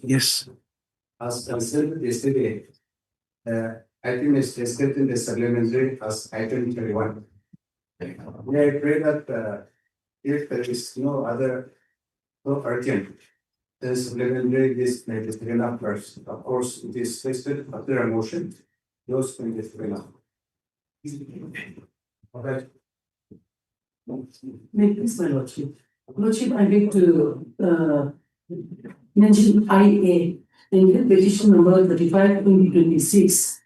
Yes. As concerned yesterday, item is discussed in the supplementary as item 21. May I pray that if there is no other so urgent, the supplementary this may be taken up first. Of course, it is listed after a motion. Those may be taken up. Okay. May please, my lordship. Lordship, I beg to mention IA in the petition number 35/2026.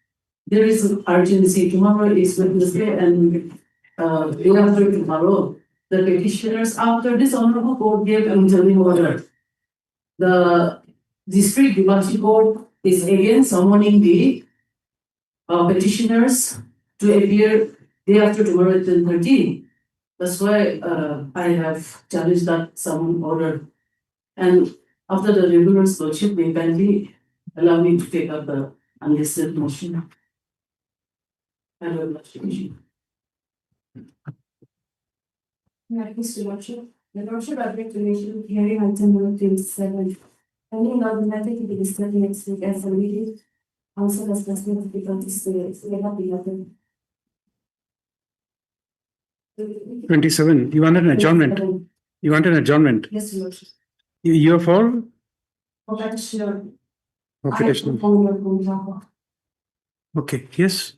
There is urgency. Tomorrow is Wednesday and day after tomorrow, the petitioners after this honorable court gave an interim order. The district Gauhati court is again summoning the petitioners to appear day after tomorrow at 10:30. That's why I have challenged that summon order. And after the regular's lordship, may kindly allow me to take up the unlisted motion. And I will not change. Mr. Lordship, the Lordship I beg to mention hearing item number 27. Pending now the matter to be discussed next week as submitted. Also has presented the participants. May not be happened. 27. You want an adjournment? You want an adjournment? Yes, Your Lordship. You're for? For petitioner. For I petitioner. perform your control. Okay, yes.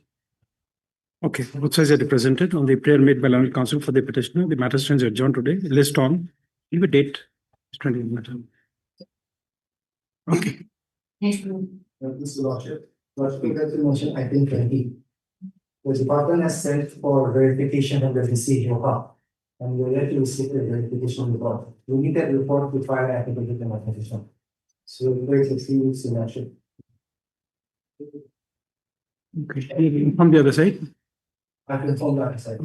Okay, both sides are represented on the prayer made by learned counsel for the petitioner. The matter stands adjourned today. List on. Give a date. It's 20 minutes. Okay. Thank you. Mr. Lordship, to mention item 20. The department has sent for verification of the receipt report, and we are yet to receive the verification report. We need that report to file an affidavit in opposition. So we're going to see weeks in action. Okay. From the other side. I can inform that aside.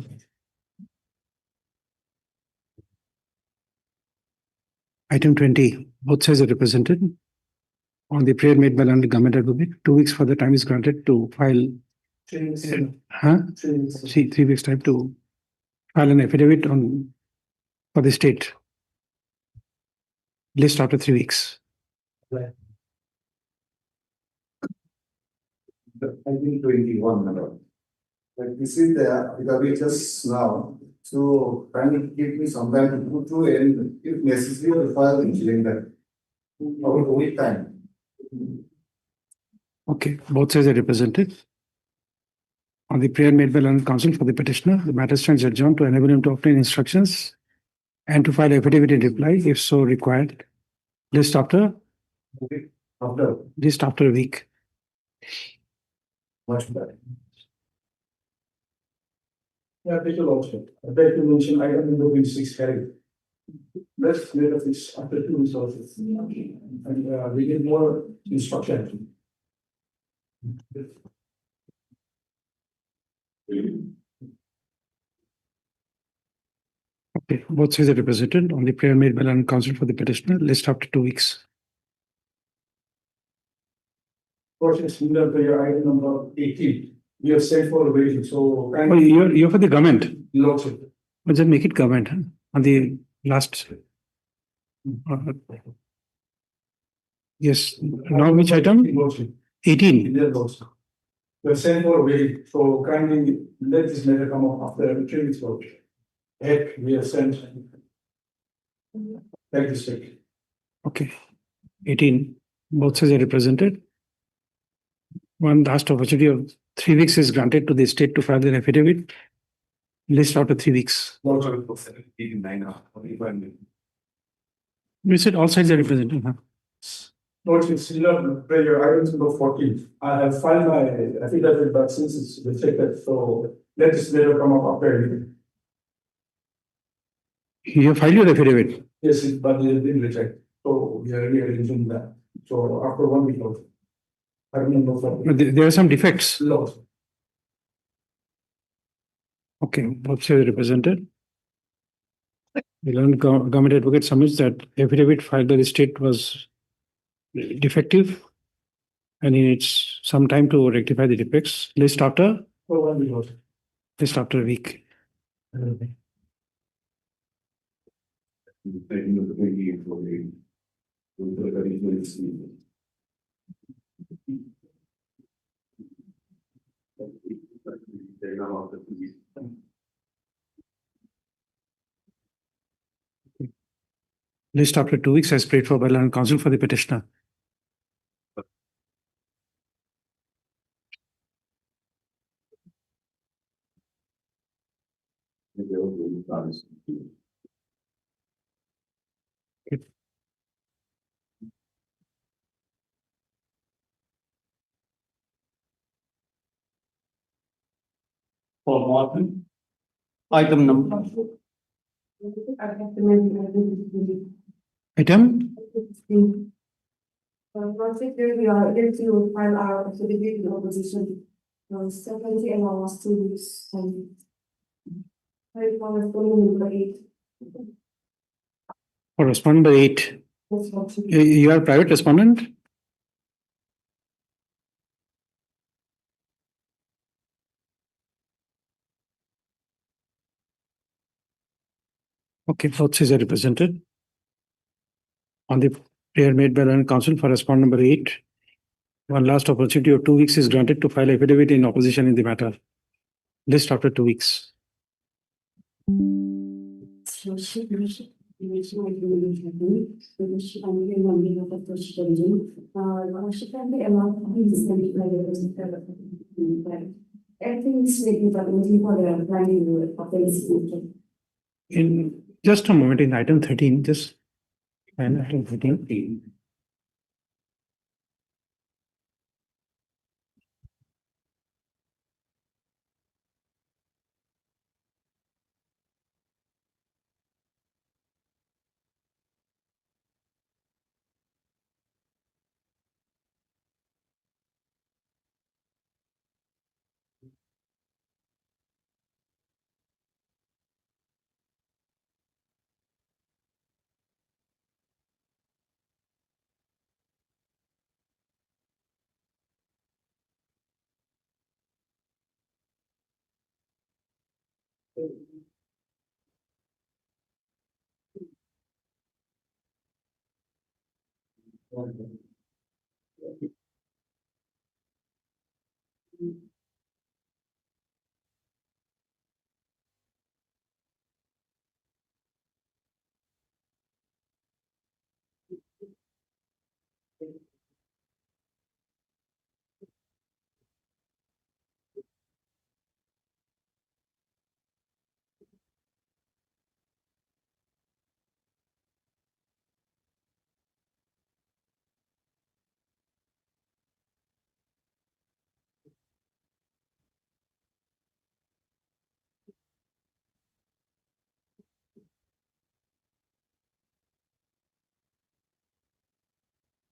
Item 20. Both sides are represented. On the prayer made by learned government advocate, 2 weeks further time is granted to file. 3 weeks. 3 weeks. See, 3 weeks time to file an affidavit on for the state. List after 3 weeks. Right. Item 21, madam. Like this is the just now. So kindly give me some time to go through and if necessary, to file in cylinder. About a week time. Okay, both sides are represented. On the prayer made by learned counsel for the petitioner, the matter stands adjourned to enable him to obtain instructions and to file affidavit in reply if so required. List after a week. Much better. Yeah, thank you, Lordship. I beg to mention item number 26 carried. Let's clear of this after 2 resources. And we need more instruction. Okay, both sides are represented. On the prayer made by learned counsel for the petitioner, list after 2 weeks. Portion similar to your item number 18. We have sent for a waiting, so. Oh, you're for the government. Lordship. But just make it government, huh? On the last. Yes, now which item? Lordship. 18. Yes, Lordship. We have sent for a waiting, so kindly let this matter come up after 3 weeks. Lordship. Heck, we have sent. Thank you, sir. Okay. 18. Both sides are represented. One last opportunity of 3 weeks is granted to the state to file an affidavit. List after 3 weeks. Lordship. You said all sides are represented, huh? Lordship, similar prayer items number 14. I have filed my affidavit, but since it's rejected, so let this later come up after. You have filed your affidavit. Yes, but it didn't reject. So we are rearranging that. So after 1 week of. I remember But there are some defects. Lord. Okay, both sides are represented. The learned government advocate submits that affidavit filed by the state was defective and he needs some time to rectify the defects. List after For 1 week. Just after a week. List after 2 weeks as prayed for by learned counsel for the petitioner. For Martin. Item number. Item? Procedure, we are here to file our affidavit in opposition. Secondly, and last 2 weeks. For respondent number 8. For respondent by 8. You are private respondent? Okay, both sides are represented. On the prayer made by learned counsel for respondent number 8, one last opportunity of 2 weeks is granted to file affidavit in opposition in the matter. List after 2 weeks. In just a moment, in item 13, just and item 13.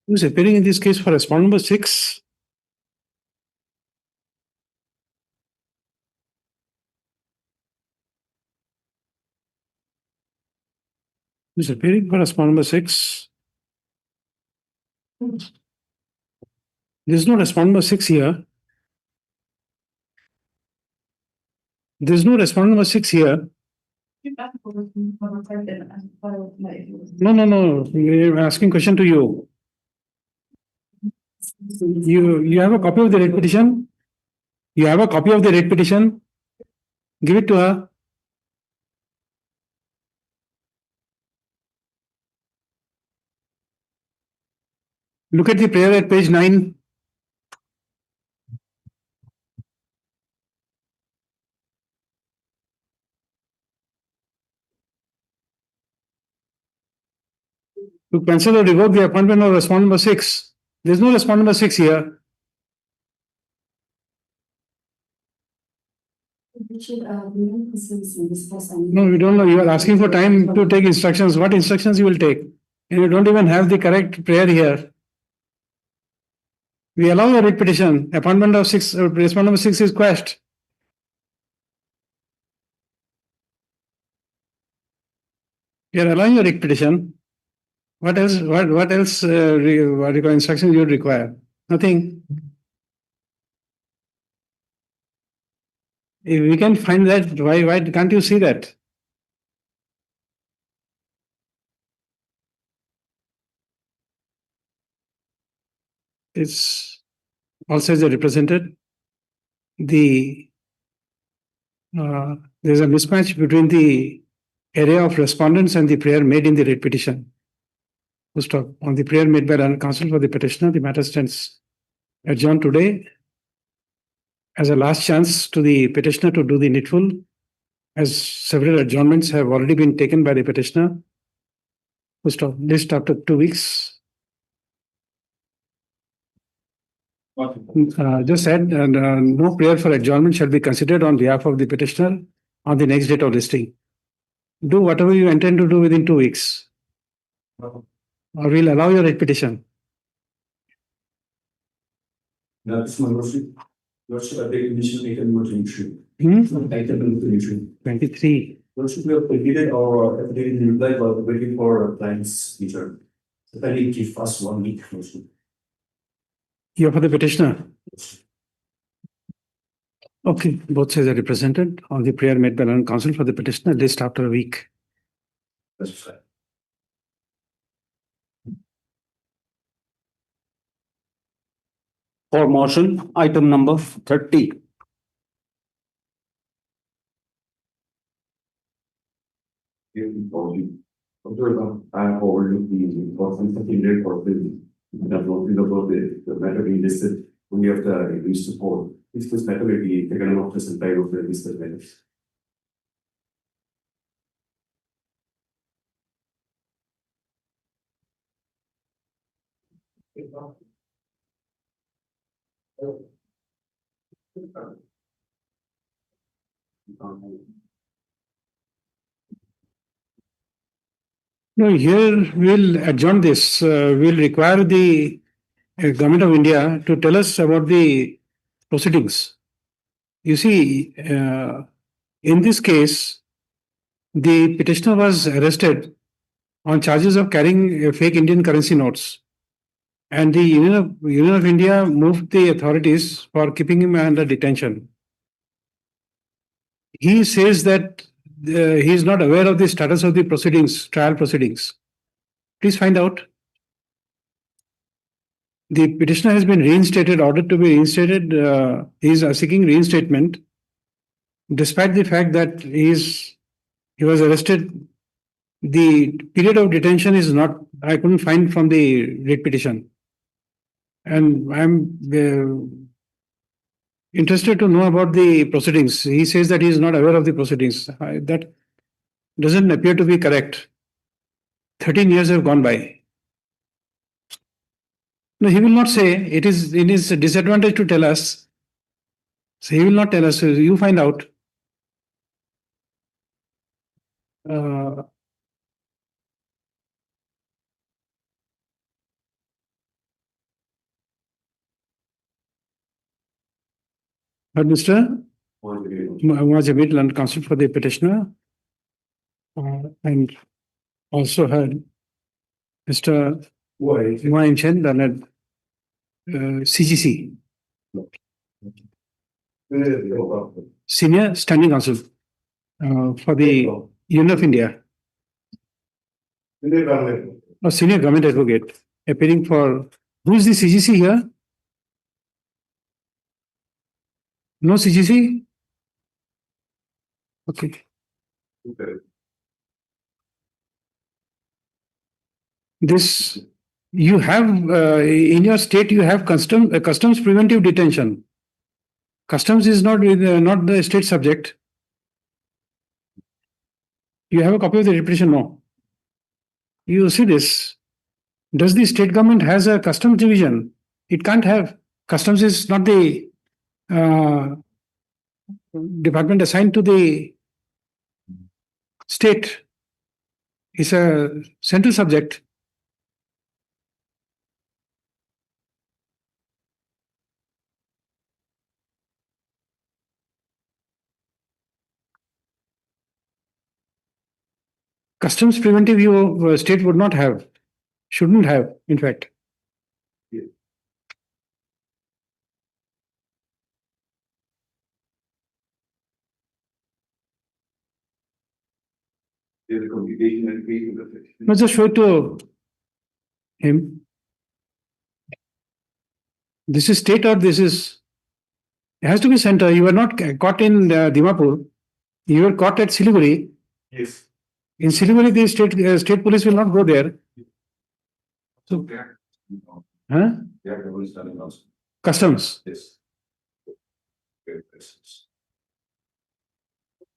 Who's appearing in this case for respondent number 6? Who's appearing for respondent number 6? There's no respondent number 6 here. There's no respondent number 6 here. No. We're asking question to you. You have a copy of the writ petition? You have a copy of the writ petition? Give it to her. Look at the prayer at page 9. To cancel or revoke the appointment of respondent number 6. There's no respondent number 6 here. No, we don't know. You are asking for time to take instructions. What instructions you will take? And you don't even have the correct prayer here. We allow a writ petition. Appointment of 6, respondent number 6 is quashed. We are allowing a writ petition. What else? What else? What instructions you would require? Nothing. If we can find that, why can't you see that? It's also as represented. There's a mismatch between the area of respondents and the prayer made in the writ petition. Full stop. On the prayer made by learned counsel for the petitioner, the matter stands adjourned today as a last chance to the petitioner to do the needful, as several adjournments have already been taken by the petitioner. Full stop. List after 2 weeks. Just said, no prayer for adjournment shall be considered on behalf of the petitioner on the next date of listing. Do whatever you intend to do within 2 weeks, or we'll allow your petition. That's my lordship. Lordship, I take initial item not issue. Hmm? Item not issue. 23. Lordship, we have completed our affidavit in reply while waiting for client's return. So kindly give us 1 week, lordship. You're for the petitioner. Okay, both sides are represented on the prayer made by learned counsel for the petitioner. List after a week. That's fine. For motion, item number 30. I have overlooked the important secondary for the noted about the matter being listed only after the support. If this matter will be taken off the supply of the listed matters. No, here we'll adjourn this. We'll require the Government of India to tell us about the proceedings. You see, in this case, the petitioner was arrested on charges of carrying fake Indian currency notes. And the Union of India moved the authorities for keeping him under detention. He says that he is not aware of the status of the proceedings, trial proceedings. Please find out. The petitioner has been reinstated, ordered to be reinstated. He is seeking reinstatement, despite the fact that he was arrested. The period of detention is not, I couldn't find from the writ petition. And I'm interested to know about the proceedings. He says that he is not aware of the proceedings. That doesn't appear to be correct. 13 years have gone by. No, he will not say. It is in his disadvantage to tell us. So he will not tell us. You find out. But Mr. Muaz learned counsel for the petitioner, and also heard Mr. Humayun Chen, learned CGC, Senior Standing Counsel for the Union of India, or Senior Government Advocate, appearing for. Who is the CGC here? No CGC? Okay. This, you have, in your state, you have customs preventive detention. Customs is not the state subject. You have a copy of the petition? No. You see this. Does the state government has a customs division? It can't have. Customs is not the department assigned to the state. It's a central subject. Customs preventive state would not have, shouldn't have, in fact. There's a communication and page in the petition. No, just show it to him. This is state or this is, it has to be center. You were not caught in Dimapur. You were caught at Siliguri. Yes. In Siliguri, the state police will not go there. So, huh? They have always done it also. Customs. Yes. Okay, yes.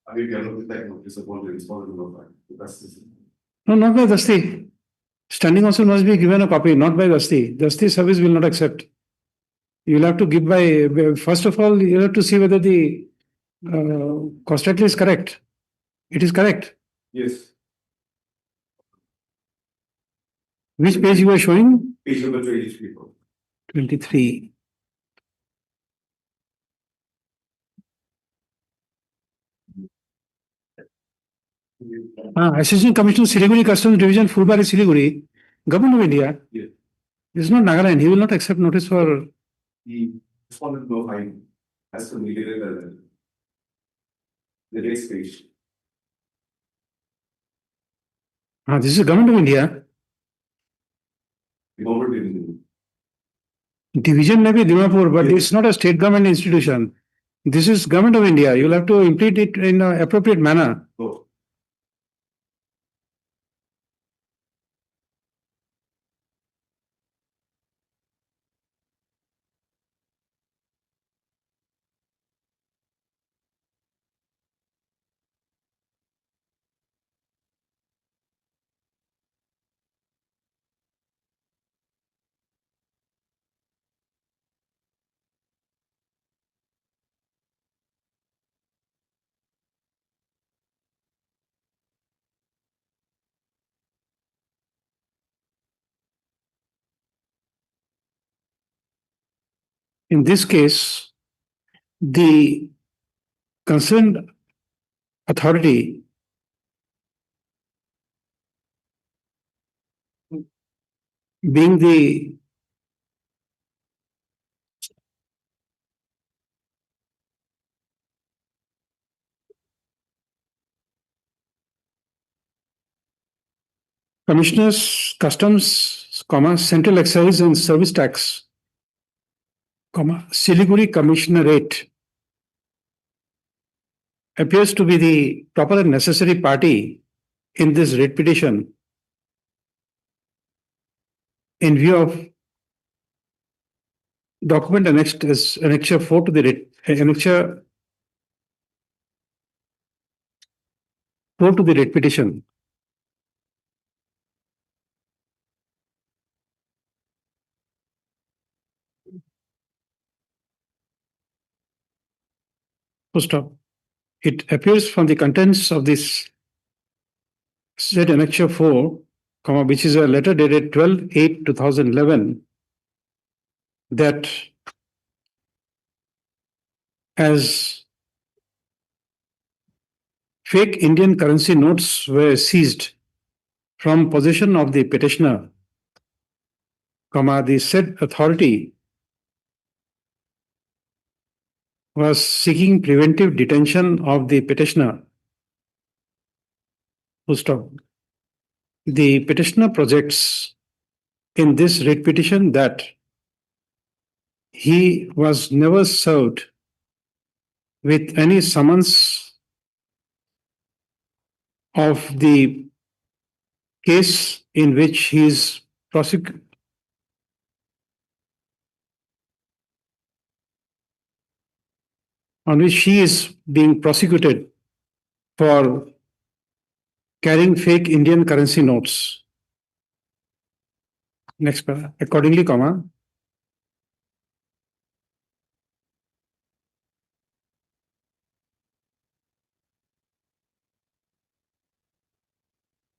I mean, we are not like notice upon the responsible of that's the. No, not by Dasti. Standing counsel must be given a copy, not by Dasti. Dasti service will not accept. You will have to give by, first of all, you have to see whether the cost title is correct. It is correct. Yes. Which page you are showing? Page number 23. 23. Assistant Commissioner, Siliguri Customs Division, Fulbari, Siliguri, Government of India. Yes. This is not Nagaland. He will not accept notice for. The respondent no fine has communicated the next page. This is Government of India. The government division. Division may be Dimapur, but it's not a state government institution. This is Government of India. You will have to implement it in an appropriate manner. Oh. In this case, the concerned authority being the Commissioners, Customs, Central Excise and Service Tax, Siliguri Commissionerate appears to be the proper and necessary party in this writ petition in view of document annexed as Annexure 4 to the writ, Annexure 4 to the writ petition. Full stop. It appears from the contents of this said Annexure 4, which is a letter dated 12/8/2011, that as fake Indian currency notes were seized from possession of the petitioner, the said authority was seeking preventive detention of the petitioner. Full stop. The petitioner projects in this writ petition that he was never served with any summons of the case in which he is on which she is being prosecuted for carrying fake Indian currency notes. Next paragraph. Accordingly,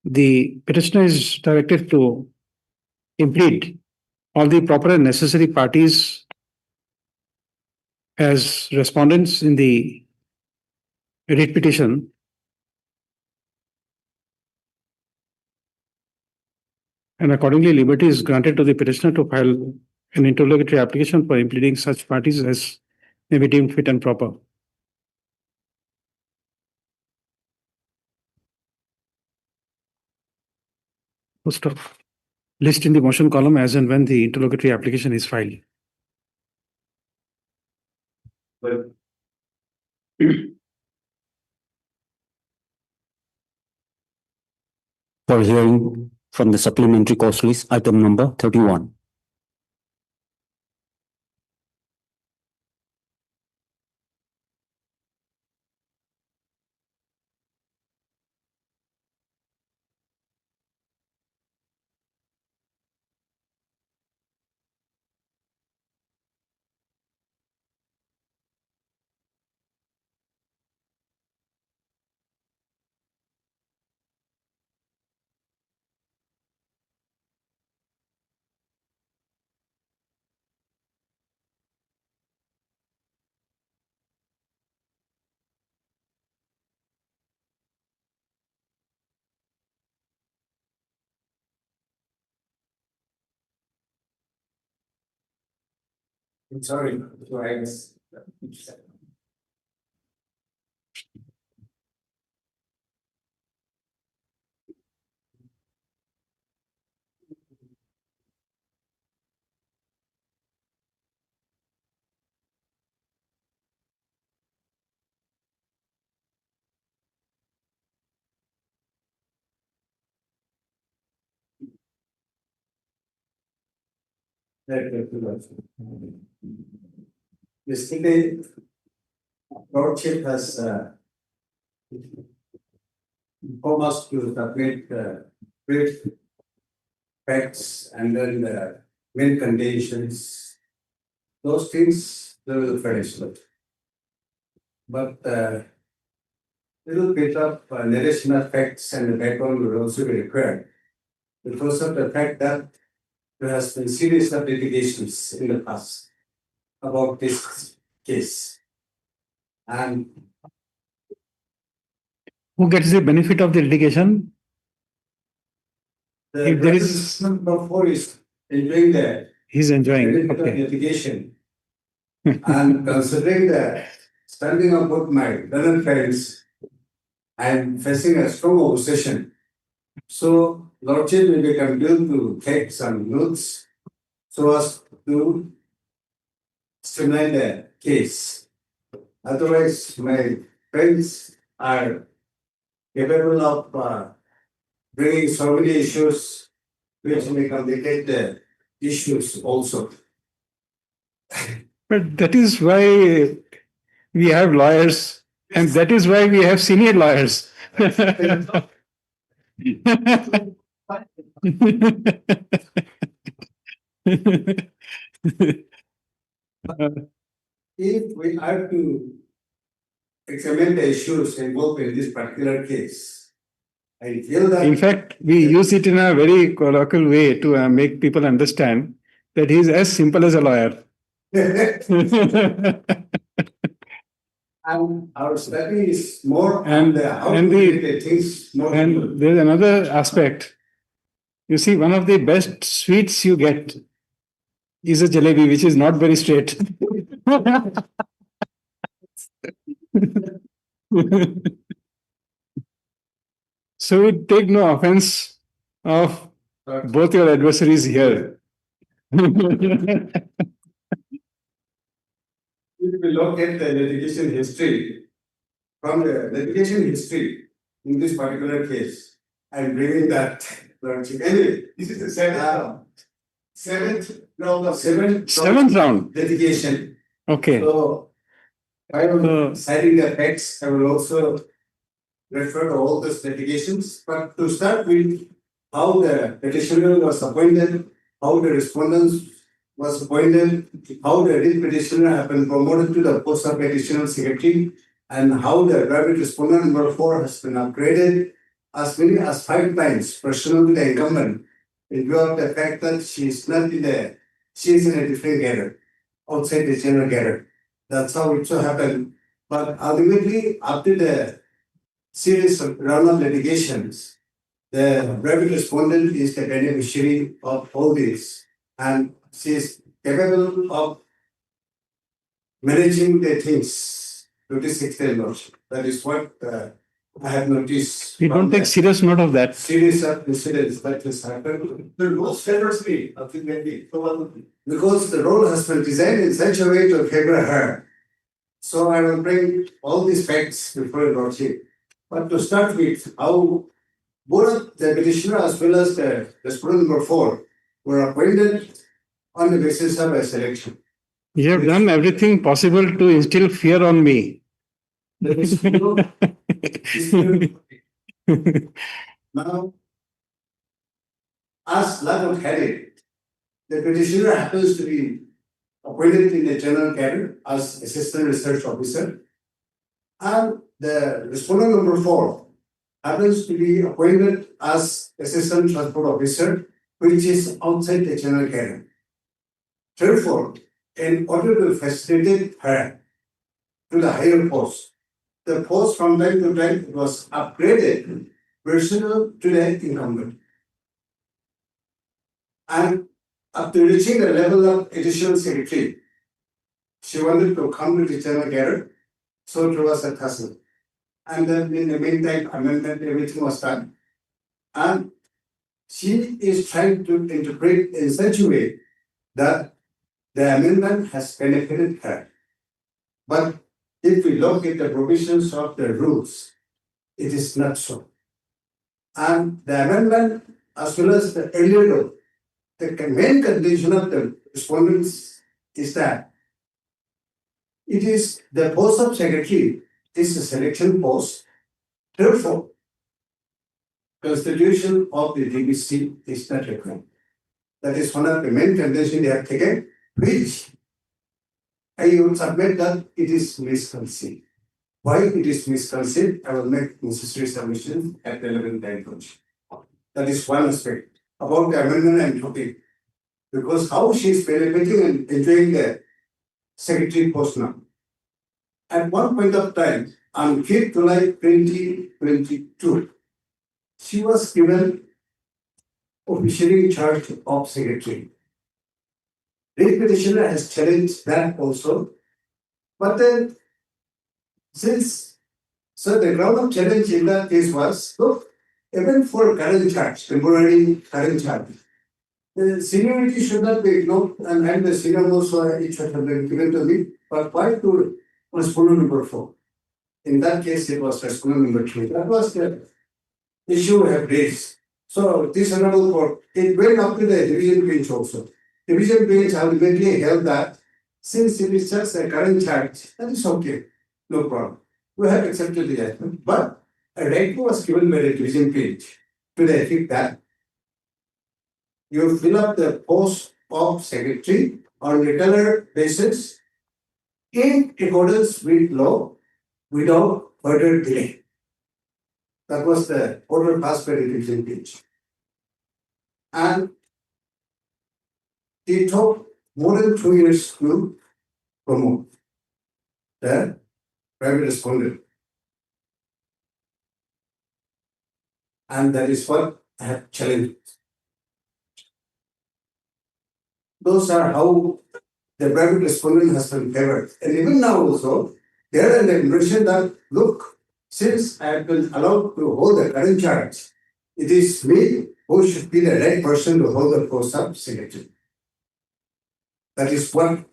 the petitioner is directed to implead all the proper and necessary parties as respondents in the writ petition, and accordingly liberty is granted to the petitioner to file an interlocutory application for impleading such parties as may be deemed fit and proper. . . Post of list in the motion column as and when the interlocutory application is filed. But For hearing from the supplementary cost list, item number 31. I'm sorry, so I was. Yesterday, Lordship has informed us to submit brief facts and then the main conditions. Those things they will finish with. But little bit of narration of facts and the background will also be required because of the fact that there has been series of litigations in the past about this case. And Who gets the benefit of the litigation? the If there is- number 4 is enjoying the He's enjoying. benefit of Okay. litigation. And considering the standing of both my learned friends, I am facing a strong opposition. So Lordship will be compelled to take some notes so as to streamline the case. Otherwise, my friends are capable of bringing so many issues which may complicate the issues also. But that is why we have lawyers, and that is why we have senior lawyers. If we are to examine the issues involved in this particular case, I feel that. In fact, we use it in a very colloquial way to make people understand that he is as simple as a lawyer. And our study is more And- on the how and to the- make the things more. And there's another aspect. You see, one of the best sweets you get is a jalebi, which is not very straight. So we take no offense of both your adversaries here. If we look at the litigation history, from the litigation history in this particular case, I'm bringing that. Anyway, this is the seventh round of Seventh round. litigation. Okay. So I will So- citing the facts, I will also refer to all those litigations, but to start with how the petitioner was appointed, how the respondents was appointed, how the lead petitioner have been promoted to the post of petitioner secretary, and how the private respondent number 4 has been upgraded as many as 5 times, pursuant to the incumbent, in view of the fact that she is not in the, she is in a different gather, outside the general gather. That's how it so happened. But ultimately, after the series of round of litigations, the private respondent is the beneficiary of all this, and she is capable of managing the things to this extent also. That is what I have noticed. We don't take serious note of that. Series of incidents that has happened. The rules favors me, ultimately. Because the role has been designed in such a way to favor her. So I will bring all these facts before the Lordship. But to start with, how both the petitioner as well as the respondent number 4 were appointed on the basis of a selection. You have done everything possible to instill fear on me. There is no dispute. Now, as luck would have it, the petitioner happens to be appointed in the general cadre as assistant research officer, and the respondent number 4 happens to be appointed as assistant transport officer, which is outside the general cadre. Therefore, in order to facilitate her to the higher post, the post from time to time was upgraded personal to the incumbent. And up to reaching the level of additional secretary, she wanted to come to the general cadre, so it was a tussle. And then in the meantime, amendment, everything was done. And she is trying to interpret in such a way that the amendment has benefited her. But if we look at the provisions of the rules, it is not so. And the amendment, as well as the earlier rule, the main condition of the respondents is that it is the post of secretary is a selection post. Therefore, constitution of the DBC is not required. That is one of the main conditions they have taken, which I would submit that it is misconceived. Why it is misconceived, I will make necessary submissions at the relevant time. That is one aspect. About the amendment I'm talking, because how she is benefiting and enjoying the secretary post now. At one point of time, on 5th July 2022, she was given officially charge of secretary. The petitioner has challenged that also, but then since the ground of challenge in that case was, look, even for current charge, temporary current charge, the seniority should not be ignored, and the senior also it should have been given to me, but why to respondent number 4? In that case, it was respondent number 3. That was the issue we have raised. So this honorable court, it went up to the division bench also. Division bench ultimately held that since it is just a current charge, that is okay, no problem. We have accepted the judgment, but a right was given by the division bench to the effect that you fill up the post of secretary on regular basis in accordance with law without further delay. That was the order passed by the division bench. And it took more than 2 years to promote the private respondent. And that is what I have challenged. Those are how the private respondent has been favored. And even now also, there is an impression that, look, since I have been allowed to hold the current charge, it is me who should be the right person to hold the post of secretary. That is what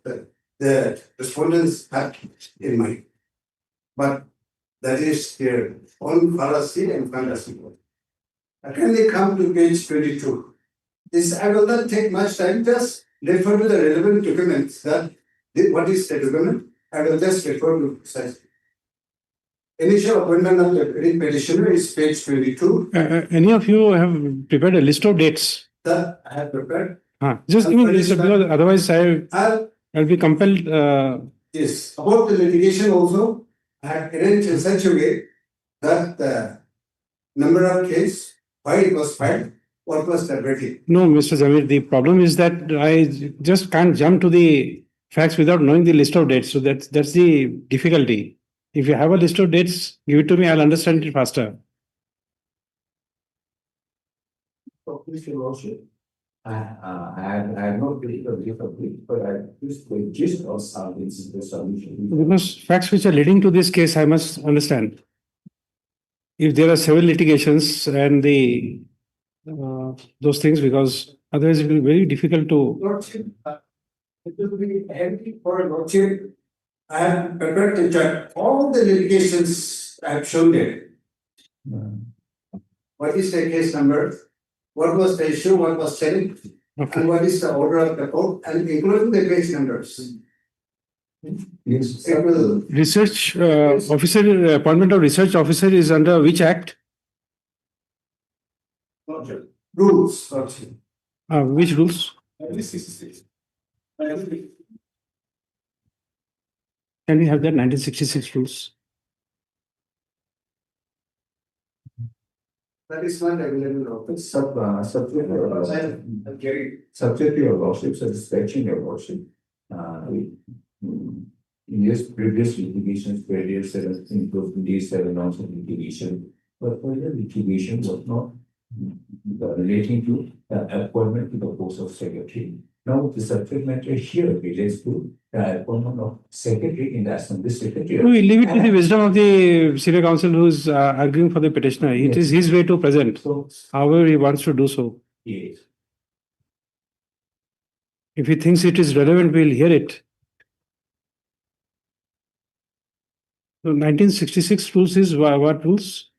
the respondents have in mind. But that is their own fallacy and fantasy. Can they come to page 22? I will not take much time, just refer to the relevant documents. What is the document? I will just refer to precisely. Initial appointment of the petitioner is page 22. Any of you have prepared a list of dates? That I have prepared. Just give me a list because otherwise I'll be compelled. Yes, about the litigation also, I have arranged in such a way that the number of case, why it was filed, what was the verdict. No, Mr. Zamir, the problem is that I just can't jump to the facts without knowing the list of dates. So that's the difficulty. If you have a list of dates, give it to me, I'll understand it faster. So, Mr. Lordship, I have not really a different, but I just the gist of some the solution. Because facts which are leading to this case, I must understand. if there are several litigations and those things, because otherwise it will be very difficult to. Lordship, it will be heavy for a lordship. I have prepared to check all the litigations I have shown there. What is the case number? What was the issue? What was settled? Okay. And what is the order of the court? And including the case numbers. Yes. It will. Research officer, appointment of research officer is under which act? Rules. Lordship. Which rules? Can we have that 1966 rules? That is not available. Subject to your lordship, satisfaction your lordship. In years previous litigations, various including these 7 rounds of litigation, but further litigation was not relating to the appointment to the post of secretary. Now the subject matter here relates to the appointment of secretary in the assembly secretary. We leave it to the wisdom of the senior counsel who is arguing for the petitioner. It is his way to present, So, however he wants to do so. yes. If he thinks it is relevant, we'll hear it. So 1966 rules is what rules?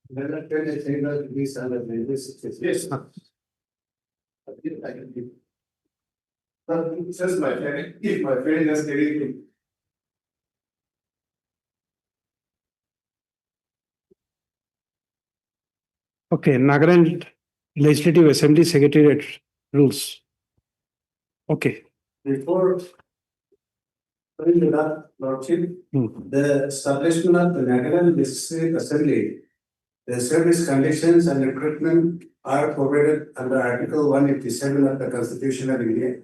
Then I tell you, say that these are the various. Yes. But it's just my friend, if my friend has anything. Okay, Nagaland Legislative Assembly Secretariat rules. Okay. Before coming to that, Lordship, the establishment of the Nagaland Legislative Assembly, the service conditions and recruitment are provided under Article 187 of the Constitution of India.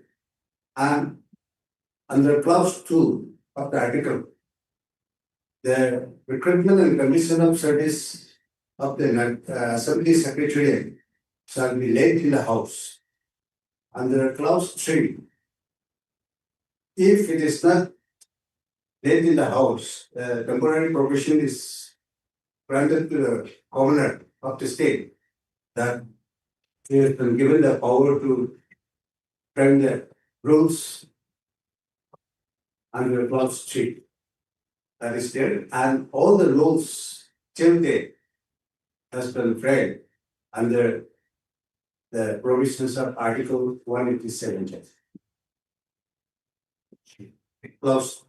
And under clause 2 of the article, the recruitment and commission of service of the Assembly Secretariat shall be laid in the House. Under clause 3, if it is not laid in the House, temporary provision is granted to the governor of the state that he has been given the power to frame the rules under clause 3. That is there, and all the rules till date has been framed under the provisions of Article 187. Clause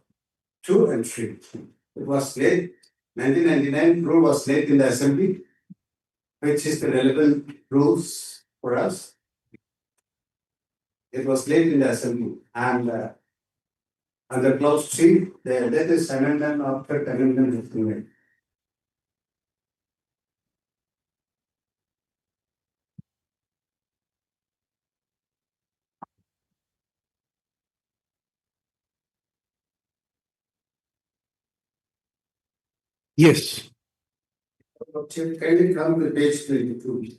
2 and 3. It was laid, 1999 rule was laid in the Assembly, which is the relevant rules for us. It was laid in the Assembly, and under clause 3, the latest amendment of third amendment has been made. Yes. Kindly come to page 22.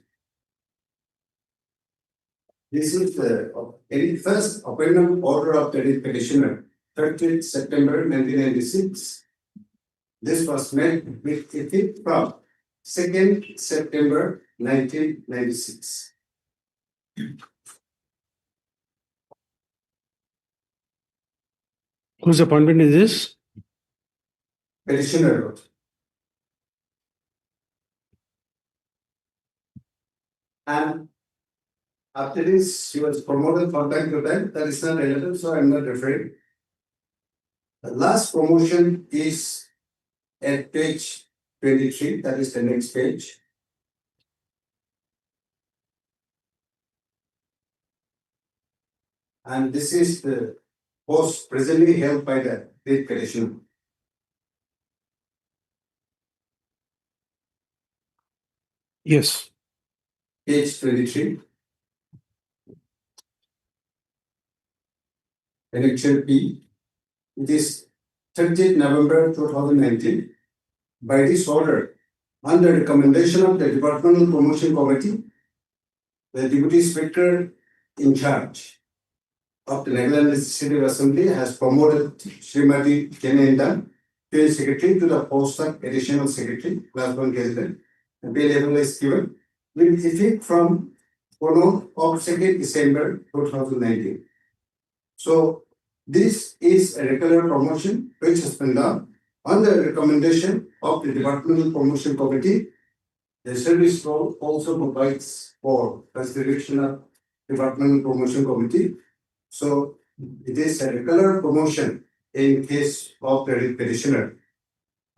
This is the very first appointment order of the petitioner, 30th September 1996. This was made with effect from 2nd September 1996. Whose appointment is this? Petitioner wrote. And after this, she was promoted from time to time. That is not relevant, so I'm not referring. The last promotion is at page 23. That is the next page. And this is the post presently held by the lead petitioner. Yes. Page 23. Annexure P. It is 30th November 2019. By this order, on the recommendation of the Departmental Promotion Committee, the Deputy Speaker in charge of the Nagaland Legislative Assembly has promoted Srimati Kenendan to secretary to the post of additional secretary, class 1 gazetted. The pay level is given with effect from of 2nd December 2019. So this is a regular promotion which has been done on the recommendation of the Departmental Promotion Committee. The service role also provides for consideration of Departmental Promotion Committee. So it is a regular promotion in case of the petitioner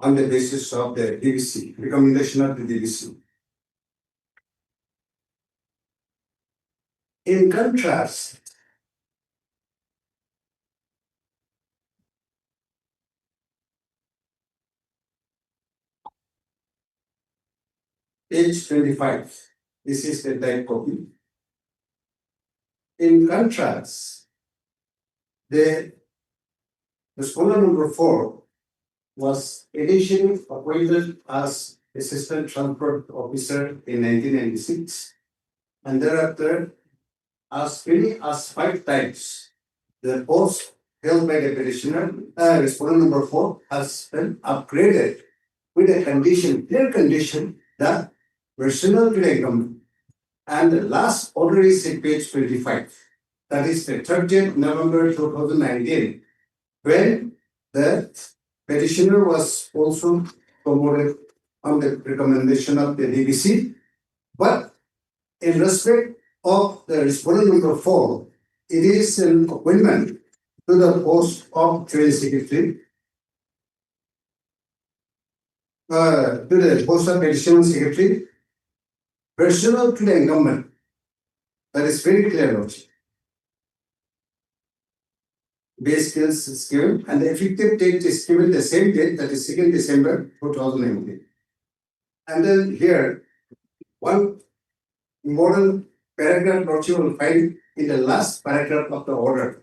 on the basis of the DVC, recommendation of the DVC. In contrast, page 25, this is the type copy. In contrast, the scholar number 4 was initially appointed as assistant transport officer in 1996, and thereafter, as many as 5 times, the post held by the petitioner, respondent number 4, has been upgraded with a condition, clear condition that personal to the incumbent. And the last order is in page 25. That is the 30th November 2019, when the petitioner was also promoted on the recommendation of the DVC. But in respect of the respondent number 4, it is an appointment to the post of Joint Secretary, to the post of Additional Secretary, personal to the incumbent. That is very clear, Lordship. Base skills is given, and the effective date is given the same date, that is 2nd December 2019. And then here, one important paragraph Lordship will find in the last paragraph of the order.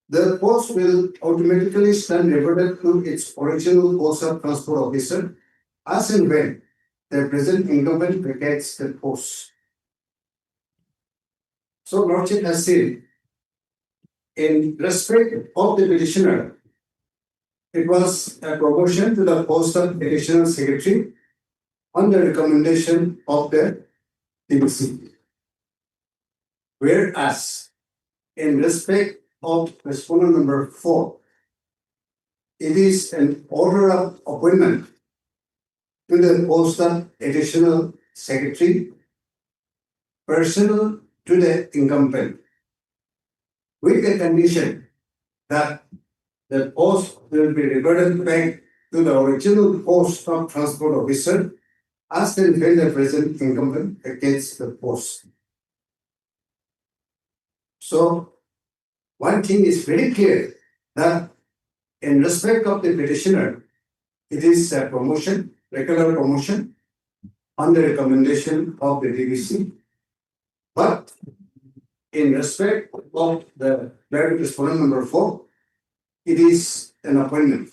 The post will automatically stand reverted to its original post of transport officer as and when the present incumbent vacates the post. So Lordship has said, in respect of the petitioner, it was a promotion to the post of additional secretary on the recommendation of the DVC. Whereas, in respect of respondent number 4, it is an order of appointment to the post of additional secretary, personal to the incumbent, with the condition that the post will be reverted back to the original post of transport officer as and when the present incumbent vacates the post. So, one thing is very clear, that in respect of the petitioner, it is a promotion, regular promotion, on the recommendation of the DVC. But in respect of the direct respondent number 4, it is an appointment.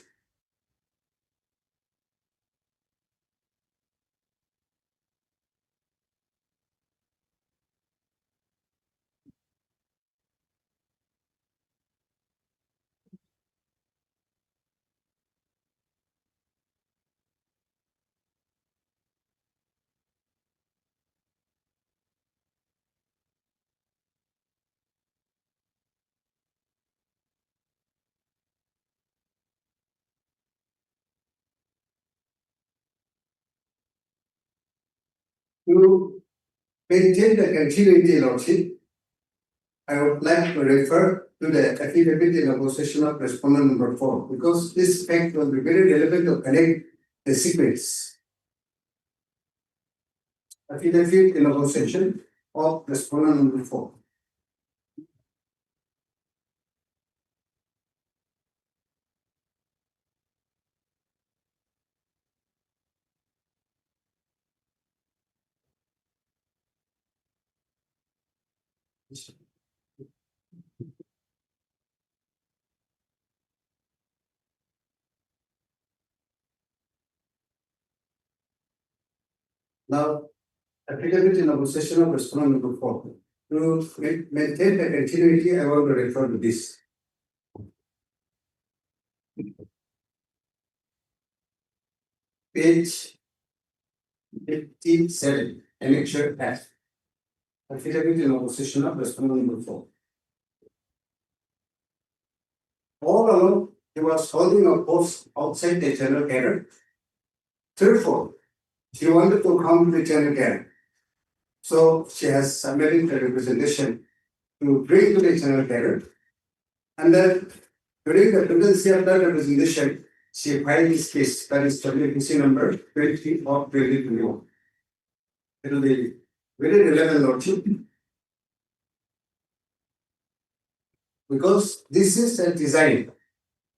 To maintain the continuity, Lordship, I would like to refer to the affidavit in opposition of respondent number 4, because this fact will be very relevant to connect the sequence. Affidavit in opposition of respondent number 4. Now, affidavit in opposition of respondent number 4. To maintain the continuity, I want to refer to this. page 57, annexure F. Affidavit in opposition of respondent number 4. All along, he was holding a post outside the general cadet. Therefore, she wanted to come to the general cadet. So she has submitted the representation to bring to the general cadet. And then during the pendency of that representation, she filed this case, that is WPC number 20 of 2021. It will be very relevant, Lordship, because this is a design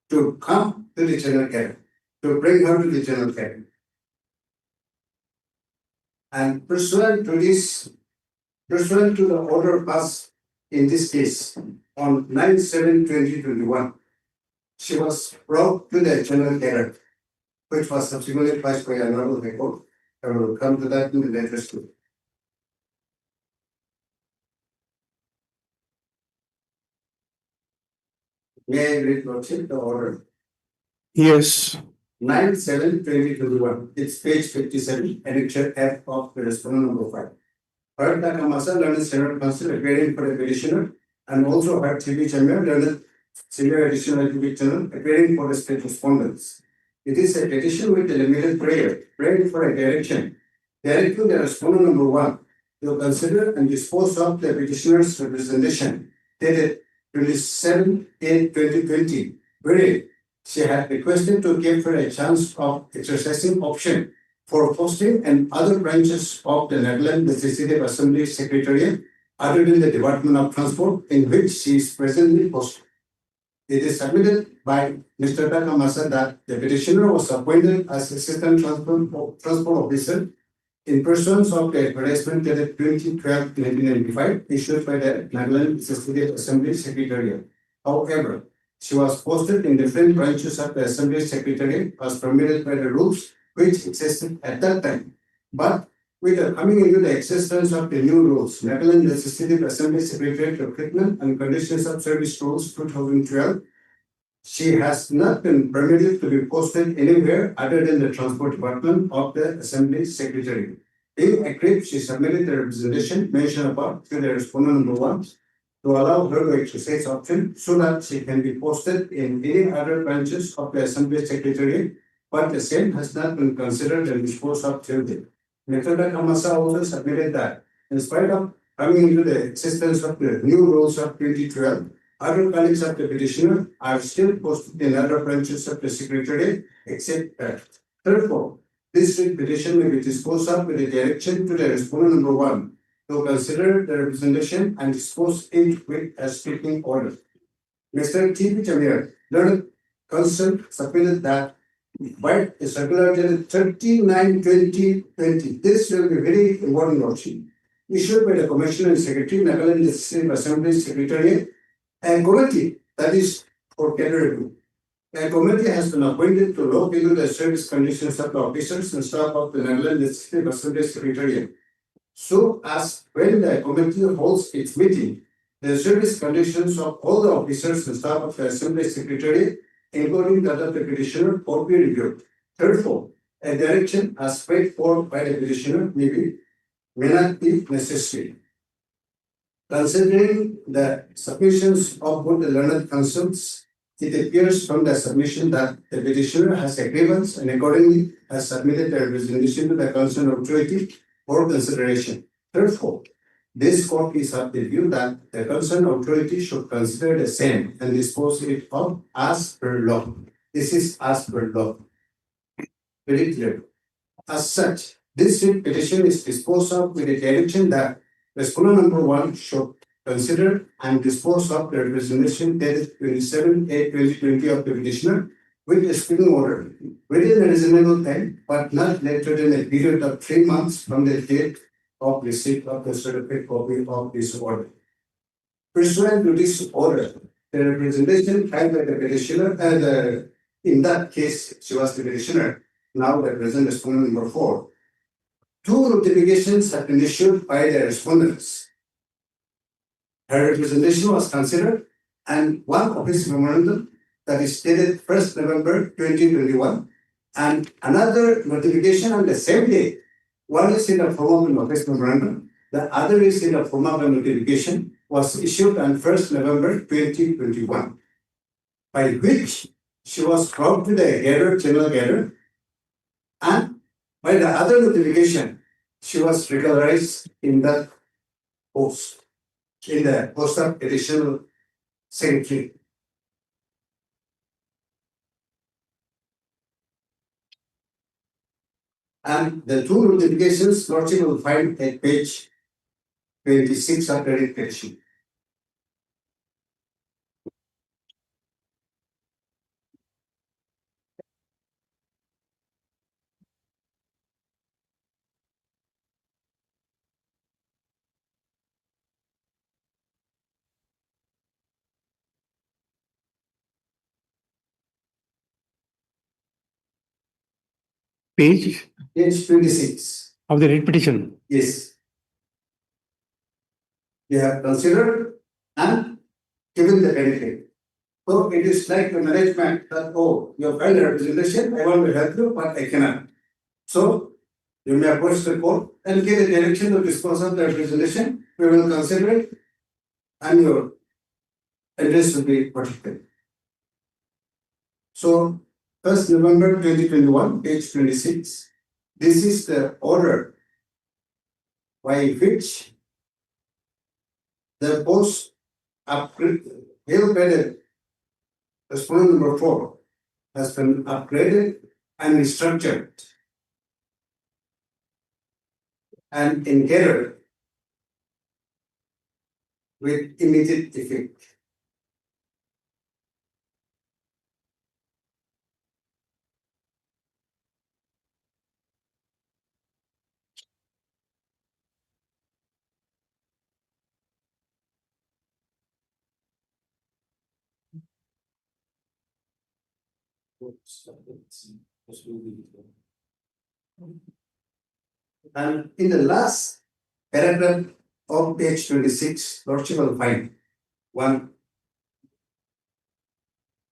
to come to the general cadet, to bring her to the general cadet. And pursuant to the order passed in this case on 9/7/2021, she was brought to the general cadet, which was subsequently passed by Honorable High Court. I will come to that in the later stage. May I read, Lordship, the order? Yes. 9/7/2021. It's page 57, annexure F of the respondent number 5. Heard that Kamasa learned Senate Council appearing for a petitioner, and also heard CB Chamber learned senior additional petitioner appearing for the state respondents. It is a petition with a limited prayer, praying for a direction, directing the respondent number 1 to consider and dispose of the petitioner's representation dated 27/8/2020, wherein she had requested to give her a chance of exercising option for posting and other branches of the Netherlands Legislative Assembly Secretariat other than the Department of Transport in which she is presently posted. It is submitted by Mr. Takamasa that the petitioner was appointed as Assistant Transport Officer in pursuance of the advertisement dated 2012-1995 issued by the Netherlands Legislative Assembly Secretariat. However, she was posted in different branches of the Assembly Secretariat as permitted by the rules which existed at that time. But with the coming into the existence of the new rules, Netherlands Legislative Assembly Secretariat Recruitment and Conditions of Service Rules 2012, she has not been permitted to be posted anywhere other than the Transport Department of the Assembly Secretariat. Being aggrieved, she submitted the representation mentioned above to the respondent number 1 to allow her to exercise option so that she can be posted in any other branches of the Assembly Secretariat, but the same has not been considered and disposed of till date. Mr. Kamasa also submitted that, in spite of coming into the existence of the new rules of 2012, other colleagues of the petitioner are still posted in other branches of the Secretariat, except that. Therefore, this petition may be disposed of with a direction to the respondent number 1 to consider the representation and dispose it with a speaking order. Mr. T.P. Chamir, learned counsel, submitted that by a circular dated 39/2020, this will be very important, Lordship, issued by the Commissioner and Secretary, Netherlands Legislative Assembly Secretariat, a committee that is for cadet review. A committee has been appointed to look into the service conditions of the officers and staff of the Netherlands Legislative Assembly Secretariat. So as when the committee holds its meeting, the service conditions of all the officers and staff of the Assembly Secretariat, including that of the petitioner, will be reviewed. Therefore, a direction as paid for by the petitioner may not be necessary. Considering the submissions of both the learned counsels, it appears from the submission that the petitioner has a grievance and accordingly has submitted the representation to the concerned authority for consideration. Therefore, this court is of the view that the concerned authority should consider the same and dispose it of as per law. This is as per law. Very clear. As such, this petition is disposed of with the direction that respondent number 1 should consider and dispose of the representation dated 27/8/2020 of the petitioner with a speaking order within a reasonable time, but not later than a period of 3 months from the date of receipt of the certificate copy of this order. Pursuant to this order, the representation filed by the petitioner, in that case, she was the petitioner, now the present respondent number 4. 2 notifications have been issued by the respondents. Her representation was considered, and one office memorandum that is dated 1st November 2021 And another notification on the same day. One is in the form of an office memorandum, the other is in the form of a notification, was issued on 1st November 2021, by which she was brought to the gatherer, general gatherer, and by the other notification, she was regularized in the post, in the post of additional secretary. And the two notifications, Lordship will find at page 26 of the petition. Page Page 26. of the writ petition. Yes. They have considered and given the benefit. So it is like the management that, oh, you have filed a representation, I want to help you, but I cannot. So you may approach the court and get a direction to dispose of the representation. We will consider it and your address will be protected. So 1st November 2021, page 26. This is the order by which the post upgraded, respondent number 4 has been upgraded and restructured and entered with immediate effect. And in the last paragraph of page 26, Lordship will find one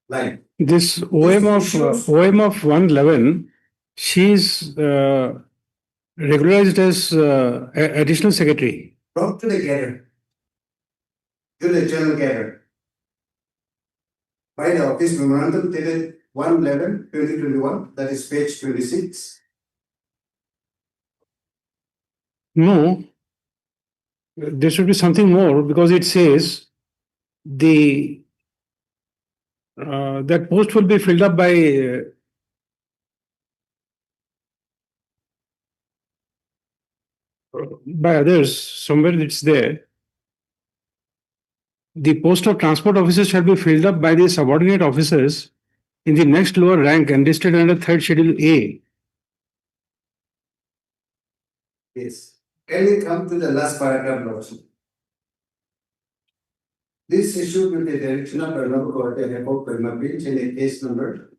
line. This OM of 111, she's regularized as additional secretary. Brought to the gatherer, to the general gatherer, by the office memorandum dated 1/11/2021, that is page 26. No, there should be something more because it says the that post will be filled up by others. Somewhere it's there. The post of transport officer shall be filled up by the subordinate officers in the next lower rank and listed under 3rd Schedule A. Yes. Can we come to the last paragraph, Lordship? This issue with the direction of Honorable Court and above Kohima bench in a case number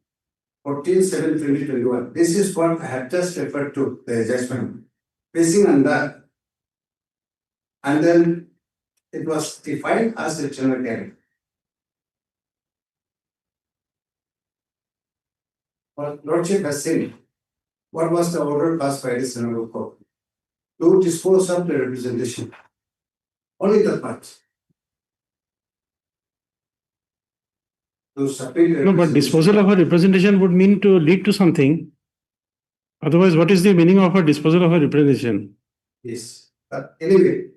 14/7/2021. This is what I have just referred to, the judgment. Basing on that, and then it was defined as the general gatherer. What Lordship has said, what was the order passed by this Honorable Court? To dispose of the representation. Only that part. To submit the No, but representation. disposal of a representation would mean to lead to something. Otherwise, what is the meaning of a disposal of a representation? Yes, but anyway,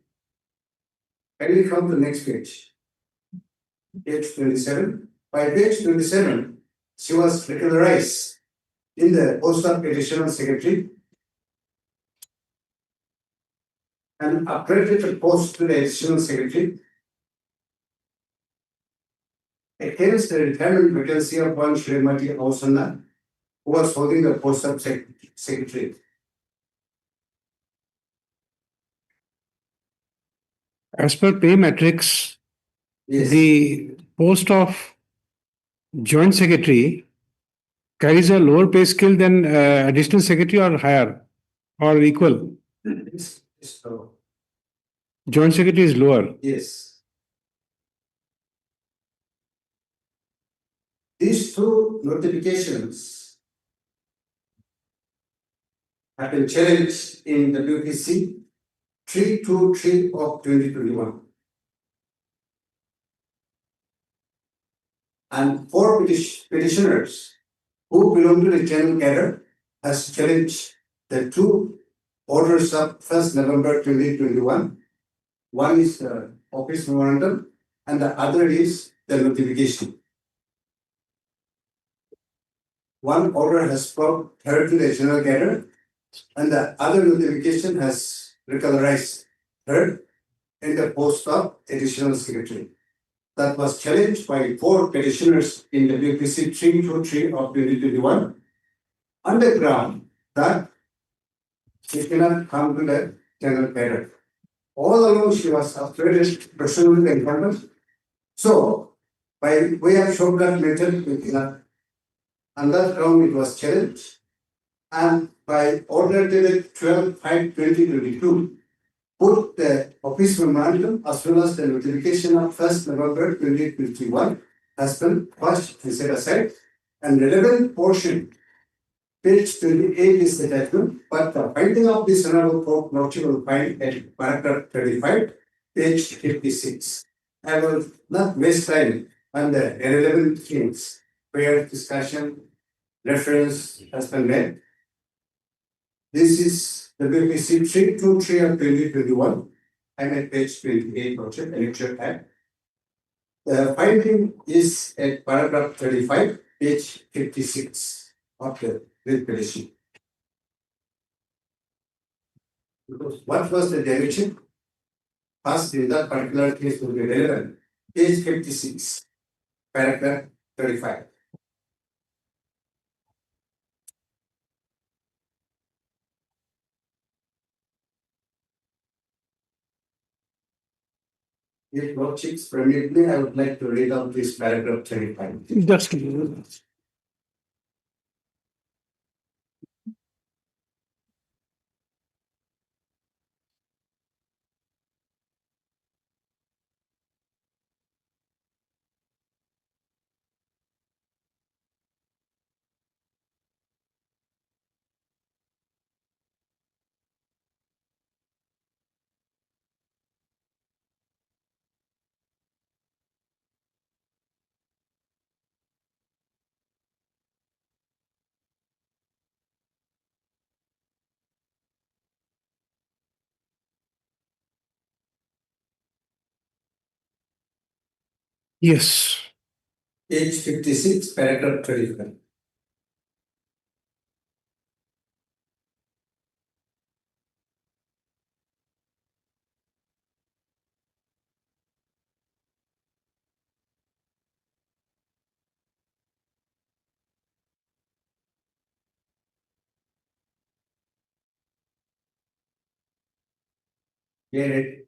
can we come to the next page? Page 27. By page 27, she was regularized in the post of additional secretary and upgraded the post to the additional secretary against the retirement vacancy of one Srimati Ausanna, who was holding the post of secretary. As per pay matrix, Yes. the post of joint secretary carries a lower pay scale than additional secretary or higher or equal. So, Joint secretary is lower. yes. These two notifications have been challenged in WPC 323 of 2021. And four petitioners who belong to the general cadre has challenged the two orders of 1st November 2021. One is the office memorandum and the other is the notification. One order has brought her to the general cadre and the other notification has regularized her in the post of additional secretary. That was challenged by four petitioners in WPC 323 of 2021 on the ground that she cannot come to the general cadre. All along she was upgraded personally incumbent. So, by way of shortcut method, we cannot. On that ground, it was challenged. And by order dated 12/5/2022, put the office memorandum as well as the notification of 1st November 2021 has been quashed and set aside. And relevant portion, page 28 is the judgment, but the finding of this honorable court notice will find at paragraph 35, page 56. I will not waste time on the irrelevant things where discussion reference has been made. This is the WPC 323 of 2021. I'm at page 28, project lecture act. The finding is at paragraph 35, page 56 of the petition. Because what was the direction? First, in that particular case will be relevant. Page 56, paragraph 35. If lordships permit me, I would like to read out this paragraph 35. Just give me. Yes. Page 56, paragraph 35. Here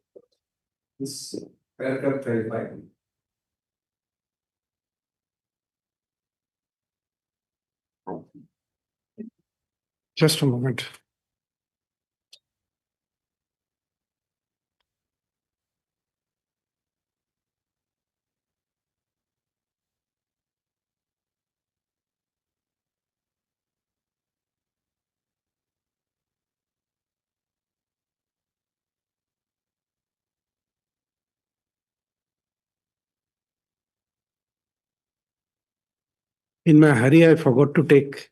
this paragraph 35. Just a moment. In my hurry, I forgot to take.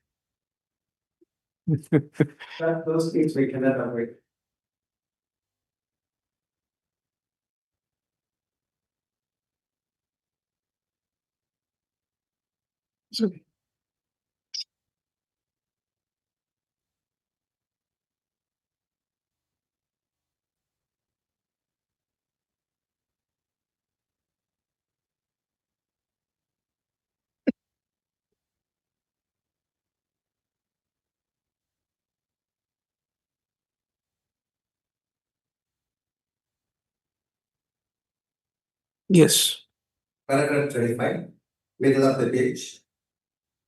Those things we cannot avoid. Sorry. Yes. Paragraph 35, middle of the page.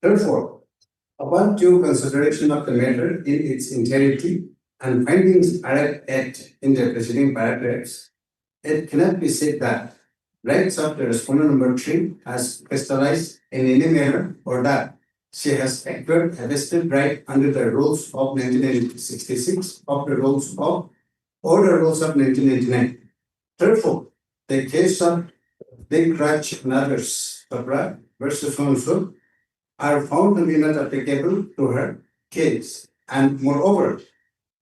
Therefore, upon due consideration of the matter in its entirety and findings arrived at in the preceding paragraphs, it cannot be said that rights of the respondent number 3 has crystallized in any manner or that she has acquired a vested right under the rules of 1966 of the rules of rules of 1999. Therefore, the case of Big Crutch and others, Papra versus so are found to be not applicable to her case. And moreover,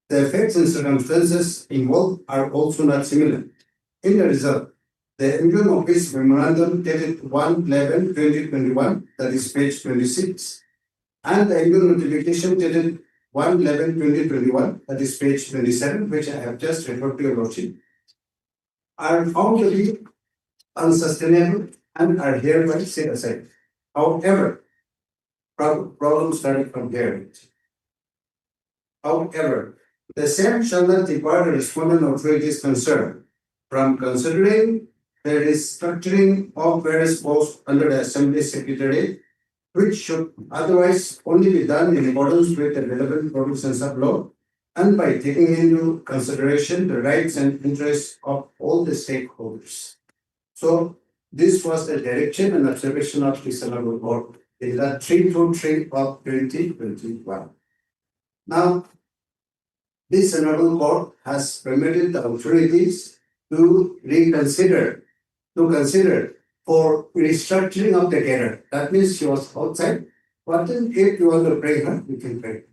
the effects and circumstances involved are also not similar. In the result, the Indian Office Memorandum dated 1/11/2021, that is page 26, and the Indian Notification dated 1/11/2021, that is page 27, which I have just referred to your lordship, are found to be unsustainable and are hereby set aside. However, problem started from here. However, the same shall not debar the respondent authorities concerned from considering the restructuring of various posts under the Assembly Secretariat, which should otherwise only be done in accordance with the relevant provisions of law and by taking into consideration the rights and interests of all the stakeholders. So, this was the direction and observation of this Honorable Court in the 323 of 2021. Now, this Honorable Court has permitted the authorities to consider for restructuring of the carer. That means she was outside. But then if you want to bring her, you can bring her.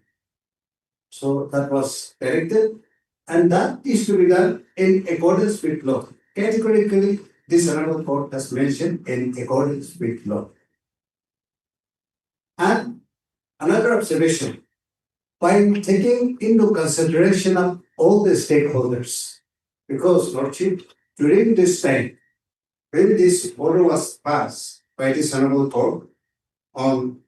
So that was directed, and that is to be done in accordance with law. Categorically, this Honorable Court has mentioned in accordance with law. And another observation, by taking into consideration of all the stakeholders, because Lordship, during this time, when this order was passed by this Honorable Court on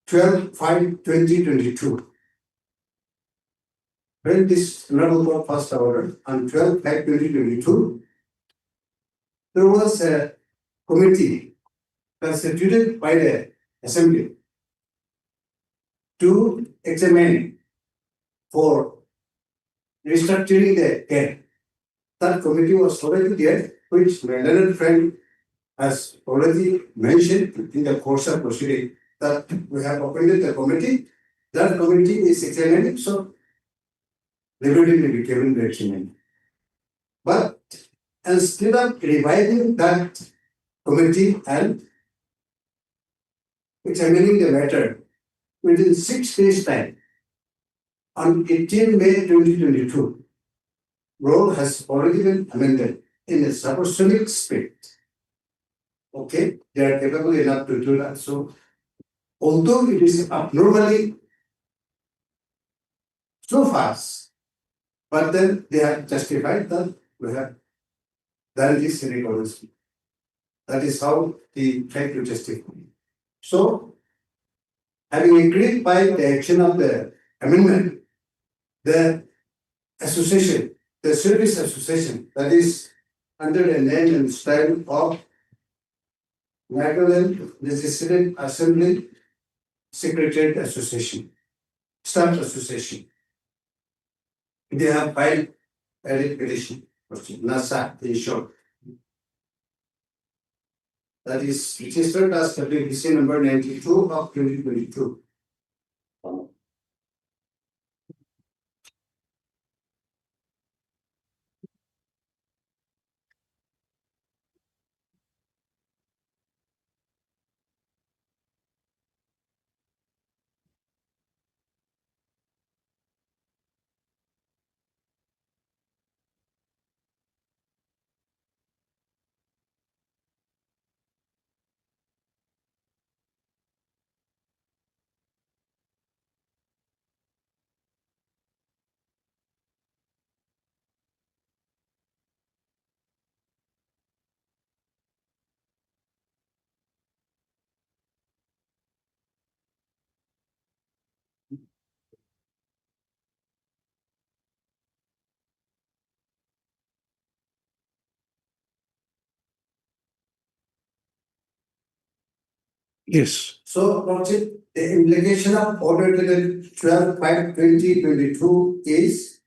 12/5/2022, when this Honorable Court passed the order on 12/5/2022, there was a committee constituted by the Assembly to examine for restructuring the care. That committee was already there, which my learned friend has already mentioned in the course of proceeding that we have appointed the committee. That committee is examining, so liberty may be given to examine. But instead of reviving that committee and examining the matter within 6 days' time, on 18 May 2022, rule has already been amended in a supersonic speed. Okay, they are capable enough to do that. So, although it is abnormally so fast, but then they have justified that we have done this in accordance. That is how they try to justify. So, having agreed by the action of the amendment, the association, the service association, that is under the name and style of Nagaland Legislative Assembly Secretariat Association, Staff Association. They have filed a petition, NASA in short. That is registered as WBC number 92 of 2022. Yes. So, Lordship, the implication of order dated 12/5/2022 is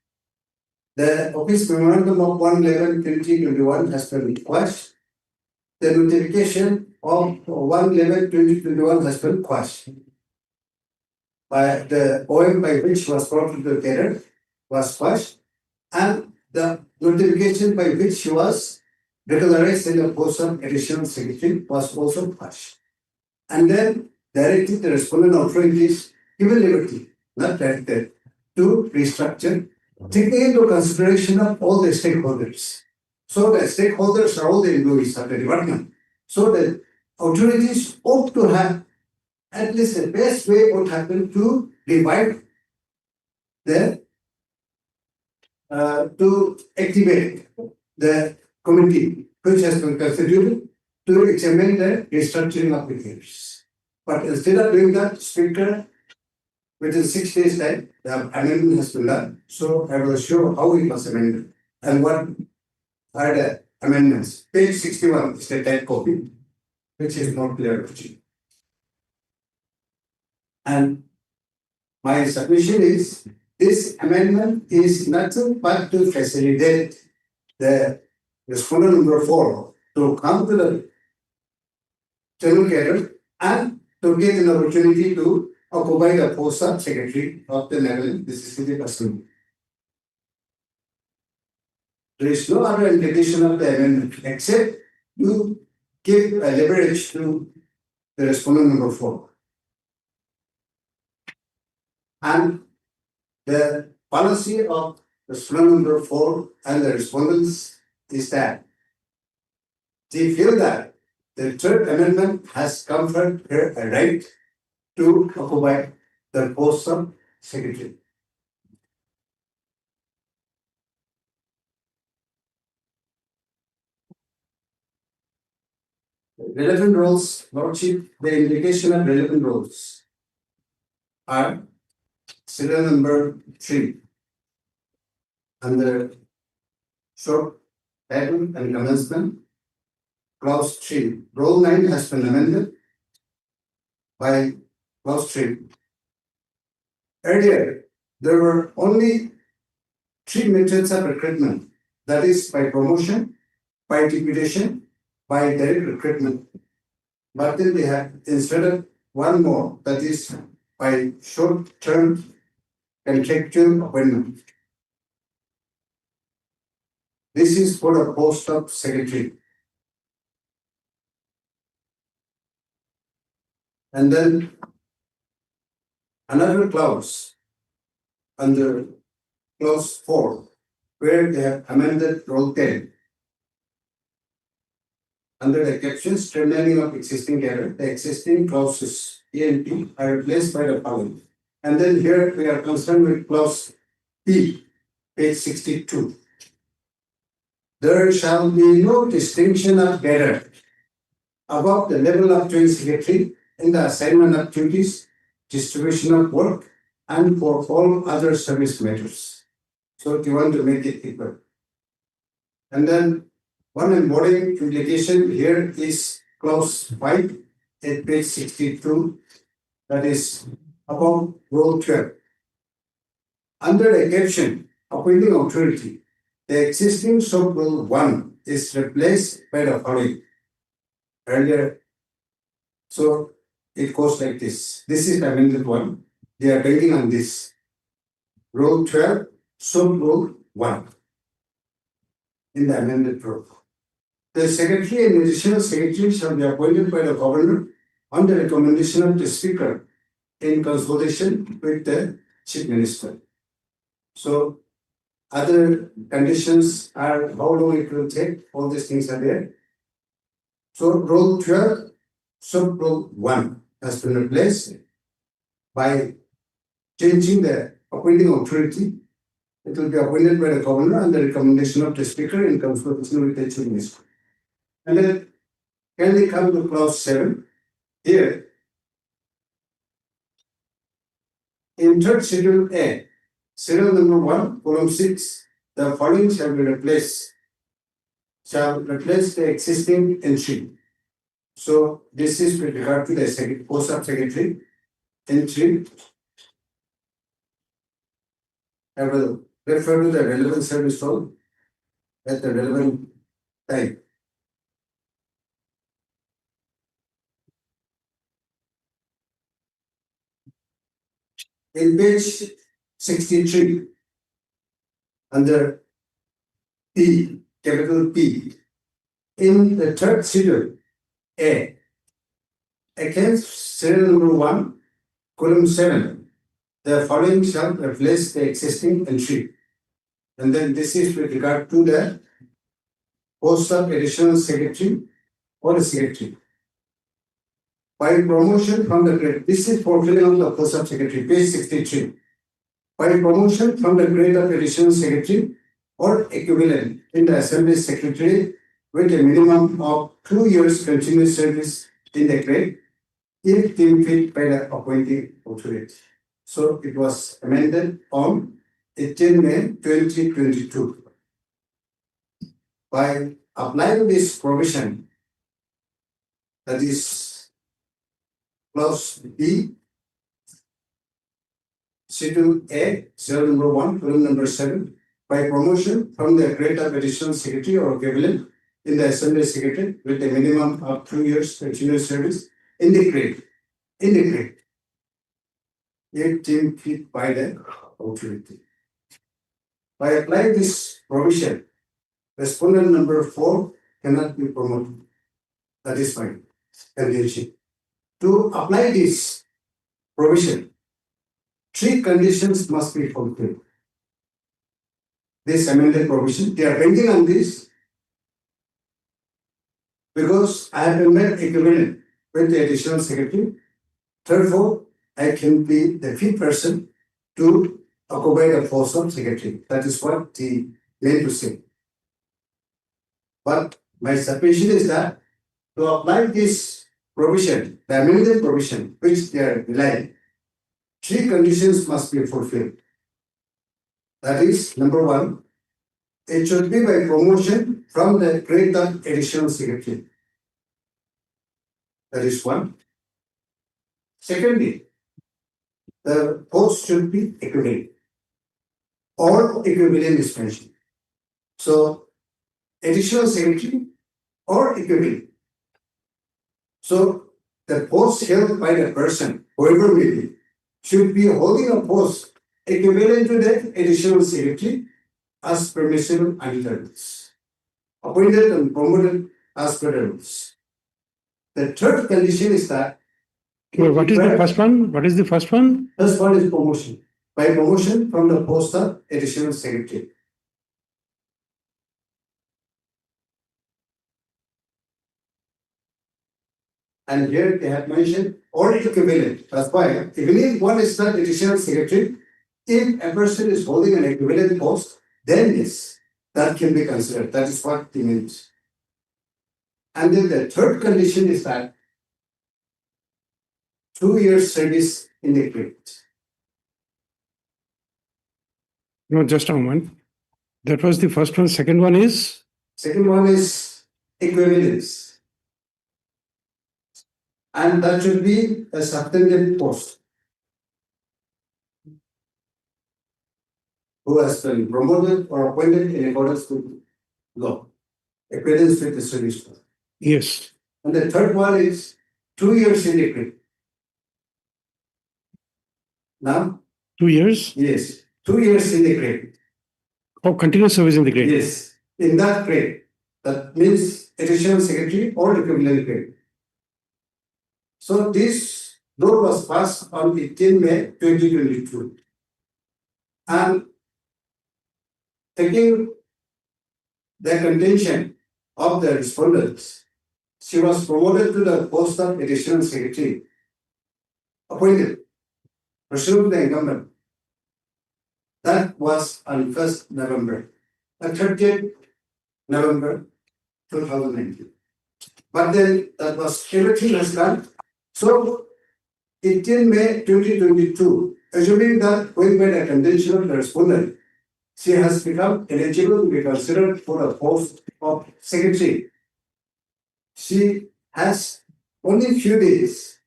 the office memorandum of 1/11/2021 has been quashed the notification of 1/11/2021 has been quashed. By the OM by which was brought to the carer was quashed, and the notification by which she was regularized in the post of additional secretary was also quashed. And then directed the respondent authorities given liberty, not directed, to restructure, taking into consideration of all the stakeholders. So the stakeholders are all the employees of the department. So the authorities ought to have at least the best way would happen to divide the to activate the committee which has been constituted to examine the restructuring of the case. But instead of doing that, Speaker, within 6 days time, the amendment has been done. So I will show how it was amended and what are the amendments. Page 61 is the type copy, which is not clear to you. And my submission is this amendment is nothing but to facilitate the respondent number 4 to come to the general carer and to get an opportunity to occupy the post of secretary of the Netherlands. This is the custom. There is no other implication of the amendment except to give a leverage to the respondent number 4. And the policy of respondent number 4 and the respondents is that they feel that the third amendment has conferred her a right to occupy the post of secretary. Relevant roles, Lordship, the indication of relevant roles are serial number 3 under short title and commencement. Clause 3, role 9 has been amended by clause 3. Earlier, there were only 3 methods of recruitment, that is by promotion, by deputation, by direct recruitment. But then they have inserted one more, that is by short-term contractual appointment. This is for the post of secretary. And then another clause under clause 4, where they have amended rule 10. Under the caption streamlining of existing carer, the existing clauses A and P are replaced by the following. And then here we are concerned with clause P, page 62. There shall be no distinction of carer above the level of joint secretary in the assignment of duties, distribution of work, and for all other service matters. So you want to make it equal. And then one important implication here is clause 5 at page 62, that is about rule 12. Under the caption appointing authority, the existing sub rule 1 is replaced by the following. Earlier, so it goes like this. This is the amended one. They are building on this. Rule 12, sub rule 1 in the amended rule. The secretary and additional secretary shall be appointed by the governor on the recommendation of the speaker in consultation with the chief minister. So other conditions are how long it will take, all these things are there. So rule 12, sub rule 1 has been replaced by changing the appointing authority. It will be appointed by the governor on the recommendation of the speaker in consultation with the chief minister. And then can we come to clause 7? Here, in third schedule A, serial number 1, column 6, the following shall replace the existing entry. So this is with regard to the post of secretary entry. I will refer to the relevant service role at the relevant time. in page 63, under P, capital P, in the third schedule, A, against serial number 1, column 7, the following shall replace the existing entry. And then this is with regard to the post of additional secretary or the secretary. By promotion from the grade, this is fulfilling of the post of secretary, page 63. By promotion from the grade of additional secretary or equivalent in the assembly secretary with a minimum of 2 years continuous service in the grade, if deemed fit by the appointing authority. So it was amended on 18 May 2022. By applying this provision, that is clause B, schedule A, serial number 1, column number 7, by promotion from the grade of additional secretary or equivalent in the assembly secretary with a minimum of 2 years continuous service in the grade, if deemed fit by the authority. By applying this provision, respondent number 4 cannot be promoted. That is fine. Condition. To apply this provision, 3 conditions must be fulfilled. This amended provision, they are banking on this because I have been made equivalent with the additional secretary. Therefore, I can be the fit person to occupy the post of secretary. That is what the meant to say. But my submission is that to apply this provision, the amended provision, which they are relying, 3 conditions must be fulfilled. That is, number 1, it should be by promotion from the grade of additional secretary. That is 1. Secondly, the post should be equivalent or equivalent is mentioned. So, additional secretary or equivalent. So, the post held by the person, whoever may be, should be holding a post equivalent to the additional secretary as permissible under the rules, appointed and promoted as per the rules. The third condition is that. What is the first one? What is the first one? First one is promotion. By promotion from the post of additional secretary. And here they have mentioned or equivalent. That's why even if one is not additional secretary, if a person is holding an equivalent post, then yes, that can be considered. That is what they means. And then the third condition is that 2 years service in the grade. No, just a moment. That was the first one. Second one is? Second one is equivalence. And that should be a substantive post who has been promoted or appointed in accordance with law, equivalence with the service law. Yes. And the third one is 2 years in the grade. Now? 2 years? Yes, 2 years in the grade. Oh, continuous service in the grade. Yes, in that grade. That means additional secretary or equivalent grade. So this law was passed on 18 May 2022. And taking the contention of the respondents, she was promoted to the post of additional secretary, appointed, pursuant to the incumbent. That was on 1st November, 30th November 2019. But then that was everything has done. So 18 May 2022, assuming that going by the contention of the respondent, she has become eligible to be considered for the post of secretary. She has only few days,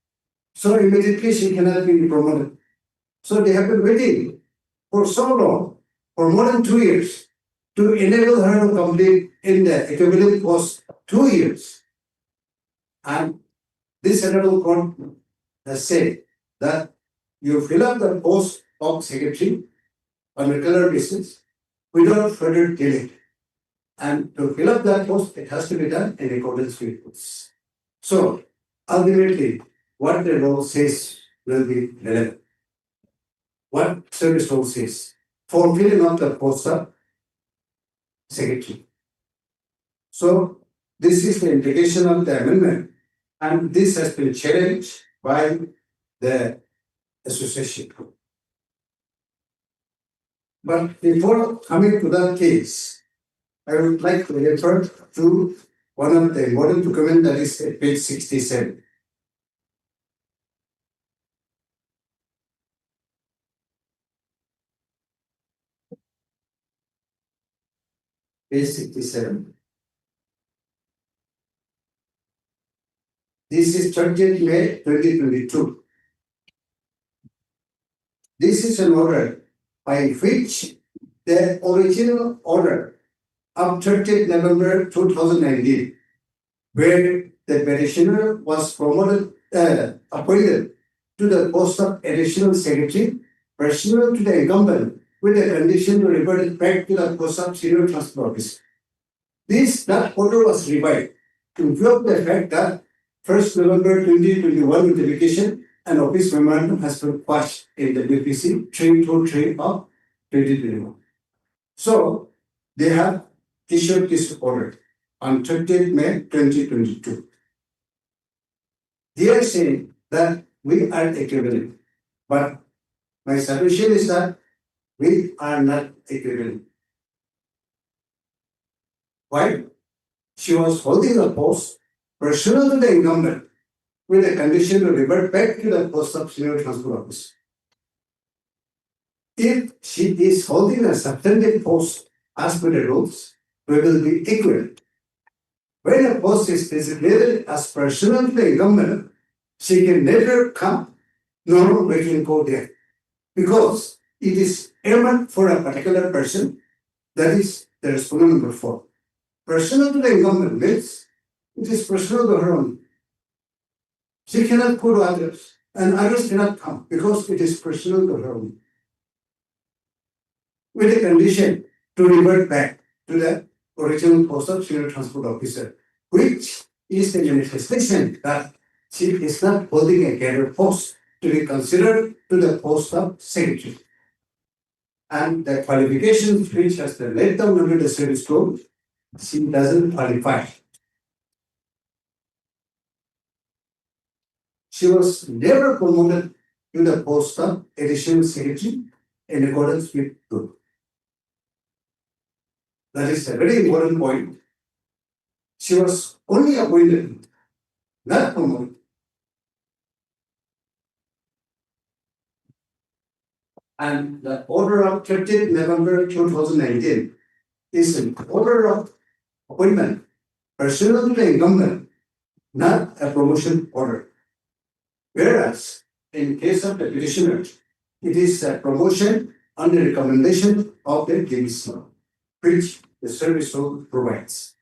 so immediately she cannot be promoted. So they have been waiting for so long, for more than 2 years, to enable her to complete in the equivalent post 2 years. And this honorable court has said that you fill up the post of secretary on a regular basis without further delay. And to fill up that post, it has to be done in accordance with rules. So ultimately, what the law says will be relevant. What service law says for filling up the post of secretary. So this is the implication of the amendment, and this has been challenged by the association. But before coming to that case, I would like to refer to one of the important documents that is at page 67. Page 67. This is 30th May 2022. This is an order by which the original order of 30th November 2019, where the petitioner was appointed to the post of additional secretary, personal to the incumbent, with a condition to revert it back to the post of senior transfer officer. That order was revived to view of the fact that 1st November 2021 notification and office memorandum has been quashed in the BPC 323 of 2021. So they have issued this order on 30th May 2022. They are saying that we are equivalent, but my solution is that we are not equivalent. Why? She was holding a post personal to the incumbent with a condition to revert back to the post of senior transfer officer. If she is holding a substantive post as per the rules, we will be equal. When a post is designated as personal to the incumbent, she can never come, nor we can go there, because it is earmarked for a particular person. That is the respondent number 4. Personal to the incumbent means it is personal to her own. She cannot go to others, and others cannot come because it is personal to her own. With a condition to revert back to the original post of senior transport officer, which is the manifestation that she is not holding a career post to be considered to the post of secretary. And the qualifications which has been laid down under the service code, she doesn't qualify. She was never promoted to the post of additional secretary in accordance with code. That is a very important point. She was only appointed, not promoted. And the order of 30th November 2019 is an order of appointment personal to the incumbent, not a promotion order. Whereas in case of the petitioner, it is a promotion on the recommendation of the DBC, which the service code provides.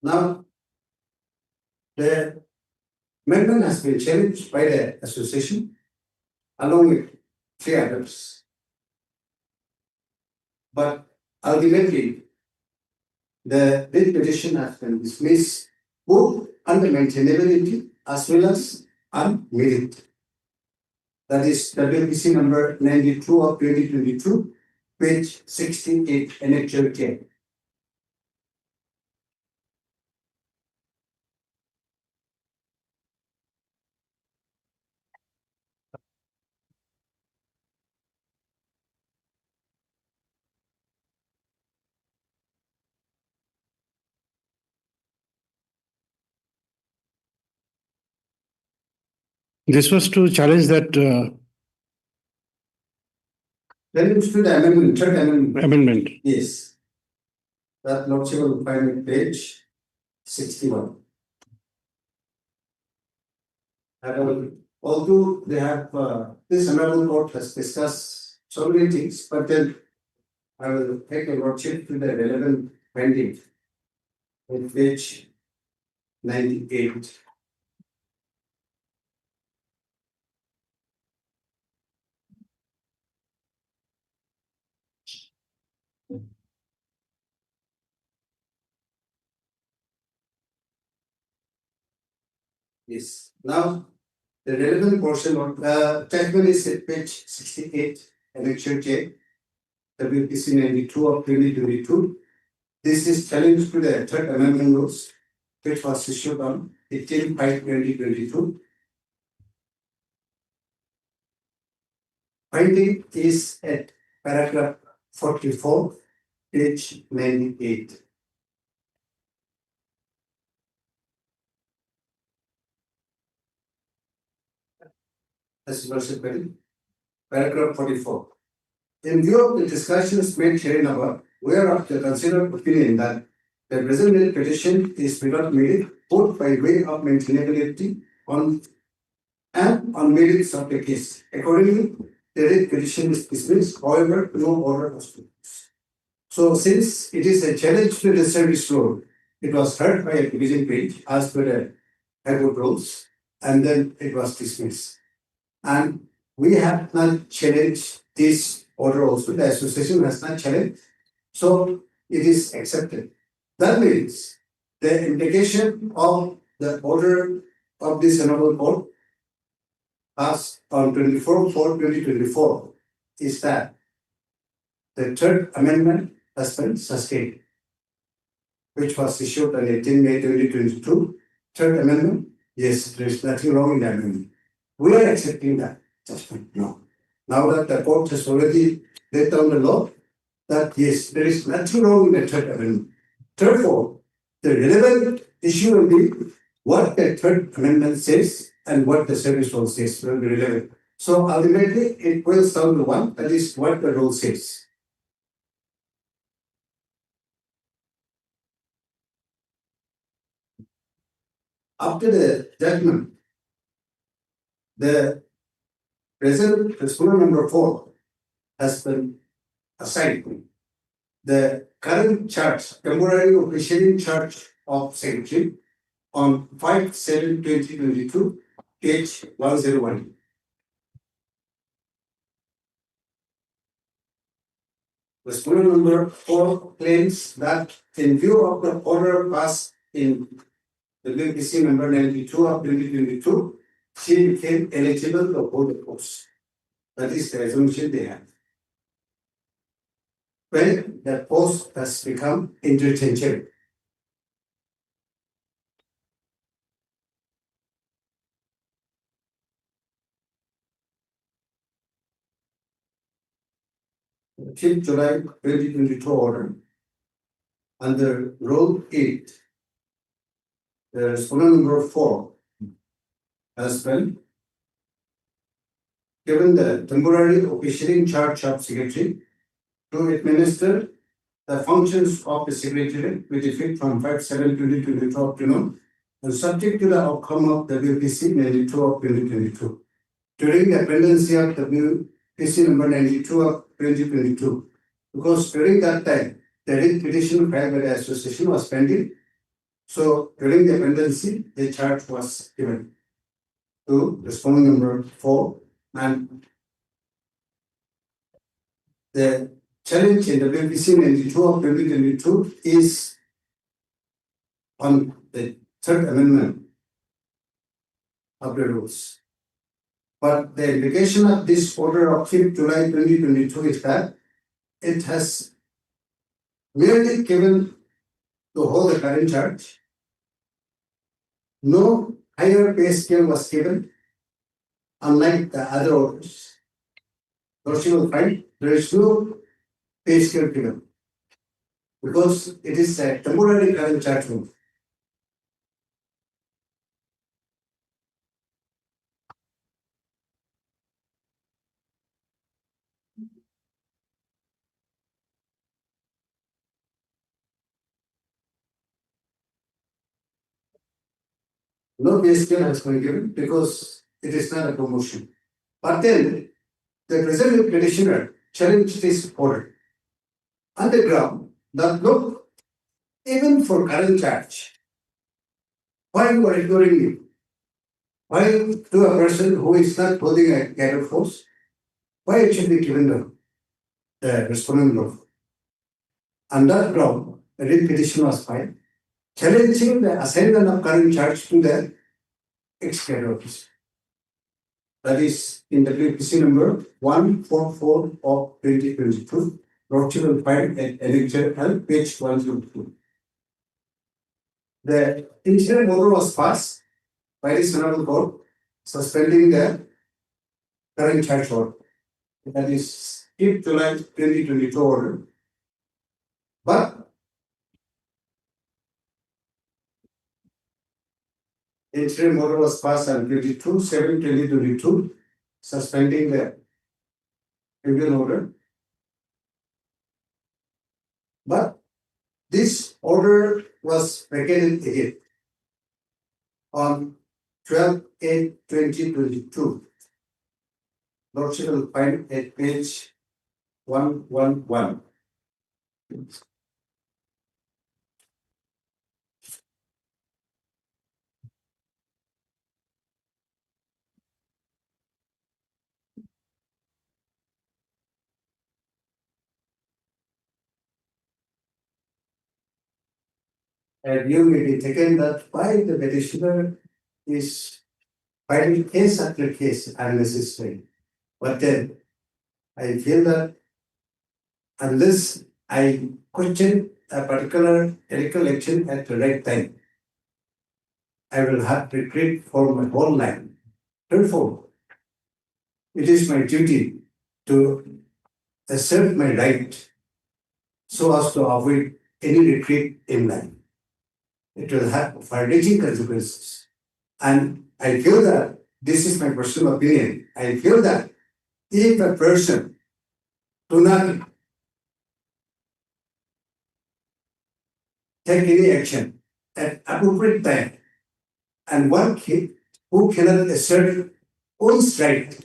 Now, the amendment has been challenged by the association along with 3 others. But ultimately, the writ petition has been dismissed both on the maintainability as well as on merit. That is WPC number 92 of 2022, page 68, annexure K. This was to challenge that Then it's to the amendment, third amendment. amendment. Yes. That Lordship will find it page 61. And although they have, this honorable court has discussed so many things, but then I will take a lordship to the relevant pending on page 98. Yes. Now, the relevant portion of judgment is at page 68, annexure J, WPC 92 of 2022. This is challenge to the third amendment rules, which was issued on 18/5/2022. Finding is at paragraph 44, page 98. As verse paragraph 44. In view of the discussions made herein above, we are of the considered opinion that the present petition is without merit, both by way of maintainability on and on merits of the case. Accordingly, the writ petition is dismissed, however, no order was produced. So, since it is a challenge to the service rule, it was heard by a division bench as per the High Court rules, and then it was dismissed. And we have not challenged this order also, the association has not challenged, so it is accepted. That means the implication of the order of this honorable court as on 24/4/2024 is that the third amendment has been sustained, which was issued on 18/May/2022. Third amendment, yes, there is nothing wrong in the amendment. We are accepting that judgment now. Now that the court has already laid down the law, that yes, there is nothing wrong in the third amendment. Therefore, the relevant issue will be what the third amendment says and what the service rule says will be relevant. So ultimately, it boils down to one, that is what the rule says. After the judgment, the present respondent number 4 has been assigned. The current charge, temporary officiating charge of secretary on 5/7/2022, page 101. Respondent number 4 claims that in view of the order passed in the WPC number 92 of 2022, she became eligible to hold the post. That is the assumption they have. When the post has become interchangeable. July 2022 order under Rule 8, the respondent number 4 has been given the temporary officiating charge of secretary to administer the functions of the secretary with effect from 5/7/2022 afternoon and subject to the outcome of WPC 92 of 2022. During the pendency of WPC number 92 of 2022, because during that time, the writ petition filed by the association was pending. So during the pendency, the charge was given to respondent number 4, and the challenge in WPC 92 of 2022 is on the third amendment of the rules. But the implication of this order of 5th July 2022 is that it has merely given to hold the current charge. No higher pay scale was given, unlike the other orders. Those you will find there is no pay scale given because it is a temporary current charge only. no pay scale has been given because it is not a promotion. But then the present petitioner challenged this order on the ground that look, even for current charge, why you are ignoring me? Why to a person who is not holding a cattle force? Why it should be given the respondent law? On that ground, a writ petition was filed, challenging the assignment of current charge to the ex-cattle officer. That is in the PC number 144 of 2022, Procedural file at Editor L, page 102. The initial order was passed by the Honorable Court, suspending the current charge order. That is 5th July 2022 order. But the interim order was passed on 22/7/2022, suspending the Indian order. But this order was vacated again on 12/8/2022. Lordship will find at page 111. A view may be taken that why the petitioner is filing case after case unnecessary. But then I feel that unless I question a particular ethical action at the right time, I will have regret for my whole life. Therefore, it is my duty to assert my right so as to avoid any regret in life. It will have far-reaching consequences. And I feel that this is my personal opinion. I feel that if a person do not take any action at appropriate time, and one who cannot assert one's right,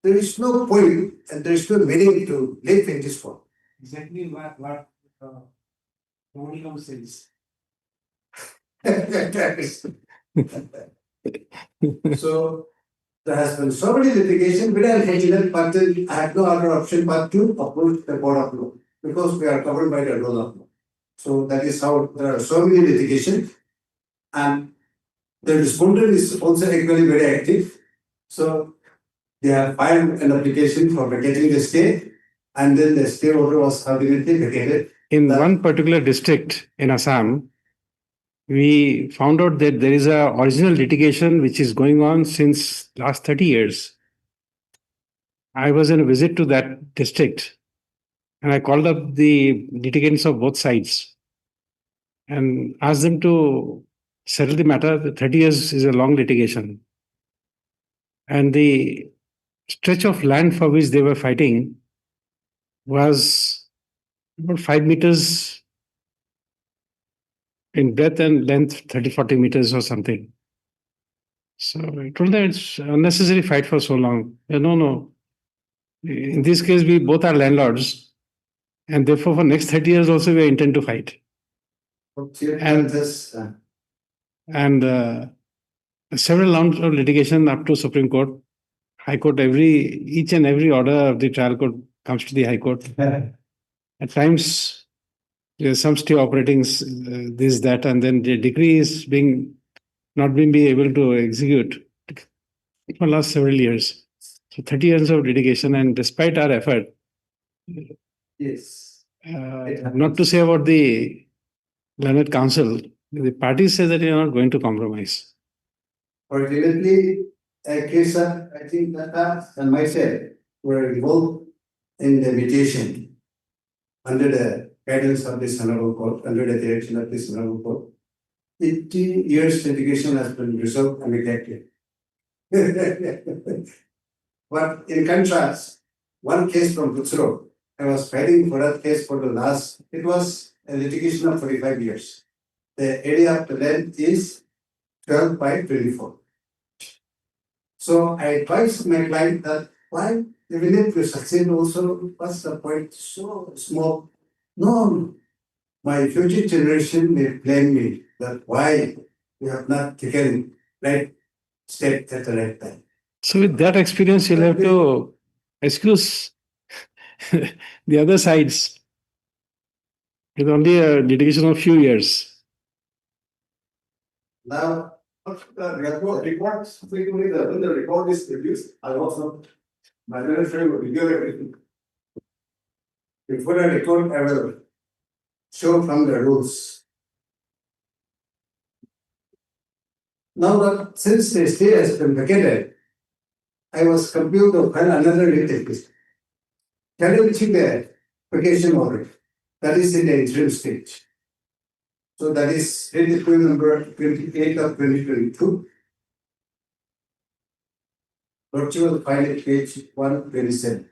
there is no point and there is no meaning to live in this world. Exactly what Kohima says. So there has been so many litigation, but I have no other option but to approach the court of law because we are covered by the rule of law. So that is how there are so many litigation, and the respondent is also equally very active. So they have filed an application for vacating the stay, and then the stay order was ultimately vacated. In one particular district in Assam, we found out that there is a original litigation which is going on since last 30 years. I was on a visit to that district and I called up the litigants of both sides and asked them to settle the matter. The 30 years is a long litigation. And the stretch of land for which they were fighting was about 5 meters in breadth and length, 30-40 meters or something. So I told them it's unnecessary fight for so long. No. In this case, we both are landlords, and therefore for next 30 years also we intend to fight. And several rounds of litigation up to Supreme Court, High Court. Each and every order of the trial court comes to the High Court. At times, there's some stay operating this, that, and then the decree is not being able to execute for last several years. So 30 years of litigation, and despite our effort, Yes. Not to say about the learned counsel, the parties say that they are not going to compromise. Ultimately, a case of, I think Tata and myself were involved in the mediation under the guidance of this Honorable Court, under the direction of this Honorable Court. 50 years litigation has been resolved amicably. But in contrast, one case from Procedural, I was fighting for that case for the it was a litigation of 45 years. The area of the land is 12/24. So I advised my client that why even if you succeed also, what's the point? So small. No, my future generation may blame me that why you have not taken right step at the right time. So with that experience, you'll have to excuse the other sides. It's only a litigation of few years. Now, the reports frequently when the report is produced, I also my ministry will review everything. Before a record, I will show from the rules. Now that since the stay has been vacated, I was compelled to file another litigation. Challenging the vacation order. That is in the interim stage. So that is litigation number 28 of 2022. Virtual file at page 127.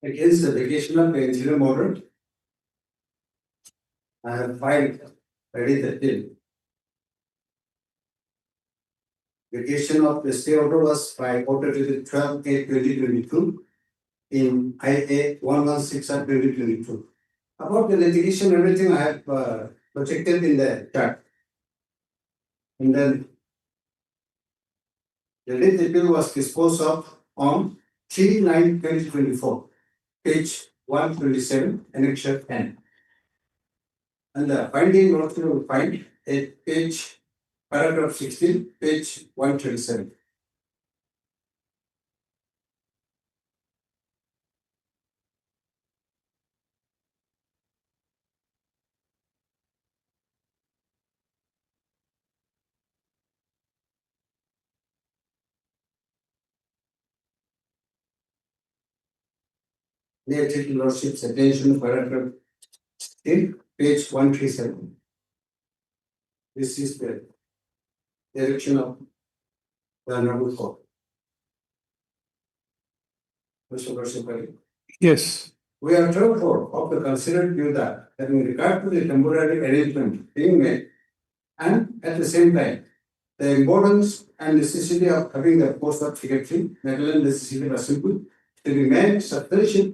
Against the vacation of the interim order, I have filed ready the bill. Vacation of the stay order was by order to the 12/8/2022 in IA 116 of 2022. About the litigation, everything I have projected in the chart. And then the late appeal was disposed of on 3/9/2024, page 127, annexure N. And the finding also you will find at page paragraph 16, page 127. May I take your lordship's attention, paragraph 16, page 137. This is the direction of the Honorable Court. Mr. Lordship, Yes. we are therefore of the considered view that in regard to the temporary arrangement being made, and at the same time, the importance and necessity of having the post of secretary, Madeline necessity was simple, to be made substantially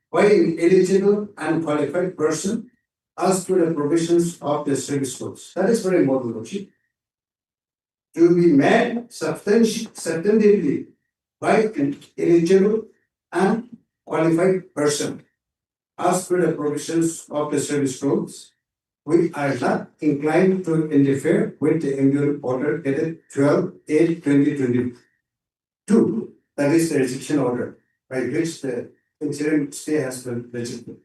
by an eligible and qualified person as to the provisions of the service codes. That is very important, Lordship. To be made substantively by an eligible and qualified person as per the provisions of the service codes. We are not inclined to interfere with the imperial order dated 12/8/2022. That is the restriction order by which the interim stay has been registered.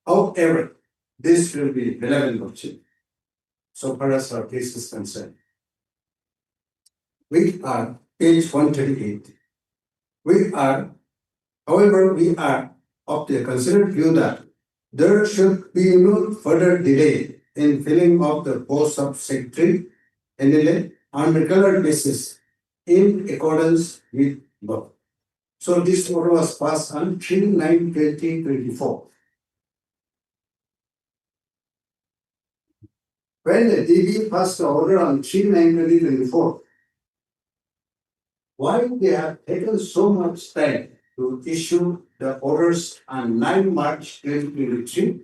However, this will be relevant, Lordship, so far as our case is concerned. We are page 138. However, we are of the considered view that there should be no further delay in filling of the post of secretary NLA on regular basis in accordance with law. So this order was passed on 3/9/2024. When the DB passed the order on 3/9/2024, why they have taken so much time to issue the orders on 9 March 2023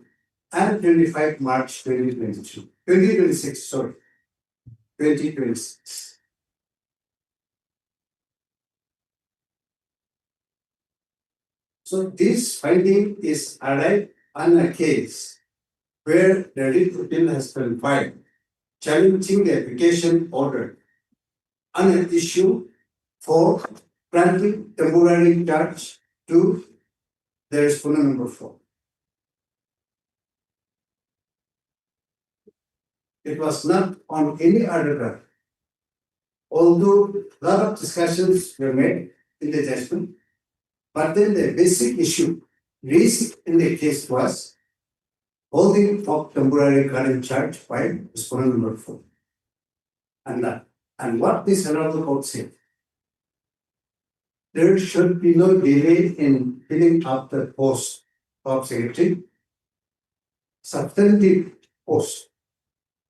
and 25 March 2026, sorry, 2026. So this finding is arrived on a case where the writ appeal has been filed, challenging the application order on an issue for granting temporary charge to the respondent number 4. It was not on any other ground. Although a lot of discussions were made in the judgment, But then the basic issue raised in the case was holding of temporary current charge by respondent number 4. And what this honorable court said, there should be no delay in filling up the post of secretary, substantive post,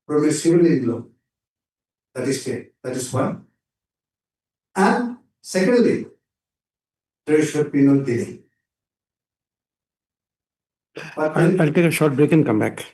progressively in law. That is clear. That is one. And secondly, there should be no delay. But I'll take a short break and come back.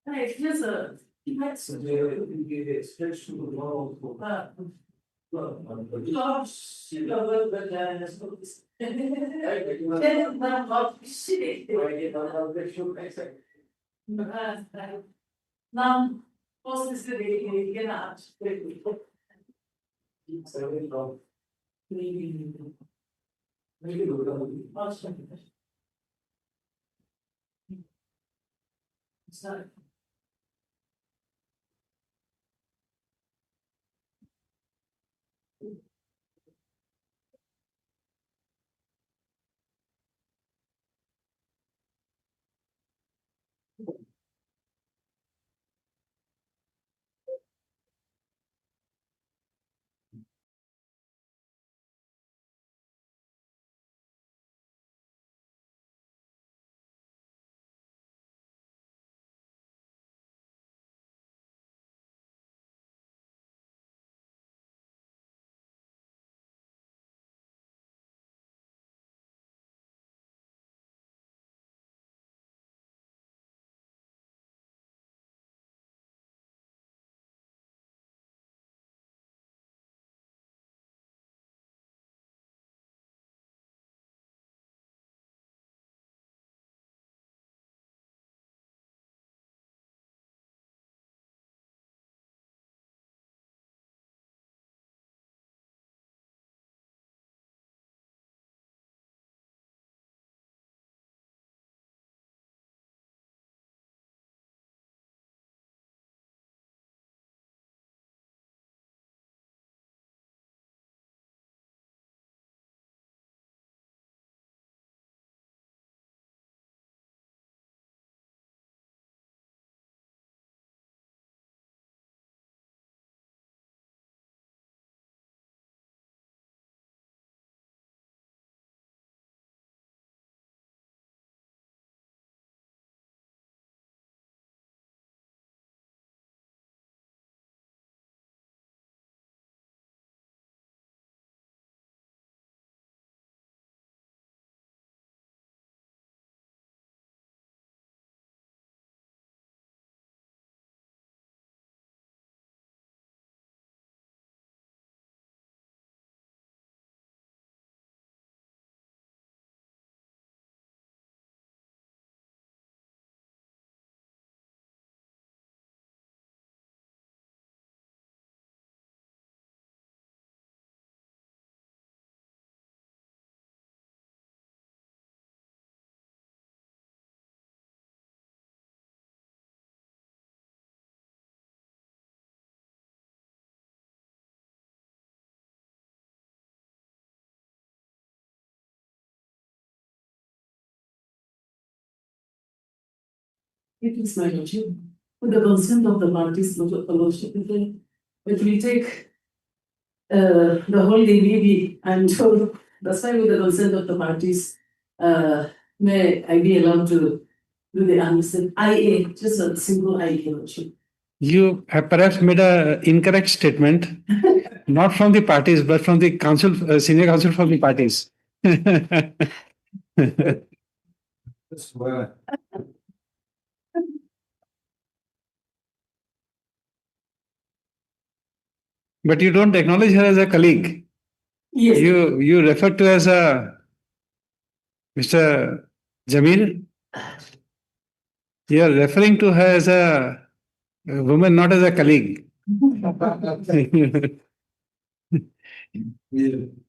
Hey, here's a. Now, post is the gonna. Sorry. It is my lordship, with the consent of the parties, lordship, if we take the whole day, maybe I'm told, that's why with the consent of the parties, May I be allowed to do the answer? IA, just a simple IA, Lordship. You have perhaps made a incorrect statement, not from the parties, but from the council, senior council from the parties. But you don't acknowledge her as a colleague. Yes. You refer to as a Mr. Jamil. You are referring to her as a woman, not as a colleague.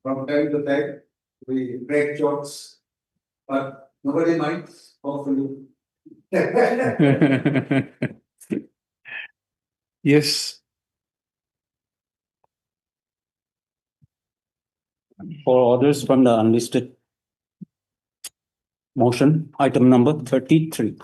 From time to time, we break jokes, but nobody minds, hopefully. Yes. For orders from the unlisted motion, item number 33.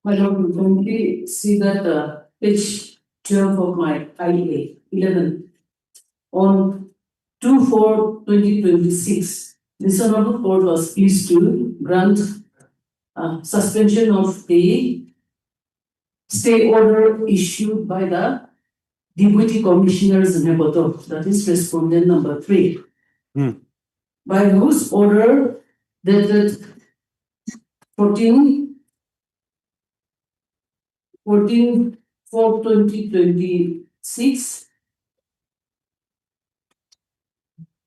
My lord, you only see that page 12 of my IA 11 on 2/4/2026. This honorable court was pleased to grant suspension of the stay order issued by the Deputy Commissioners Neboto, that is respondent number 3. By whose order dated 14/4/2026,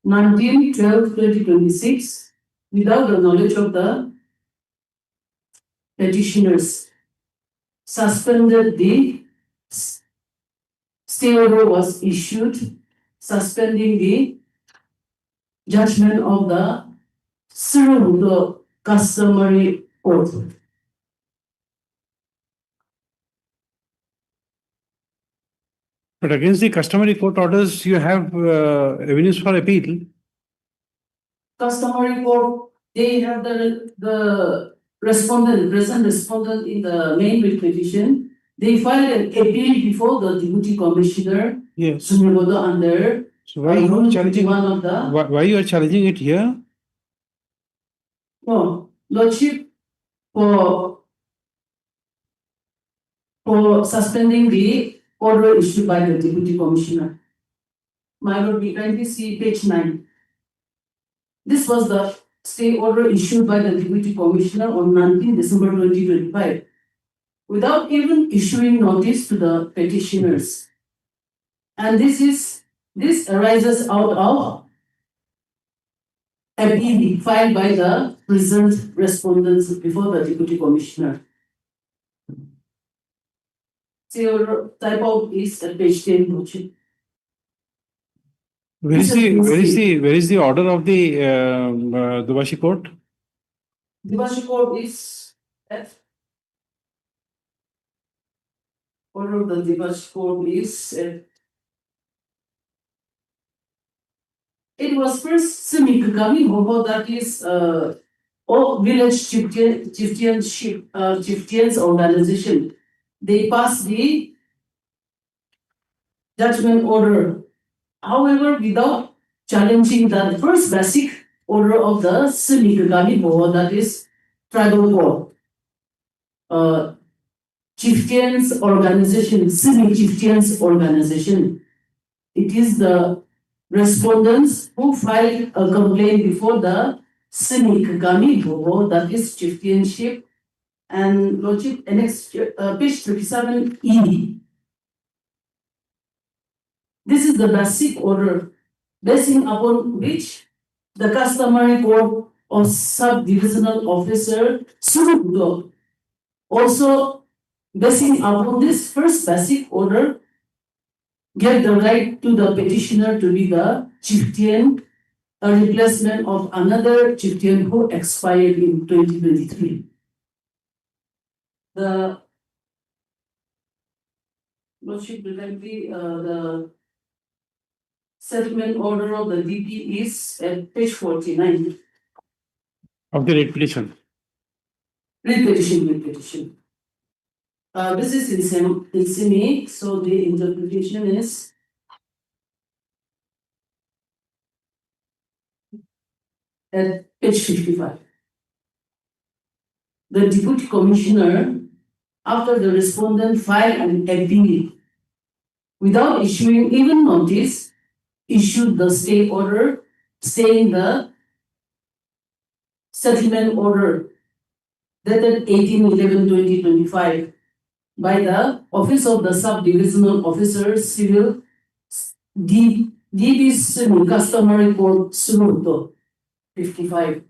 19/12/2026, without the knowledge of the petitioners, suspended the stay order was issued, suspending the judgment of the Surungudo customary court. But against the customary court orders, you have avenues for appeal. Customary court, they have the respondent, present respondent in the main writ petition. They filed an appeal before the Deputy Commissioner Yes. Surungudo under So why you are challenging? one of the Why you are challenging it here? no lordship for suspending the order issued by the Deputy Commissioner. My lord, we kindly see page 9. This was the stay order issued by the Deputy Commissioner on 19 December 2025, without even issuing notice to the petitioners. And this arises out of appeal filed by the present respondents before the Deputy Commissioner. Stay order type out is at page 10, Lordship. Where is the order of the Dubashi court? Dubashi court is at order of the Dubashi court is at it was first Simikagami Hoho, that is all village chieftains organization. They passed the judgment order. However, without challenging the first basic order of the Simikagami Hoho, that is tribal court. Chieftains organization, Simi Chieftains organization. It is the respondents who filed a complaint before the Simikagami Hoho, that is chieftainship, and Lordship annex page 37E. This is the basic order, basing upon which the customary court or sub-divisional officer Surugudo also basing upon this first basic order gave the right to the petitioner to be the chieftain, a replacement of another chieftain who expired in 2023. The Lordship, the settlement order of the DP is at page 49. Of the writ petition. Read petition. This is in semi, so the interpretation is at page 55. The deputy commissioner, after the respondent filed an appeal without issuing even notice, issued the stay order staying the settlement order dated 18/11/2025 by the Office of the Sub-Divisional Officer Civil DB's Customary Court Sunoto 55.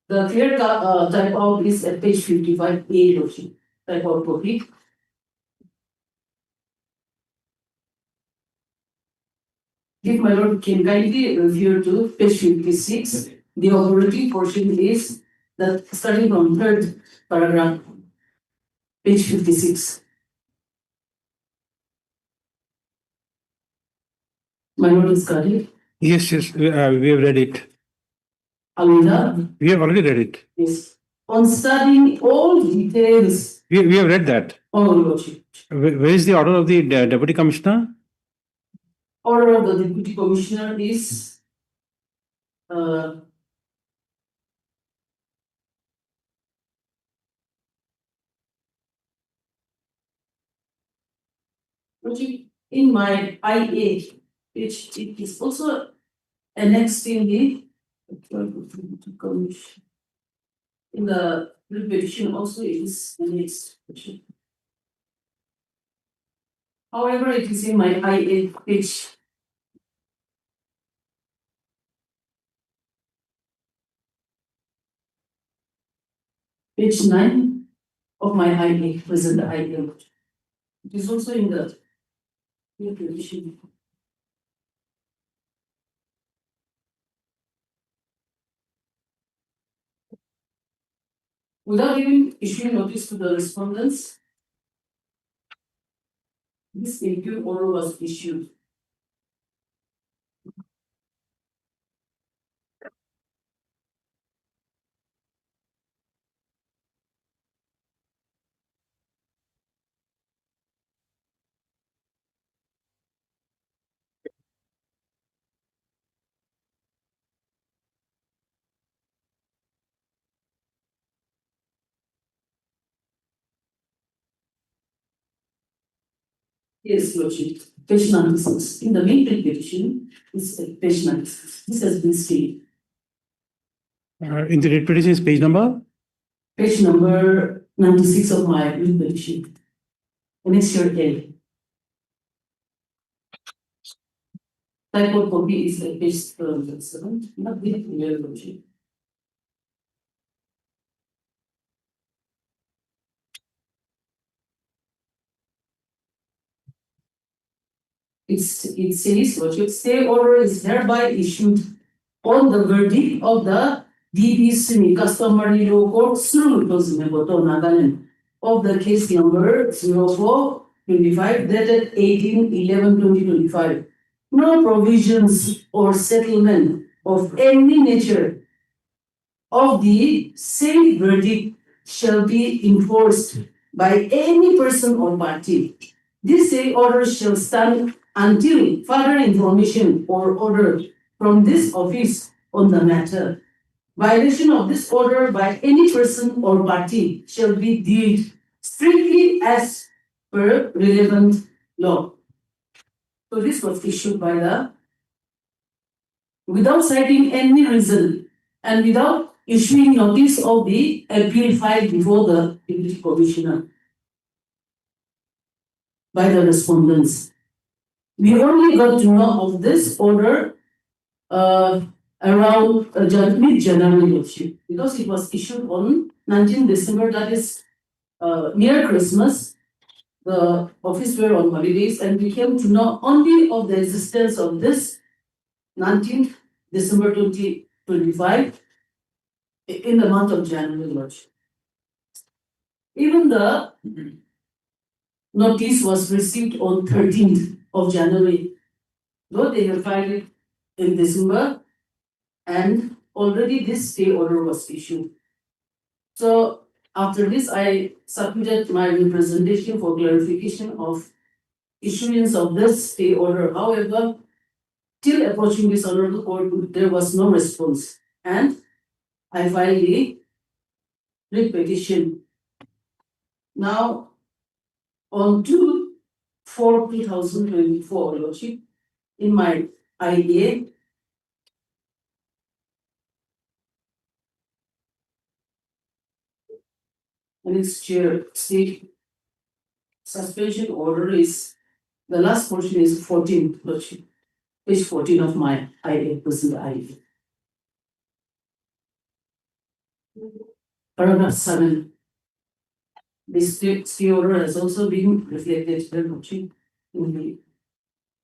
The clear type out is at page 55A, Lordship. Type out copy. If my lord can kindly refer to page 56, the authority portion is that starting from third paragraph, page 56. My lord is correct. Yes, we have read it. Alinda, We have already read it. yes. On studying all details, We have read that. oh lordship. Where is the order of the deputy commissioner? Order of the deputy commissioner is lordship, in my IA, which it is also annexed in the commission. In the petition also it is annexed. However, it is in my IA page. Page 9 of my IA, present IA. It is also in the petition. Without even issuing notice to the respondents, this impure order was issued. Yes, Lordship. Page 96. In the main petition, it's at page 96. This has been stated. In the writ petition is page number? Page number 96 of my petition. Next year A. Type of copy is at page 7. Not very clear, Lordship. It says, Lordship, stay order is hereby issued on the verdict of the DB Customary Law Court through Nagaland of the case number 0425 dated 18/11/2025. No provisions or settlement of any nature of the same verdict shall be enforced by any person or party. This say order shall stand until further information or order from this office on the matter. Violation of this order by any person or party shall be dealt strictly as per relevant law. So this was issued by the, without citing any reason and without issuing notice of the appeal filed before the deputy commissioner by the respondents. We only got to know of this order around mid-January, Lordship, because it was issued on 19 December, that is near Christmas. The office were on holidays, and we came to know only of the existence of this 19th December 2025 in the month of January, Lordship. Even the notice was received on 13th of January. Though they have filed it in December, and already this stay order was issued. So after this, I submitted my representation for clarification of issuance of this stay order. However, till approaching this honorable court, there was no response, and I filed a writ petition. Now, on 2/4/2024, Lordship, in my IDA, and its chair state suspension order is, the last portion is 14, Lordship, page 14 of my IA, present IA. Paragraph 7. This stay order has also been reflected here, Lordship, in the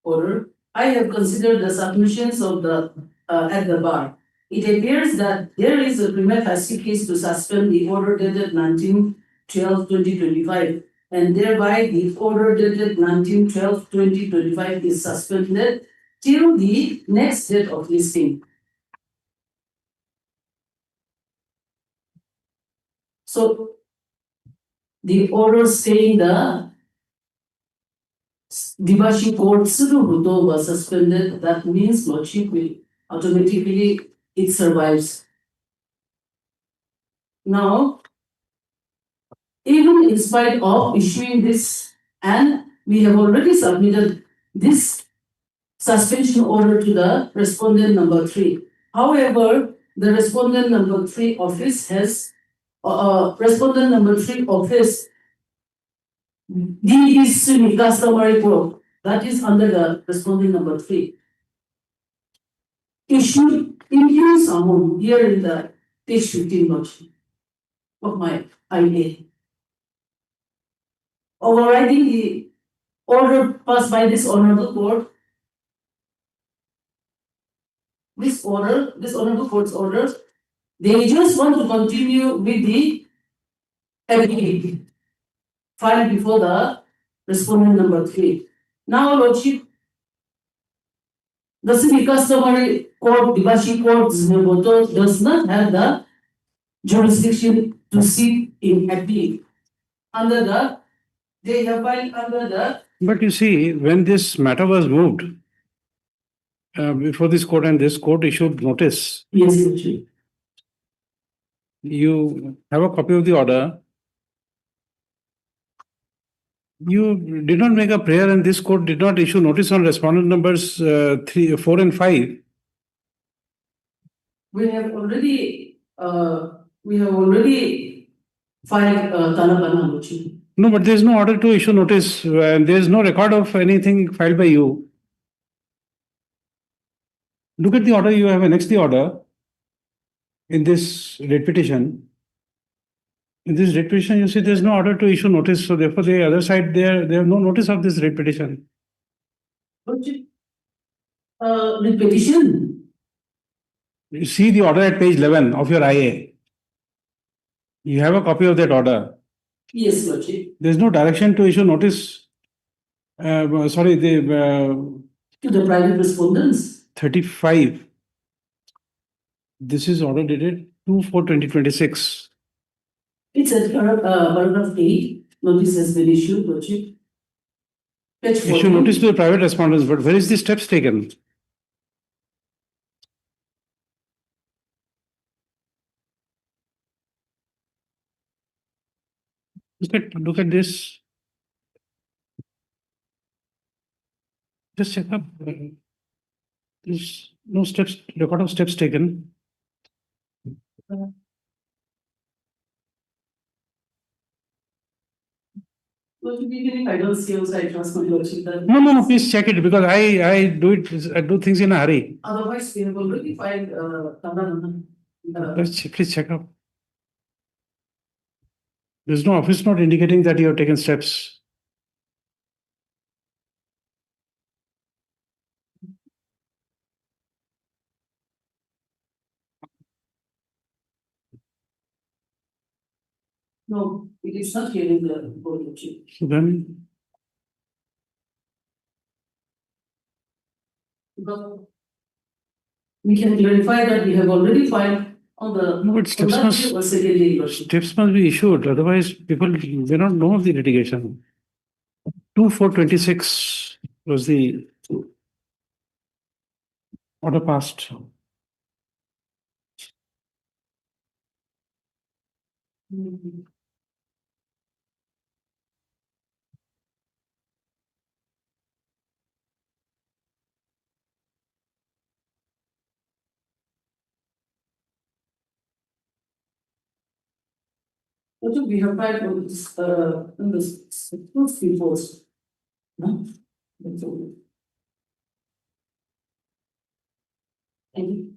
order. I have considered the submissions of the at the bar. It appears that there is a prima facie case to suspend the order dated 19/12/2025, and thereby the order dated 19/12/2025 is suspended till the next date of listing. So the order saying the Dibashi court Suruhuto was suspended, that means Lordship will automatically it survives. Now, even in spite of issuing this, and we have already submitted this suspension order to the respondent number 3. However, the respondent number 3 office has respondent number 3 office is customary court, that is under the respondent number 3. Issued include someone here in the page 15 Lordship of my IA. Overriding the order passed by this honorable court, this honorable court's order, they just want to continue with the application filed before the respondent number 3. Now, Lordship, the civil customary court, Dibashi court, Zimeboto, does not have the jurisdiction to sit in appeal. Under the, they have filed under the. But you see, when this matter was moved before this court and this court issued notice, Yes, Lordship. you have a copy of the order. You did not make a prayer and this court did not issue notice on respondent numbers 3, 4 and 5. We have already filed Talabana, Lordship. No, but there is no order to issue notice and there is no record of anything filed by you. Look at the order you have annexed the order in this writ petition. In this writ petition, you see there is no order to issue notice. So therefore, the other side, they have no notice of this writ petition. Lordship, with petition. You see the order at page 11 of your IA. You have a copy of that order. Yes, Lordship. There is no direction to issue notice. To the private respondents. 35. This is order dated 2/4/2026. It's at paragraph 8. Notice has been issued, Lordship. Page Issue 14. notice to the private respondents, but where is the steps taken? Look at this. Just check up. There's no steps, record of steps taken. Lordship, I don't see also, I trust my Lordship. No, please check it because I do things in a hurry. Otherwise, we have already filed Talabana. Please check up. There's no office note indicating that you have taken steps. No, it is not here in the board, Lordship. So then But we can clarify that we have already filed on the. No, but steps on that must- or secondary version. Steps must be issued, otherwise people may not know of the litigation. 2/4/26 was the order passed. Mhm. What do we have filed on this proof reports? No? That's all. Thank you.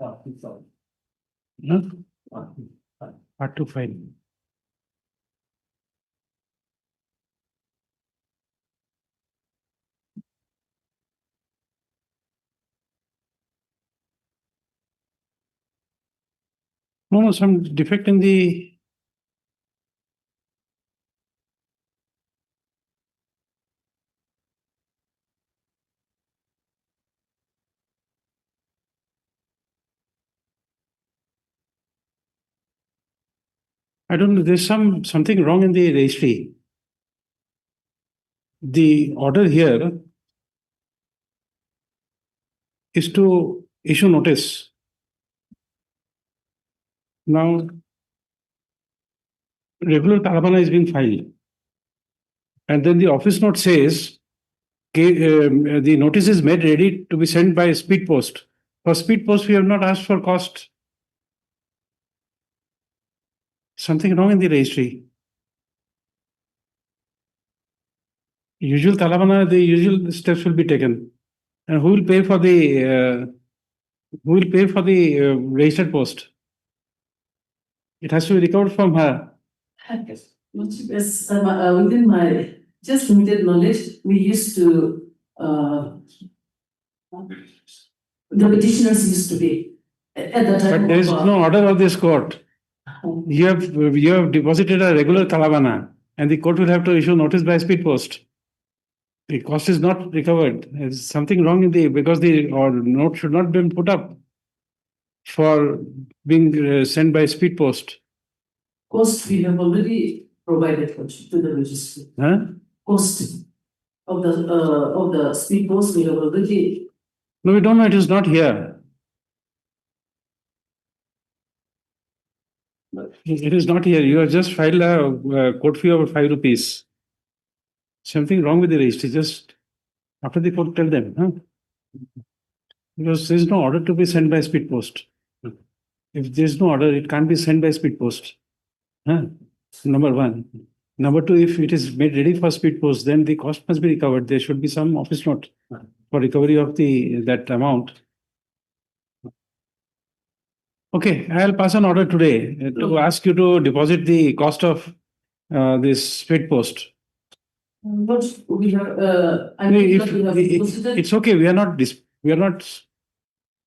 No? Part to file. No, some defect in the. I don't know, there's something wrong in the registry. The order here is to issue notice. Now, regular Talabana is being filed. And then the office note says, the notice is made ready to be sent by speed post. For speed post, we have not asked for cost. Something wrong in the registry. Usual Talabana, the usual steps will be taken. And who will pay for the registered post? It has to be recovered from her. Yes, within my just limited knowledge, we used to, the petitioners used to pay at the time. But there is no order of this court. You have deposited a regular Talabana, and the court will have to issue notice by speed post. The cost is not recovered. There's something wrong in because the note should not be put up for being sent by speed post. Cost we have already provided to the registry. Huh? Cost of the speed post we have already. No, we don't know. It is not here. It is not here. You have just filed a court fee of 5 rupees. Something wrong with the registry. Just after the court, tell them. Huh? Because there is no order to be sent by speed post. If there is no order, it can't be sent by speed post. Huh? Number one. Number two, if it is made ready for speed post, then the cost must be recovered. There should be some office note for recovery of that amount. Okay, I'll pass an order today to ask you to deposit the cost of this speed post. But we have, I mean, that we have deposited. It's okay. We are not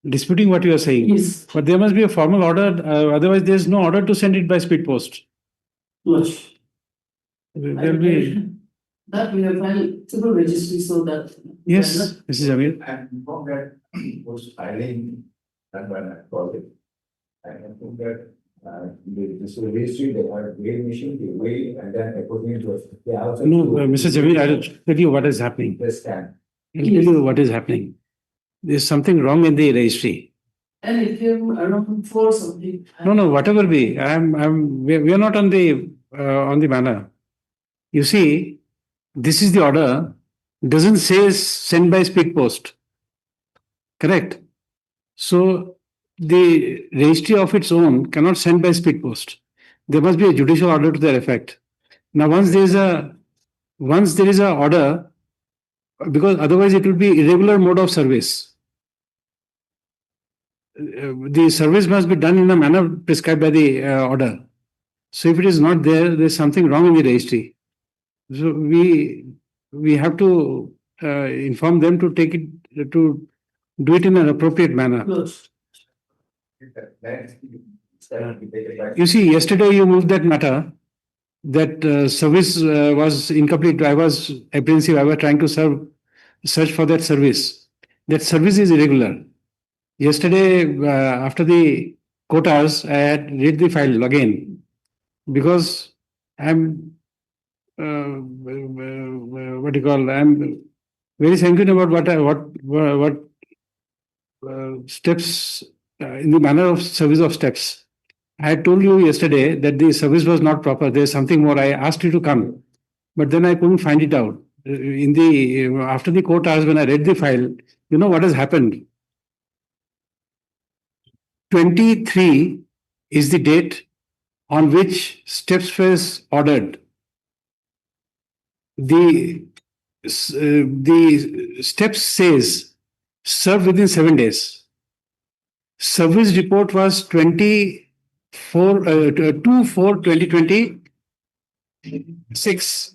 disputing what you are saying. Yes. But there must be a formal order. Otherwise, there is no order to send it by speed post. Much. There will be. That we have filed several registries so that. Yes, Mrs. Jamil. And informed that was filing done by that project. And I think that this registry, they have weighing machine, they weigh and then according to. They also. No, Mr. Jamil, I'll tell you what is happening. The scan. I'll tell you what is happening. There's something wrong in the registry. And it came around 4 something. No, whatever be. We are not on the manner. You see, this is the order. Doesn't say send by speed post. Correct. So the registry of its own cannot send by speed post. There must be a judicial order to that effect. Now, once there is a order, because otherwise it will be irregular mode of service. The service must be done in a manner prescribed by the order. So if it is not there, there is something wrong in the registry. So we have to inform them to take it to do it in an appropriate manner. Good. You see, yesterday you moved that matter that service was incomplete. I was apprehensive. I was trying to search for that service. that service is irregular. Yesterday, after the court hours, I had read the file again because I'm what do you call? I'm very sanguine about what steps in the manner of service of steps. I had told you yesterday that the service was not proper. There's something more. I asked you to come, but then I couldn't find it out. In the after the court hours, when I read the file, you know what has happened. 23 is the date on which steps was ordered. The steps says serve within 7 days. Service report was 2/4/2026.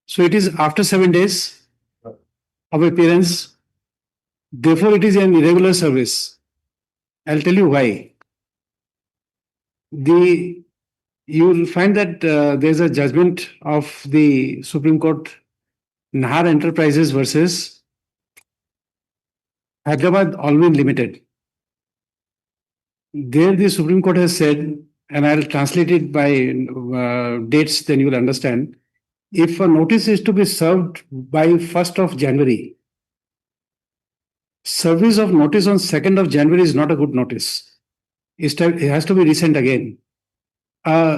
So it is after 7 days of appearance. Therefore, it is an irregular service. I'll tell you why. You will find that there's a judgment of the Supreme Court, Nahar Enterprises versus Hyderabad Alwyn Limited. There, the Supreme Court has said, and I'll translate it by dates, then you will understand. If a notice is to be served by 1st of January, service of notice on 2nd of January is not a good notice. It has to be resent again.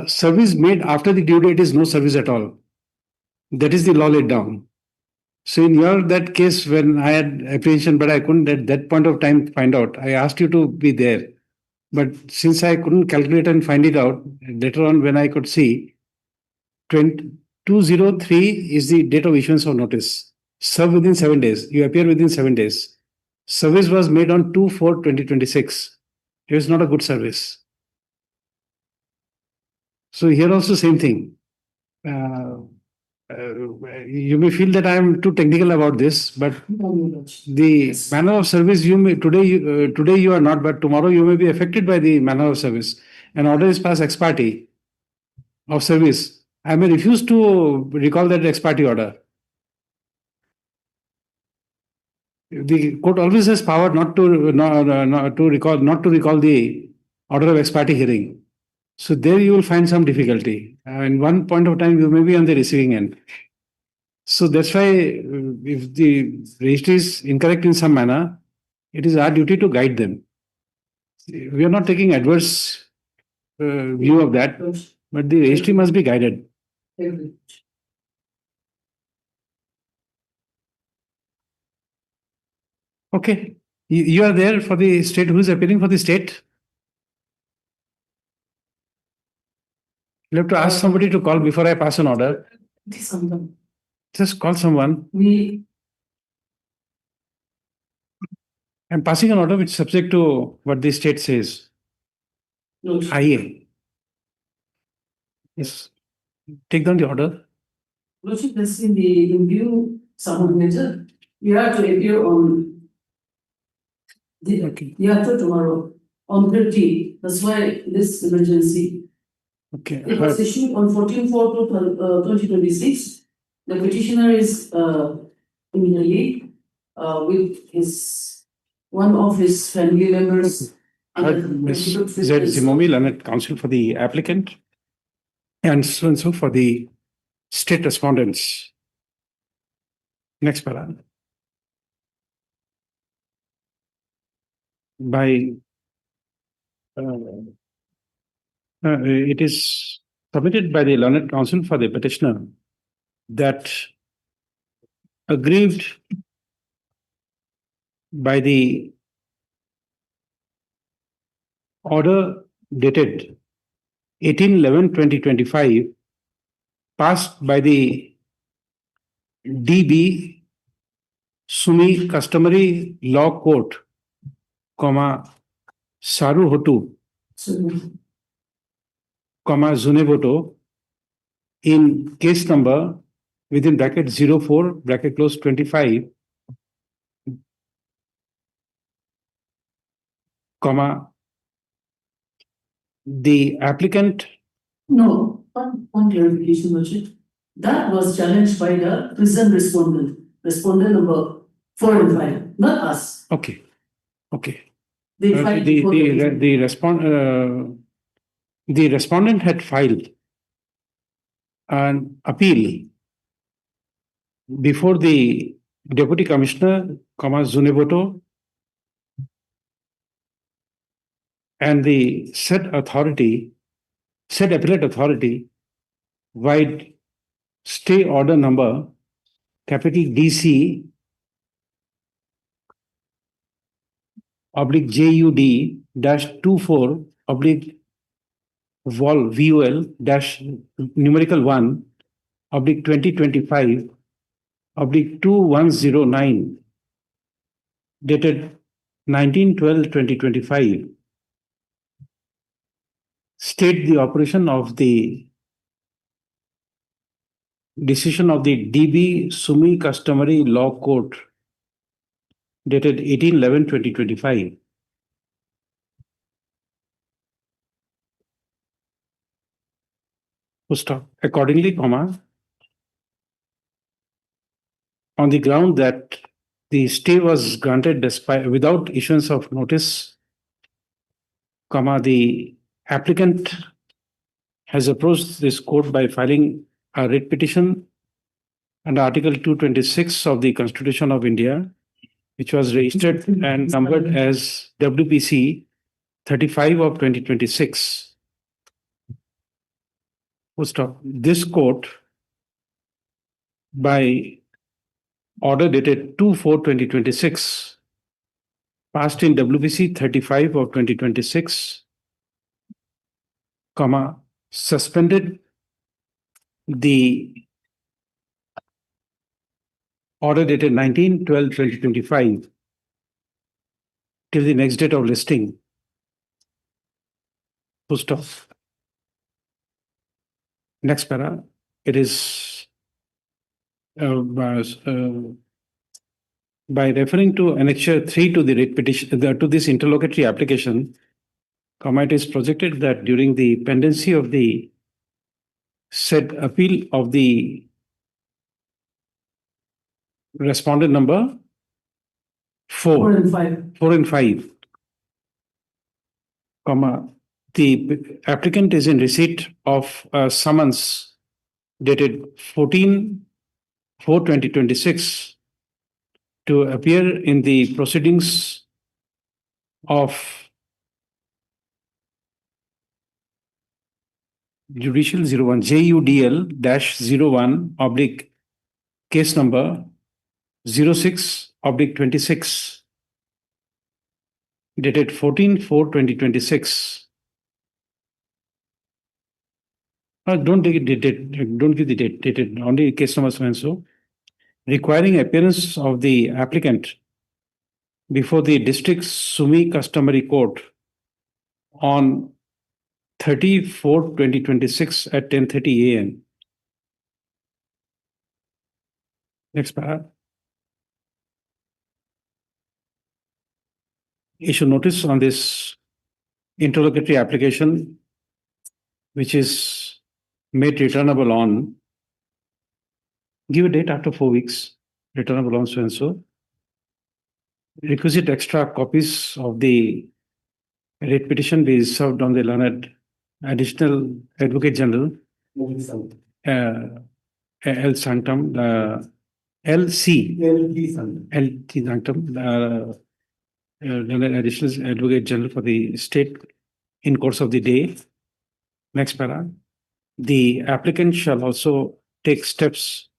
Service made after the due date is no service at all. That is the law laid down. So in that case, when I had apprehension, but I couldn't at that point of time find out, I asked you to be there. But since I couldn't calculate and find it out, later on when I could see, 203 is the date of issuance of notice. Serve within 7 days. You appear within 7 days. Service was made on 2/4/2026. It was not a good service. So here also same thing. You may feel that I am too technical about this, but the manner of service today you are not, but tomorrow you may be affected by the manner of service. An order is passed ex parte of service. I may refuse to recall that ex parte order. The court always has power not to recall the order of ex parte hearing. So there you will find some difficulty. In one point of time, you may be on the receiving end. So that's why if the registry is incorrect in some manner, it is our duty to guide them. We are not taking adverse view of that, but the registry must be guided. Okay. You are there for the state. Who is appearing for the state? You have to ask somebody to call before I pass an order. Just call someone. I'm passing an order which is subject to what the state says. IA. Yes. Take down the order. Lordship, this in the review summon letter, you have to appear on you have to tomorrow on 30. That's why this emergency. Okay. It was issued on 14/4/2026. The petitioner is immediately with one of his family members. Ms. Z. Zimomi, learned counsel for the applicant, and so for the state respondents. Next para. It is submitted by the learned counsel for the petitioner that aggrieved by the order dated 18/11/2025 passed by the DB Sumi Customary Law Court, Saruhotu, Zuneboto, in case number within bracket 04 bracket close 25, the applicant. No, one clarification, Lordship. That was challenged by the prison respondent number 4 and 5. not us. Okay, okay. They filed before the The respondent had filed an appeal before the Deputy Commissioner, Zuneboto, and the said appellate authority, wide stay order number, capital DC, oblique JUD dash 24 oblique VOL dash numerical 1 oblique 2025 oblique 2109 dated 19/12/2025 state the operation of the decision of the DB Sumi Customary Law Court dated 18/11/2025. Full stop. Accordingly, on the ground that the stay was granted despite without issuance of notice, the applicant has approached this court by filing a writ petition under Article 226 of the Constitution of India, which was registered and numbered as WPC 35 of 2026. Full stop. This court, by order dated 2/4/2026, passed in WPC 35 of 2026, suspended the order dated 19/12/2025 till the next date of listing. Full stop. Next para, it is by referring to Annexure 3 to the writ petition to this interlocutory application, it is projected that during the pendency of the said appeal of the respondent number 4 and 5. 4 and 5, the applicant is in receipt of a summons dated 14/4/2026 to appear in the proceedings of Judicial 01 JUDL-01 oblique case number 06/26 dated 14/4/2026. Don't give the date, dated only case number so and so, requiring appearance of the applicant before the District Sumi Customary Court on 30/4/2026 at 10:30 a.m. Next para. Issue notice on this interlocutory application, which is made returnable on, give a date after 4 weeks, returnable on so and so. Requisite extra copies of the writ petition be served on the learned Additional Advocate General, L Sanctum, LC, LT Sanctum, Additional Advocate General for the state in course of the day. Next para. The applicant shall also take steps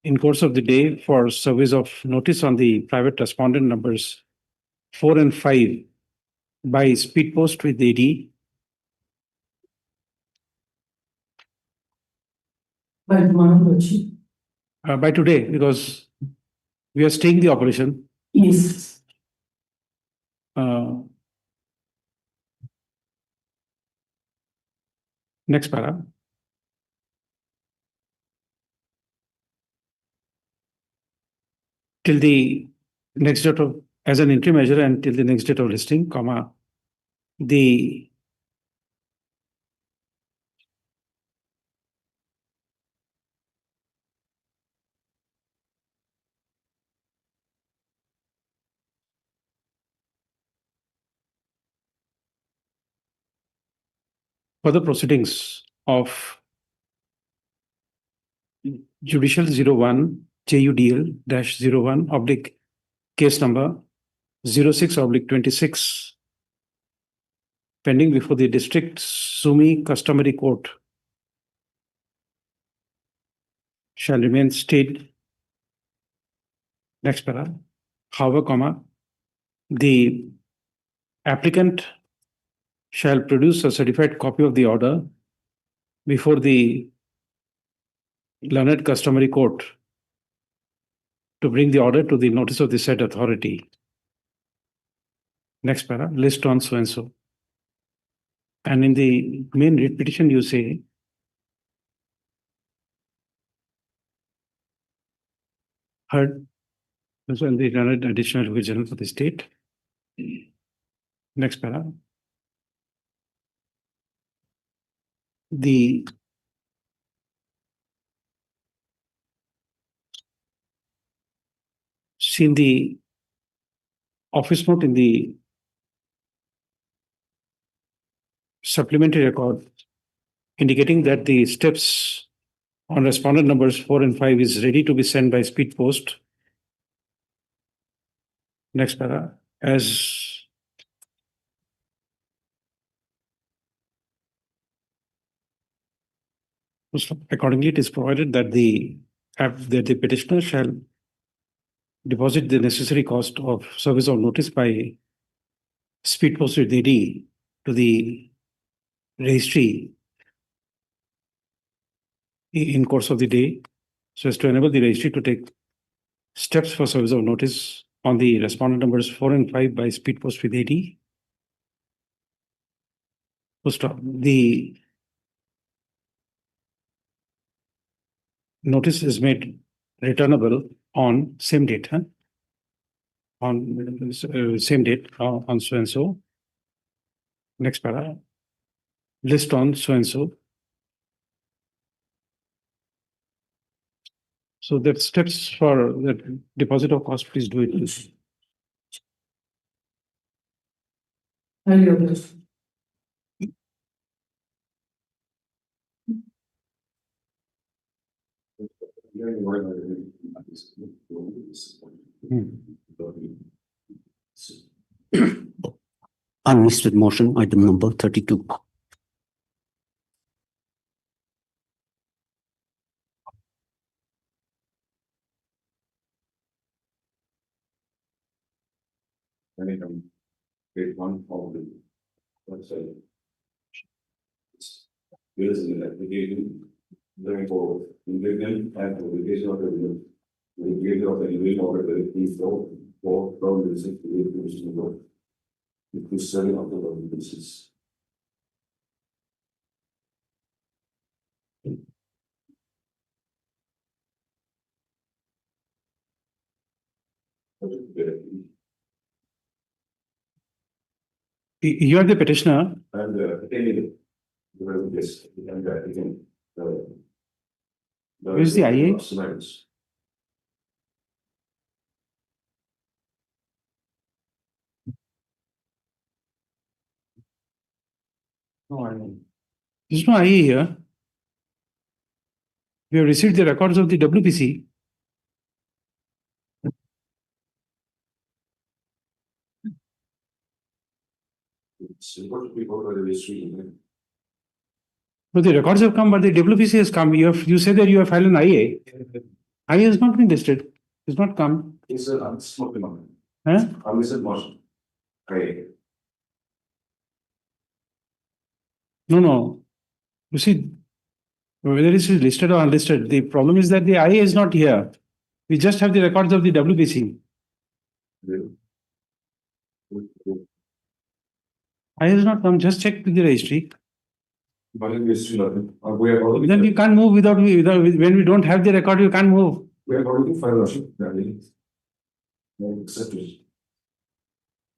in course of the day for service of notice on the private respondent numbers 4 and 5 by speed post with AD. By tomorrow, Lordship. By today, because we are staying the operation. Yes. Next para. Till the next date of, as an interim measure until the next date of listing, the further proceedings of Judicial 01 JUDL -01 oblique case number 06/26 pending before the District Sumi Customary Court shall remain stayed. Next para. However, the applicant shall produce a certified copy of the order before the learned customary court to bring the order to the notice of the said authority. Next para, list on so and so. And in the main writ petition, you say heard also in the learned additional revision for the state. Next para. The seen the office note in the supplementary record indicating that the steps on respondent numbers 4 and 5 is ready to be sent by speed post. Next para, as accordingly, it is provided that the petitioner shall deposit the necessary cost of service of notice by speed post with AD to the registry in course of the day, so as to enable the registry to take steps for service of notice on the respondent numbers 4 and 5 by speed post with AD. Full stop. The notice is made returnable on same date, on same date on so and so. Next para, list on so and so. So that steps for the deposit of cost, please do it. Highly obliged. Unlisted motion, item number 32. Grade 1 of the website. There is an application going for impleadment and publication of the creator of the individual order is for from the district to the commission board. It is 7 of the basis. You are the petitioner. And yes, and again, Where's the IA? There's no IA here. We have received the records of the WPC. It's important to be voted by the registry. But the records have come, but the WPC has come. You say that you have filed an IA. IA has not been listed. It's not come. It's a unsmoking motion. Huh? Unlisted motion. Okay. No. You see, whether it is listed or unlisted, the problem is that the IA is not here. We just have the records of the WPC. IA has not come. Just check with the registry. Then you can't move without when we don't have the record, you can't move. We are going to file a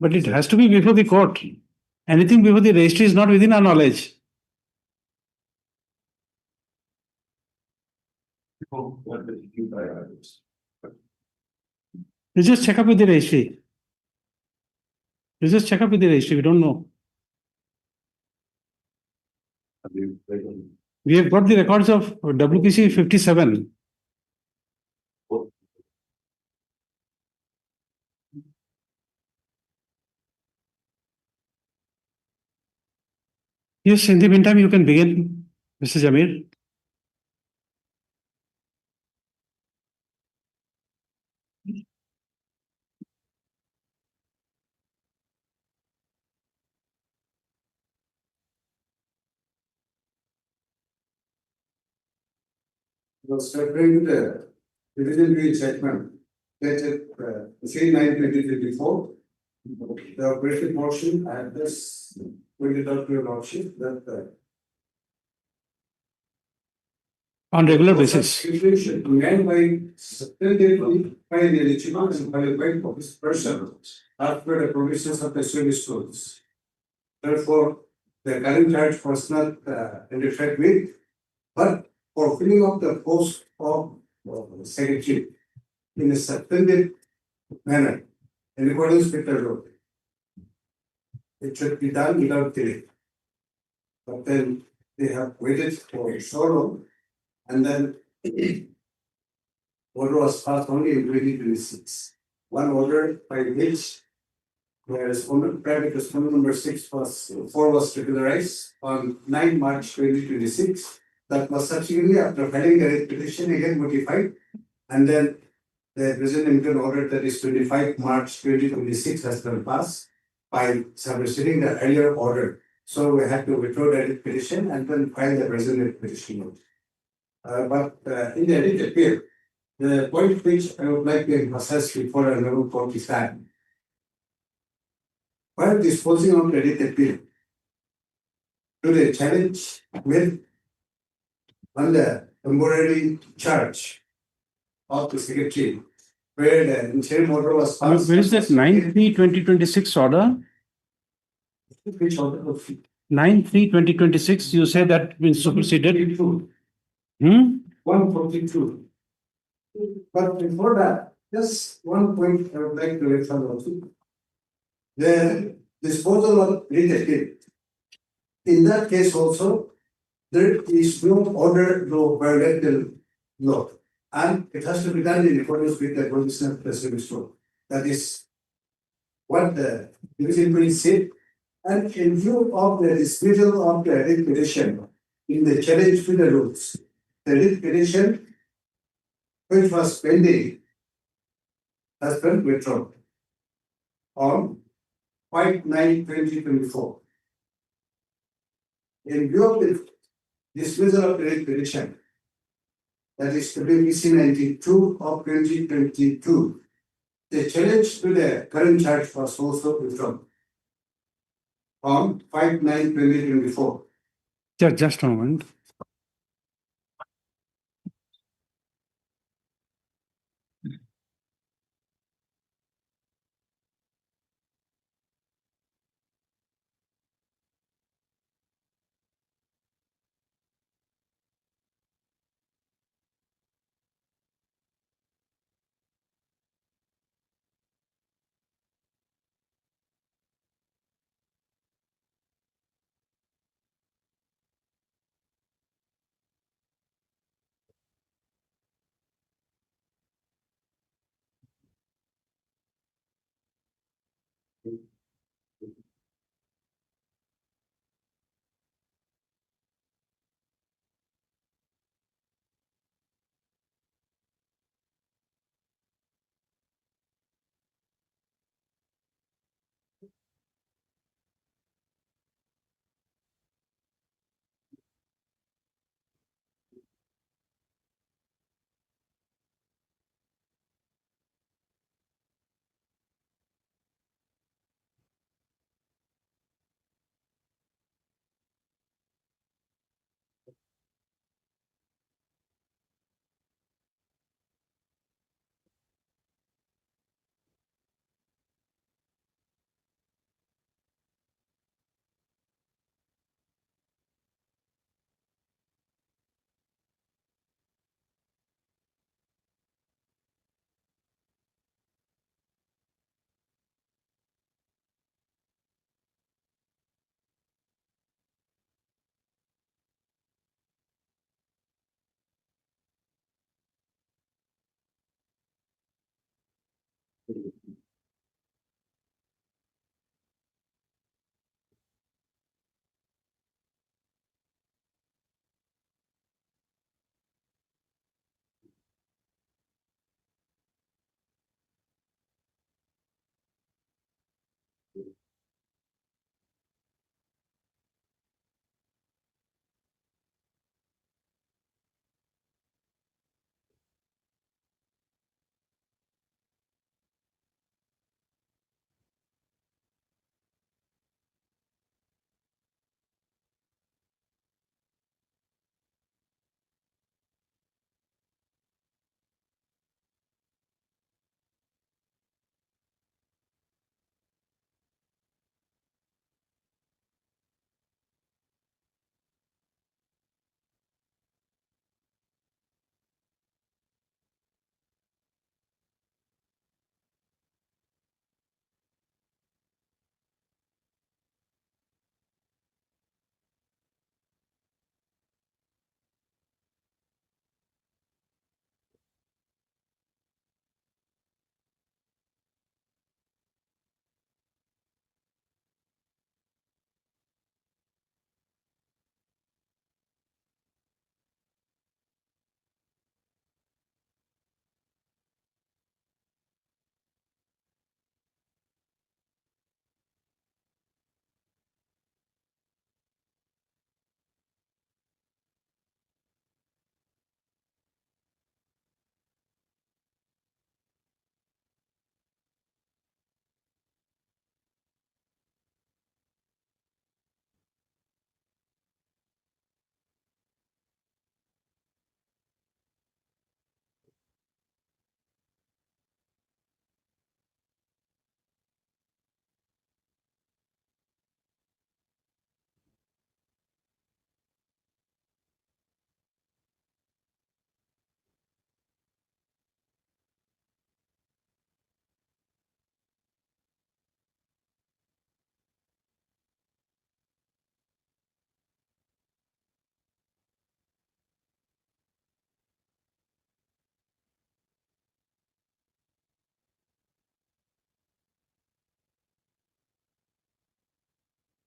But it has to be before the court. Anything before the registry is not within our knowledge. You just check up with the registry. We don't know. We have got the records of WPC 57. Yes, in the meantime, you can begin, Mr. Jamir. Was referring to the division B judgment dated 3/9/2024. The operative portion and this pointed out to your lordship that On regular basis. Situation made by substantively by the eligible and qualified office person as per the provisions of the service rules. Therefore, the current charge was not in effect with, but for filling up the post of secretary in a substantive manner in accordance with the law. It should be done without delay. But then they have waited for so long, and then order was passed only in 2026. One order by which the respondent, private respondent number 4 was regularized on 9 March 2026. That was subsequently, after filing the petition, again modified, and then the president order that is 25 March 2026 has been passed by superseding the earlier order. So we had to withdraw the petition and then file the president petition. But in the edit appeal, the point which I would like to emphasize before I know court is that while disposing of the edit appeal, to the challenge with on the temporary charge of the secretary, where the interim order was passed. Where is that 9/3/2026 order? Which order of 9/3/2026, you say that been superseded? 142. But before that, just one point I would like to refer also. The disposal of writ appeal. In that case also, there is no order to violate the law. And it has to be done in accordance with the provision of the service law. That is what the division bench said. And in view of the dismissal of the writ petition in the challenge to the rules, the writ petition which was pending has been withdrawn on 5/9/2024. In view of the dismissal of the writ petition, that is WBC 92 of 2022, the challenge to the current charge was also withdrawn on 5/9/2024. Just a moment.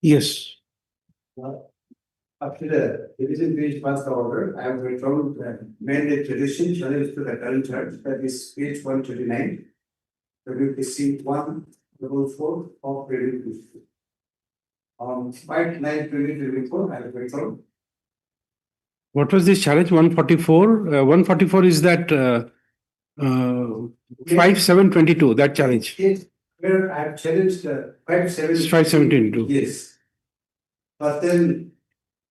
Yes. After the division page passed the order, I have withdrawn the mandate tradition challenge to the current charge, that is page 139. WPC 144 of review. On 5/9/2024, I have withdrawn. What was this challenge? 144? 144 is that 5722, that challenge. Yes, where I have challenged the 5722. Yes. But then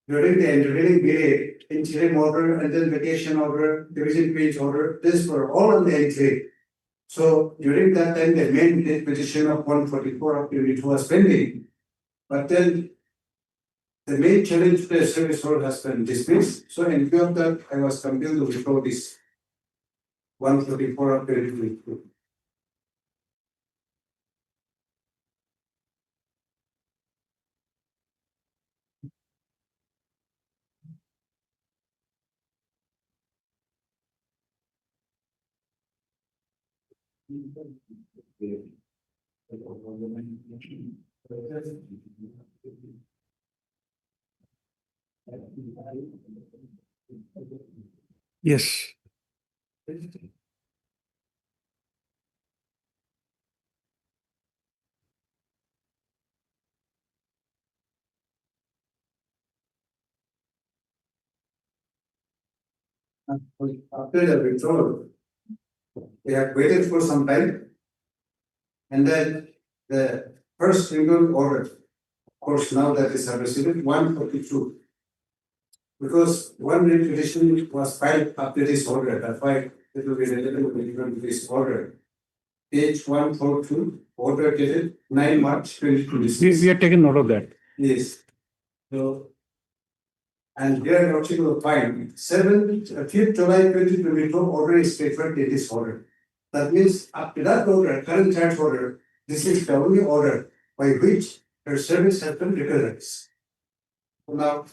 during the intervening period, interim order and then vacation order, division page order, this were all on the entry. So during that time, the main petition of 144 of 22 was pending. But then the main challenge to the service order has been dismissed. So in view of that, I was compelled to withdraw this 144 of 22. Yes. After the withdrawal, they have waited for some time. And then the first renewal order, of course, now that is received 142. Because one petition was filed after this order, that's why it will be related to this order. Page 142, order dated 9 March We 2026. have taken note of that. Yes. So, and here Lordship will find 5th July 2022 order is referred in this order. That means up to that order, current charge order, this is the only order by which her service has been regularized. So now,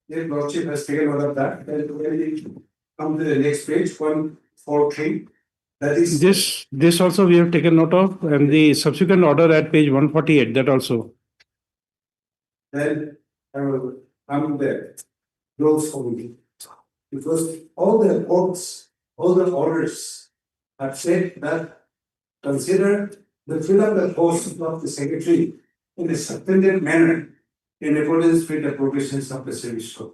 if Lordship has taken note of that, then we come to the next page, 143. That is This also we have taken note of, and the subsequent order at page 148, that also. then I will come there. Those only. Because all the courts, all the orders have said that consider the fill up the post of the secretary in a suspended manner in accordance with the provisions of the service code.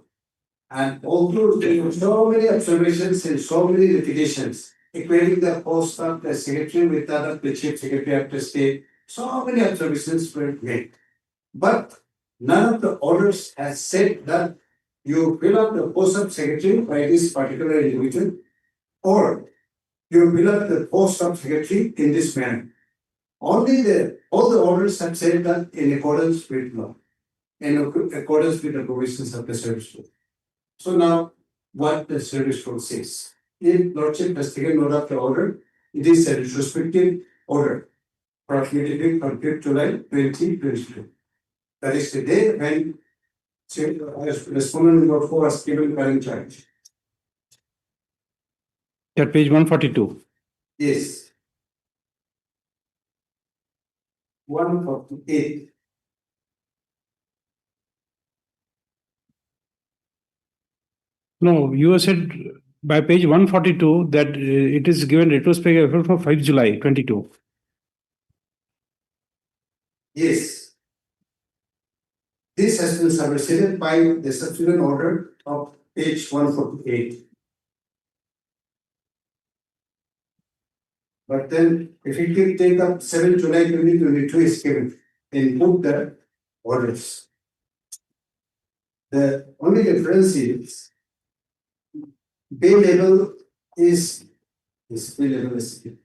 And although there were so many observations and so many litigations, equating the post of the secretary with that of the chief secretary of the state, so many observations were made. But none of the orders has said that you fill up the post of secretary by this particular individual, or you fill up the post of secretary in this manner. Only all the orders have said that in accordance with law, in accordance with the provisions of the service code. So now, what the service code says. If Lordship has taken note of the order, it is a retrospective order prohibited from 5th July 2022. That is the day when respondent number 4 was given current charge. At page 142. Yes. 148. No, you have said by page 142 that it is given retrospective effect for 5 July 22. Yes. This has been superseded by the subsequent order of page 148. But then, if you can take up 7 July 2022 is given, then put the orders. The only difference is pay level is pay level is given.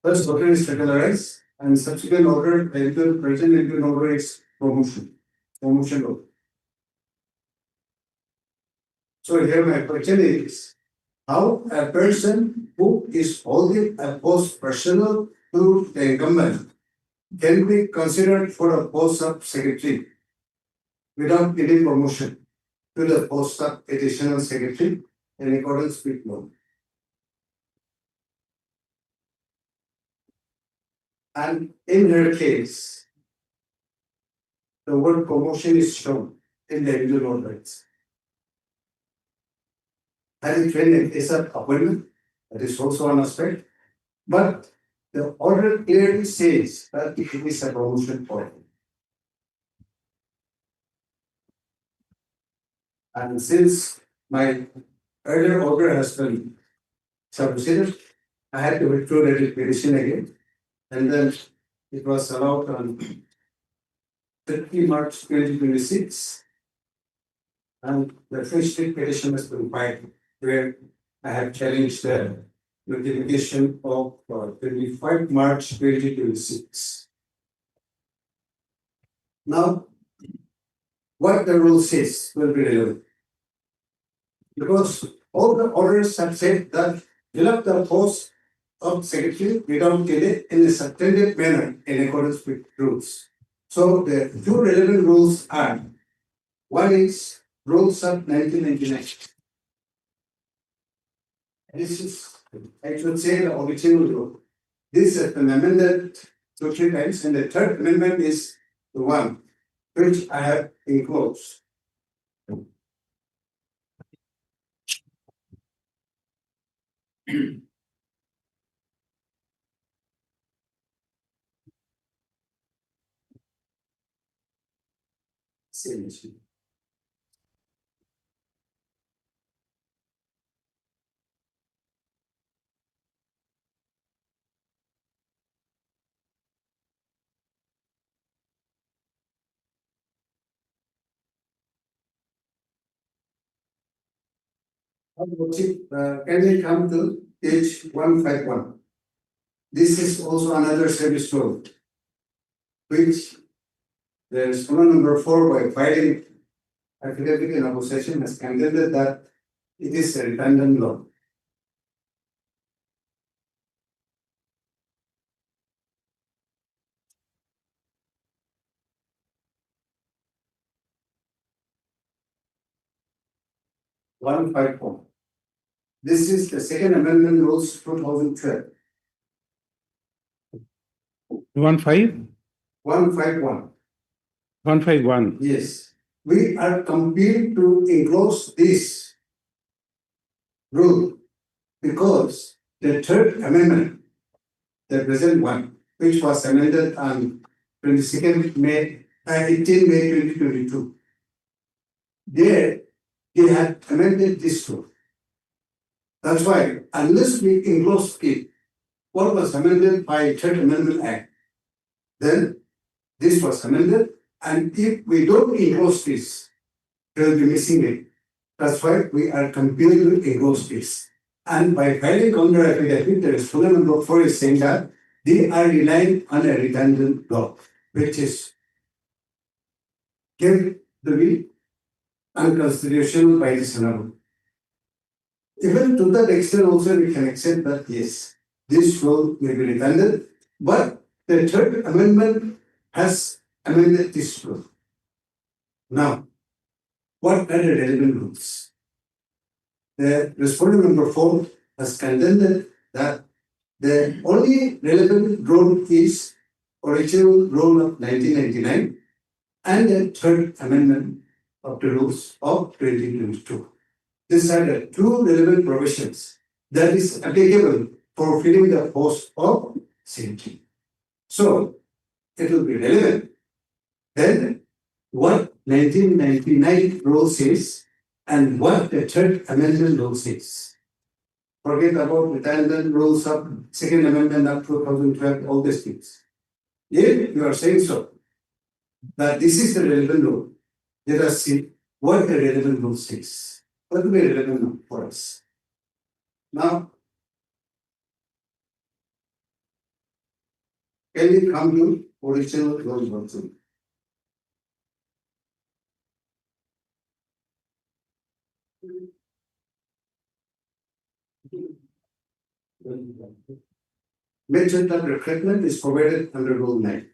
First order is regularized, and subsequent order, present into order is promotion order. So here my question is, how a person who is holding a post personal to the incumbent can be considered for a post of secretary without getting promotion to the post of additional secretary in accordance with law. And in her case, the word promotion is shown in the individual rights. And when it is an appointment, that is also an aspect. But the order clearly says that it is a promotion order. And since my earlier order has been superseded, I had to withdraw the petition again. And then it was allowed on 30 March 2026. And the first petition has been filed where I have challenged the notification of 25 March 2026. Now, what the rule says will be relevant. Because all the orders have said that fill up the post of secretary without delay in a substantive manner in accordance with rules. So the two relevant rules are, one is rules of 1999. This is, I should say, the original rule. This has been amended 2-3 times, and the third amendment is the one which I have enclosed. Same issue. Can we come to page 151? This is also another service rule, which the respondent number 4 by filing affidavit in opposition has contended that it is a redundant law. One five four. This is the second amendment rules 2012. 15 151. 151. Yes, we are compelled to enclose this rule because the third amendment, the present one, which was amended on 22nd May, 18 May 2022, they had amended this rule. That's why, unless we enclose it, what was amended by Third Amendment Act, then this was amended, and if we don't enclose this, we will be missing it. That's why we are compelled to enclose this. And by filing counter affidavit, the respondent number 4 is saying that they are relying on a redundant law, which is kept to be unconstitutional by the Senate. Even to that extent also we can accept that yes, this rule may be redundant, but the third amendment has amended this rule. Now, what are the relevant rules? The respondent number 4 has contended that the only relevant rule is original rule of 1999 and the third amendment of the rules of 2022. These are the two relevant provisions that is applicable for filling the post of secretary. So it will be relevant. Then what 1999 rule says and what the third amendment rule says. Forget about redundant rules of second amendment of 2012, all these things. If you are saying so, that this is the relevant rule, let us see what the relevant rule says. What will be relevant for us? Now, can we come to original rule also? Method of recruitment is provided under Rule 9.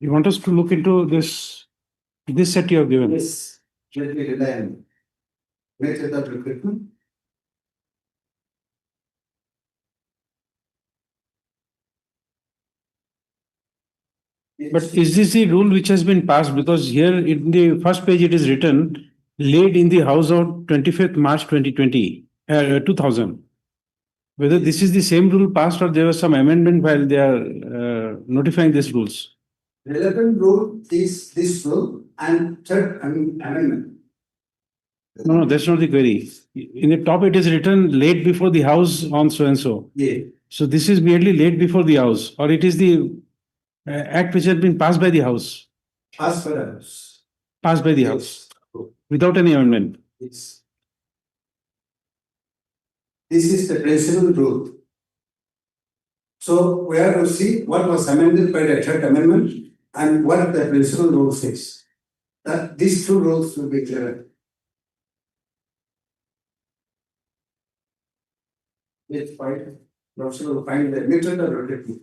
You want us to look into this set you have given? Yes, let me rely on method of recruitment. But is this the rule which has been passed? Because here in the first page it is written, laid in the House on 25th March 2020, 2000. Whether this is the same rule passed or there was some amendment while they are notifying these rules. Relevant rule is this rule and third amendment. No, that's not the query. In the top, it is written laid before the House on so and so. Yeah. So this is merely laid before the House, or it is the act which has been passed by the House, As per us. passed by the House, without any amendment. Yes. This is the principal rule. So we have to see what was amended by the third amendment and what the principal rule says. That these two rules will be clear. Let's find, Professor will find the method of recruitment.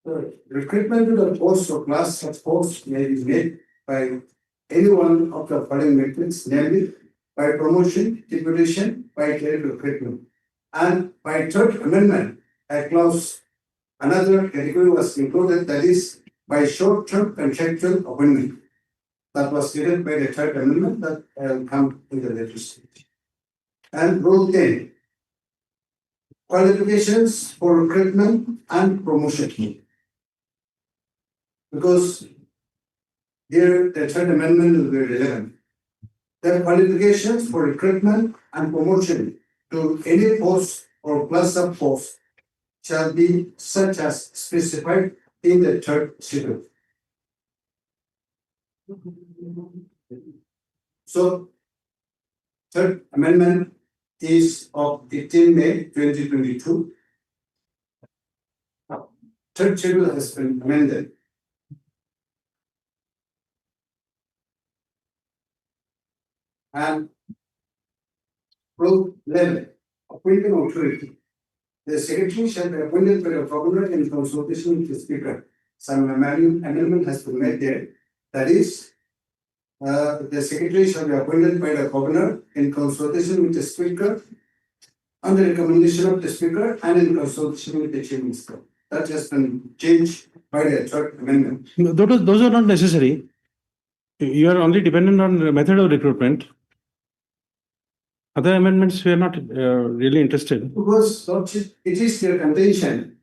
So recruitment to the post or class of post may be made by any one of the following methods, namely by promotion, deputation, by clerical recruitment. And by third amendment, a clause, another category was included, that is by short-term contractual appointment. That was stated by the third amendment that will come in the later stage. And rule 10, qualifications for recruitment and promotion. Because here the third amendment will be relevant. The qualifications for recruitment and promotion to any post or class of post shall be such as specified in the third schedule. So, third amendment is of 18 May 2022. Third schedule has been amended. And rule 11, appointing authority. The secretary shall be appointed by the governor in consultation with the speaker. Some amendment has been made there. That is, the secretary shall be appointed by the governor in consultation with the speaker, on the recommendation of the speaker, and in consultation with the chief minister. That has been changed by the third amendment. Those are not necessary. You are only dependent on the method of recruitment. Other amendments we are not really interested. Because it is their contention.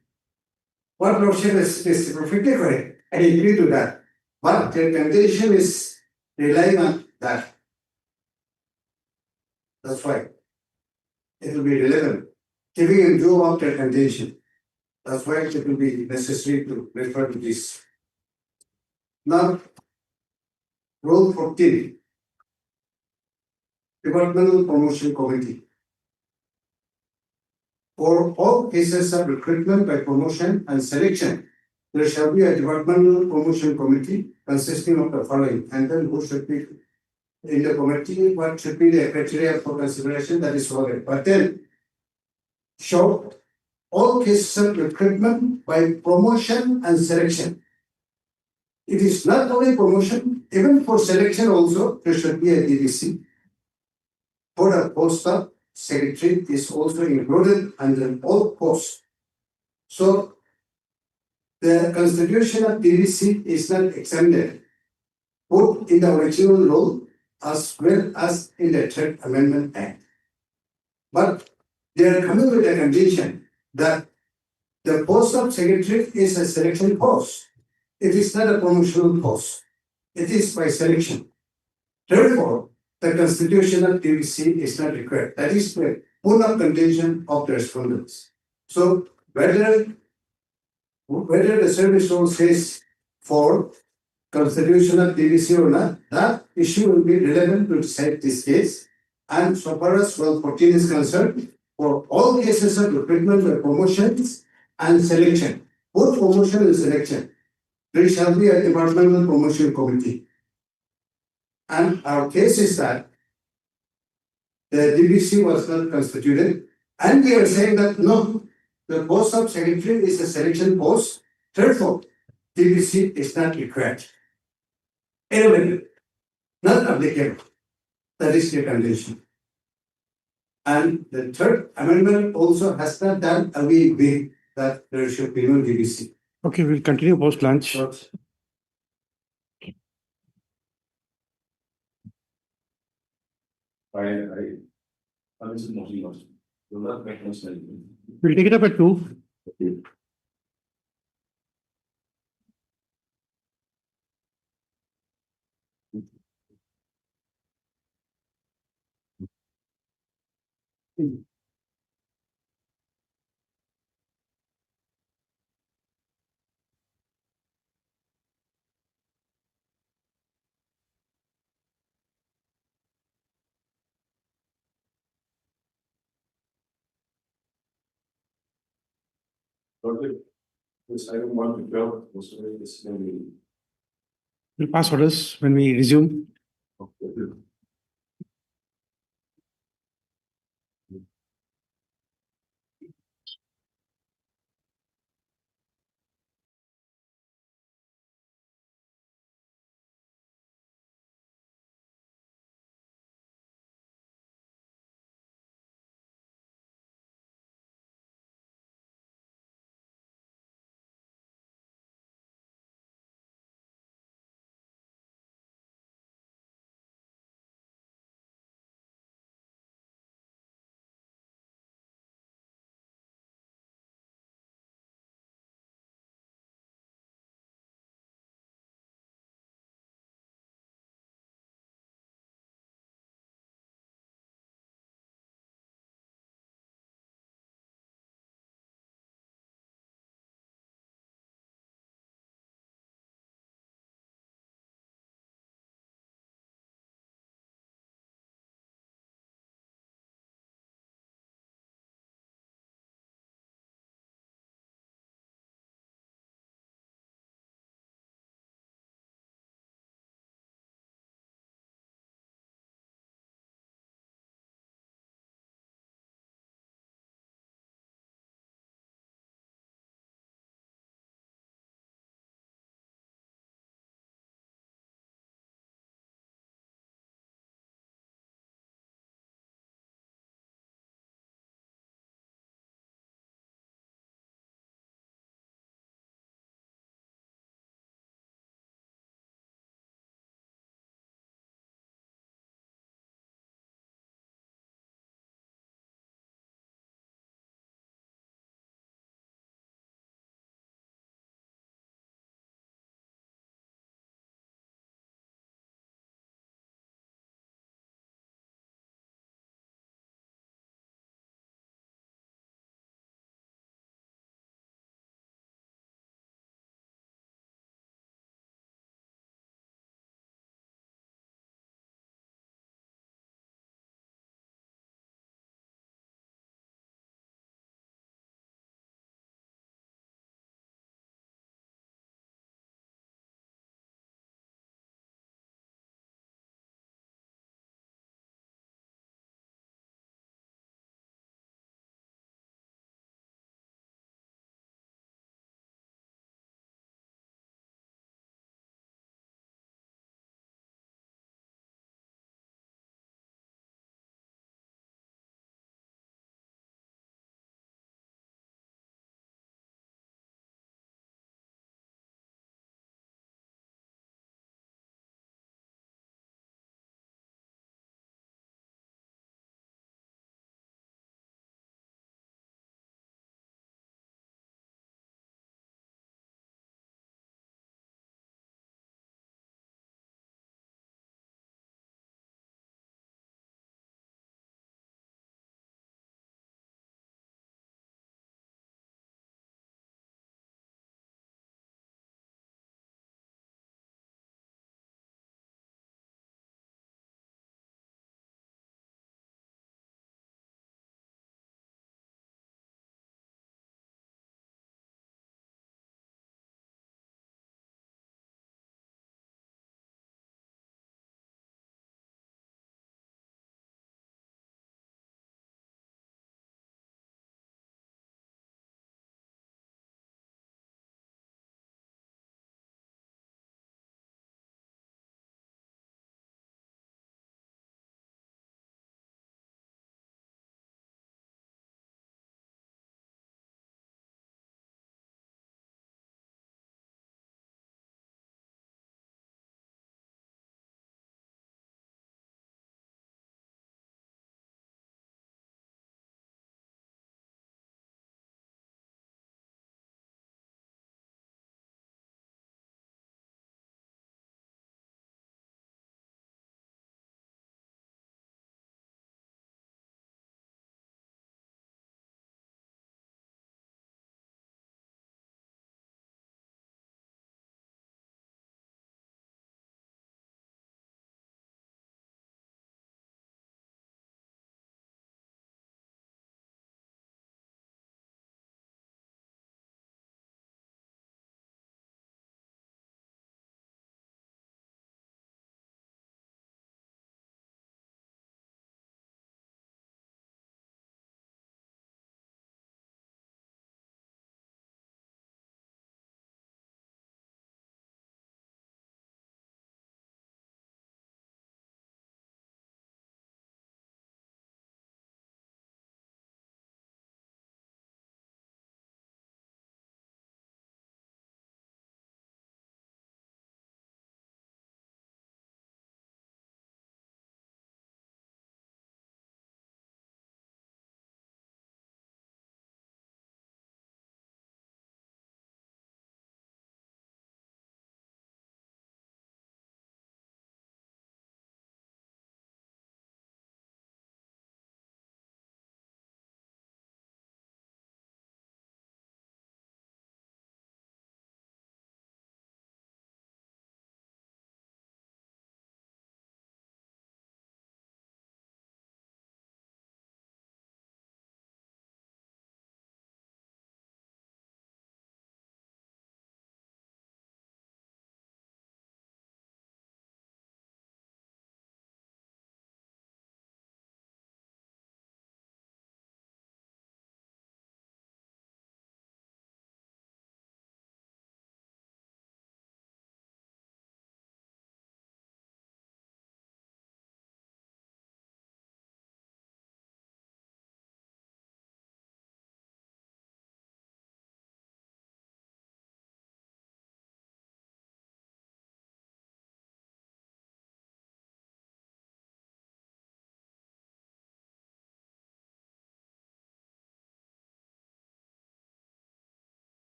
What Lordship is perfectly correct. I agree to that. But their contention is relying on that. That's why it will be relevant, giving in view of their contention. That's why it will be necessary to refer to this. Now, rule 14. Departmental Promotion Committee. For all cases of recruitment by promotion and selection, there shall be a departmental promotion committee consisting of the following, and then who should be in the committee, what should be the criteria for consideration, that is all. But then, show all cases of recruitment by promotion and selection. It is not only promotion, even for selection also, there should be a DVC. For the post of secretary is also included under all posts. So the constitution of DVC is not exempted, both in the original law as well as in the Third Amendment Act. But they are coming with a condition that the post of secretary is a selection post. It is not a promotional post. It is by selection. Therefore, the constitutional DVC is not required. That is the full of contention of the respondents. So whether the service rule says for constitutional DVC or not, that issue will be relevant to decide this case. And so far as 1214 is concerned, for all cases of recruitment by promotions and selection, both promotion and selection, there shall be a departmental promotion committee. And our case is that the DVC was not constituted, and we are saying that no, the post of secretary is a selection post, therefore, DVC is not required. Irrelevant, not applicable. That is the condition. And the Third Amendment also has not done away with that there should be no DVC. Okay, we'll continue post lunch. I'm just motion loss. Do not make no sense. We'll take it up at 2. Okay. This item 1 to 12 was already disseminated. We'll pass orders when we resume. Okay.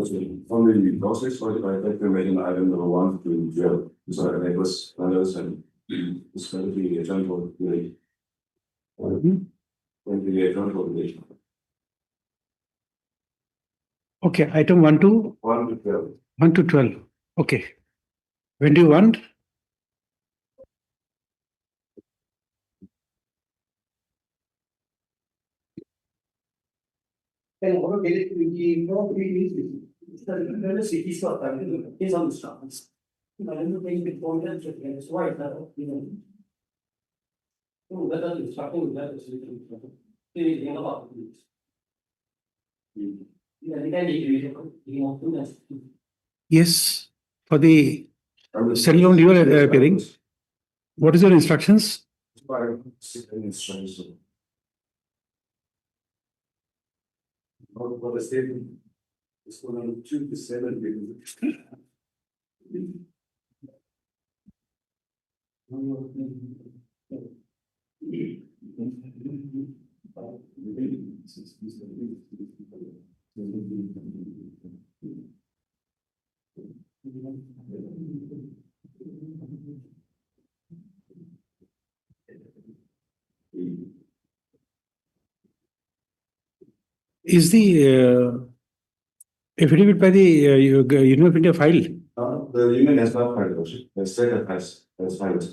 On the process for the I'd like to mention item number 1 to 12. So that was others and it's going to be a joint for the going to be a joint for the Okay, item 1 to 1 to 12. 1 to 12. Okay. When do you want? Yes, for the standalone you are appearing. What is your instructions? For the statement, it's going to 2 to 7. Is the affidavit by the Union of India filed? The union has not filed, Worship. The state has filed.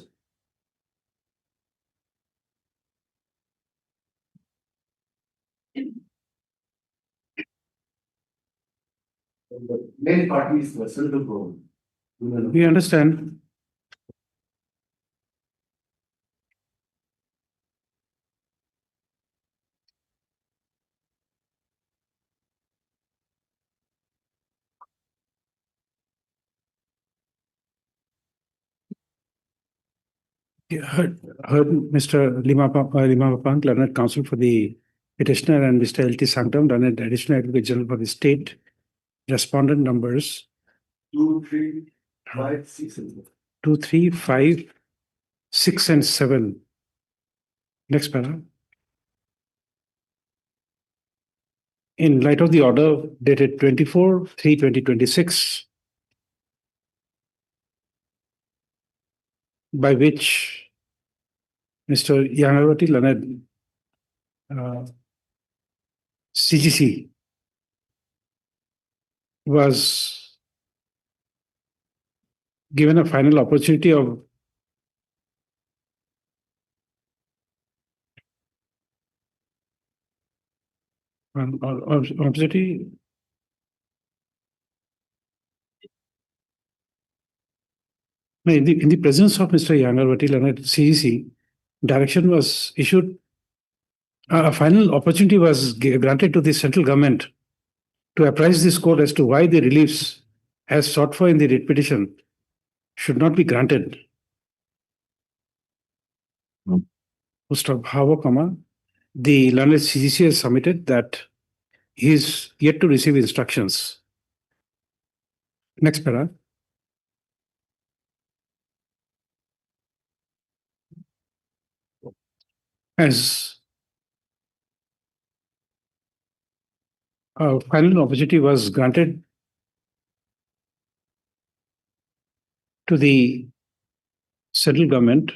The main party is the central government. We understand. Yeah, heard Mr. Lima Papang, learned counsel for the petitioner, and Mr. L.T. Sanctum, learned additional advocate general for the state. Respondent numbers 2, 3, 5, 6, and 2, 3, 5, 6, and 7. Next para. In light of the order dated 24/3/2026, by which Mr. Yanavati Leonard, CGC, was given a final opportunity of opportunity. No, in the presence of Mr. Yanavati Leonard, CGC, direction was issued. A final opportunity was granted to the central government to apprise this court as to why the reliefs as sought for in the writ petition should not be granted. However, the learned CGC has submitted that he is yet to receive instructions. Next para. As a final opportunity was granted to the central government,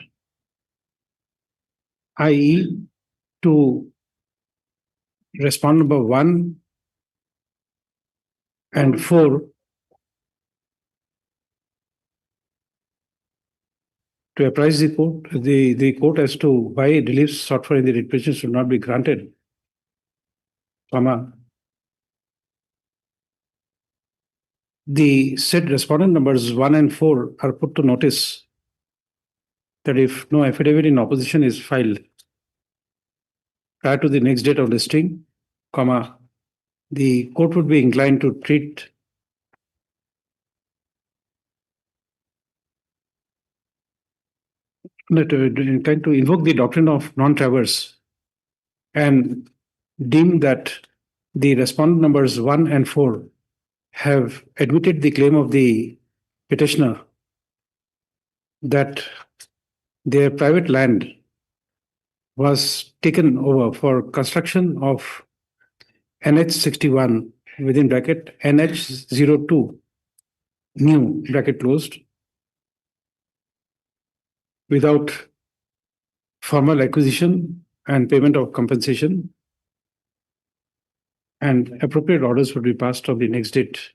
i.e., to respond number 1 and 4 to apprise the court as to why reliefs sought for in the writ petition should not be granted, the said respondent numbers 1 and 4 are put to notice that if no affidavit in opposition is filed prior to the next date of listing, the court would be inclined to treat inclined to invoke the doctrine of non-traverse and deem that the respondent numbers 1 and 4 have admitted the claim of the petitioner that their private land was taken over for construction of NH 61 within bracket NH02 new bracket closed without formal acquisition and payment of compensation, and appropriate orders would be passed on the next date.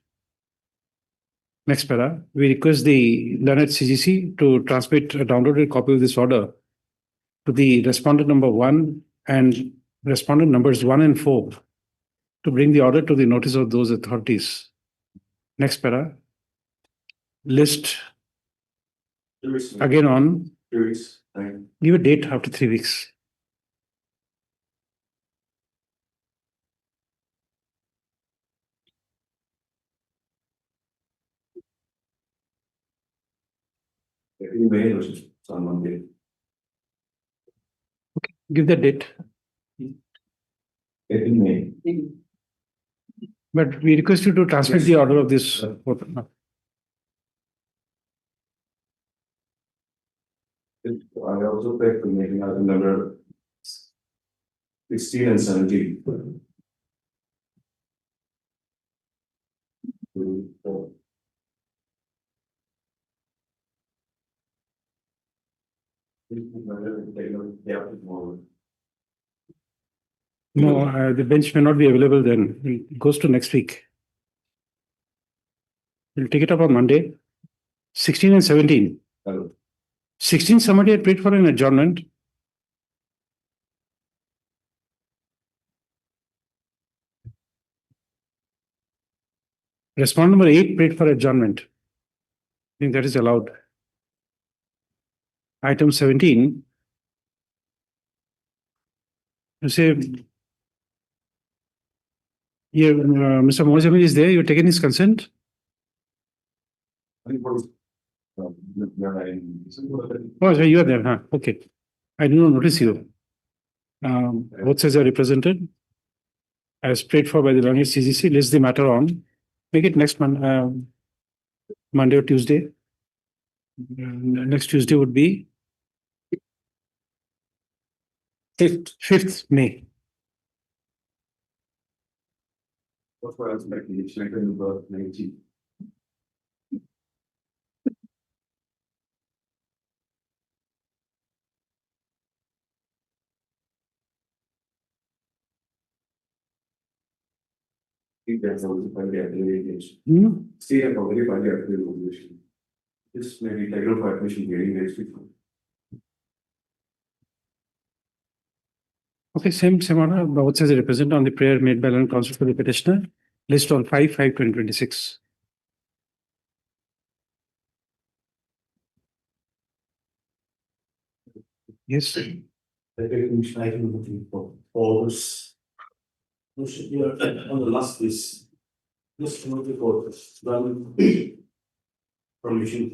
Next para, we request the learned CGC to transmit a downloaded copy of this order to the respondent number 1 and respondent numbers 1 and 4 to bring the order to the notice of those authorities. Next para, list 2 weeks. again on, 2 weeks. Time. give a date after 3 weeks. In May or so, on Monday. Give that date. In May. But we request you to transmit the order of this. I also picked the meeting item number 16 and 17. No, the bench may not be available then. It goes to next week. We'll take it up on Monday. 16 and 17. Hello. 16, somebody had prayed for an adjournment. Respondent number 8 prayed for adjournment. I think that is allowed. Item 17. You say, here, Mr. Mojamil is there. You've taken his consent. Oh, so you are there, huh? Okay. I did not notice you. Both sides are represented. As prayed for by the learned CGC, list the matter on. Make it next Monday or Tuesday. Next Tuesday would be 5th May. What was item number 19? I think that's also part of the application. State have already filed the application. This may be taken for admission hearing next week. Okay, same order. Both says represent on the prayer made by learned counsel for the petitioner. List on 5/5/2026. Yes. Item looking for orders. On the last is this report done permission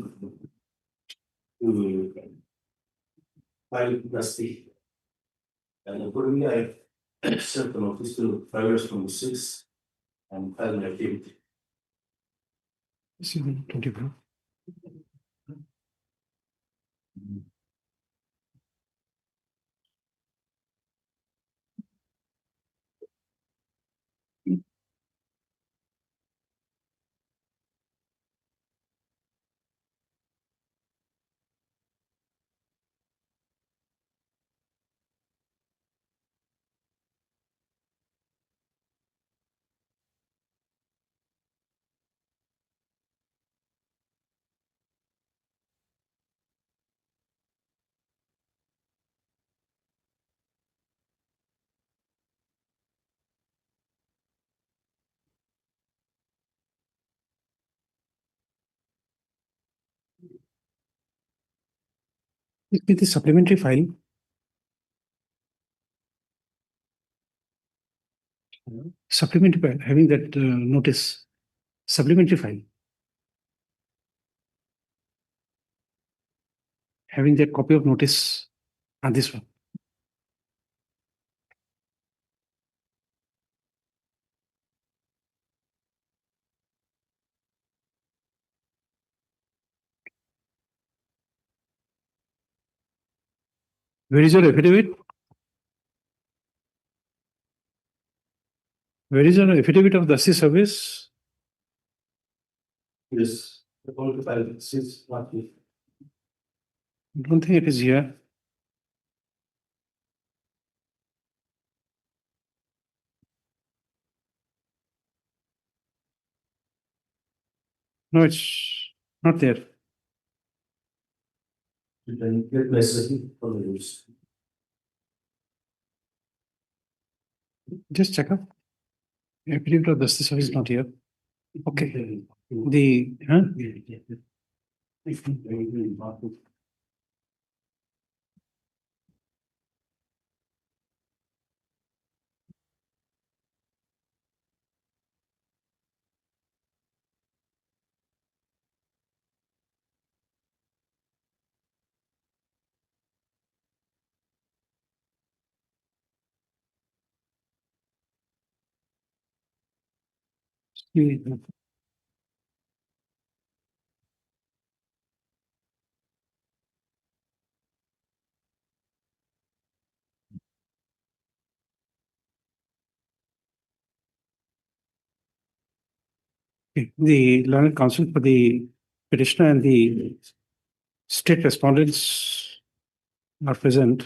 to file custody. And accordingly, I sent the notice to filers from the 6th and filed my activity. 24. With the supplementary file. Supplementary file, having that notice. Supplementary file. Having that copy of notice on this one. Where is your affidavit? Where is your affidavit of Dasti service? Yes, the point of file is what we. I don't think it is here. No, it's not there. You can get message for the use. Just check up. Affidavit of Dasti service is not here. Okay. The the learned counsel for the petitioner and the state respondents are present.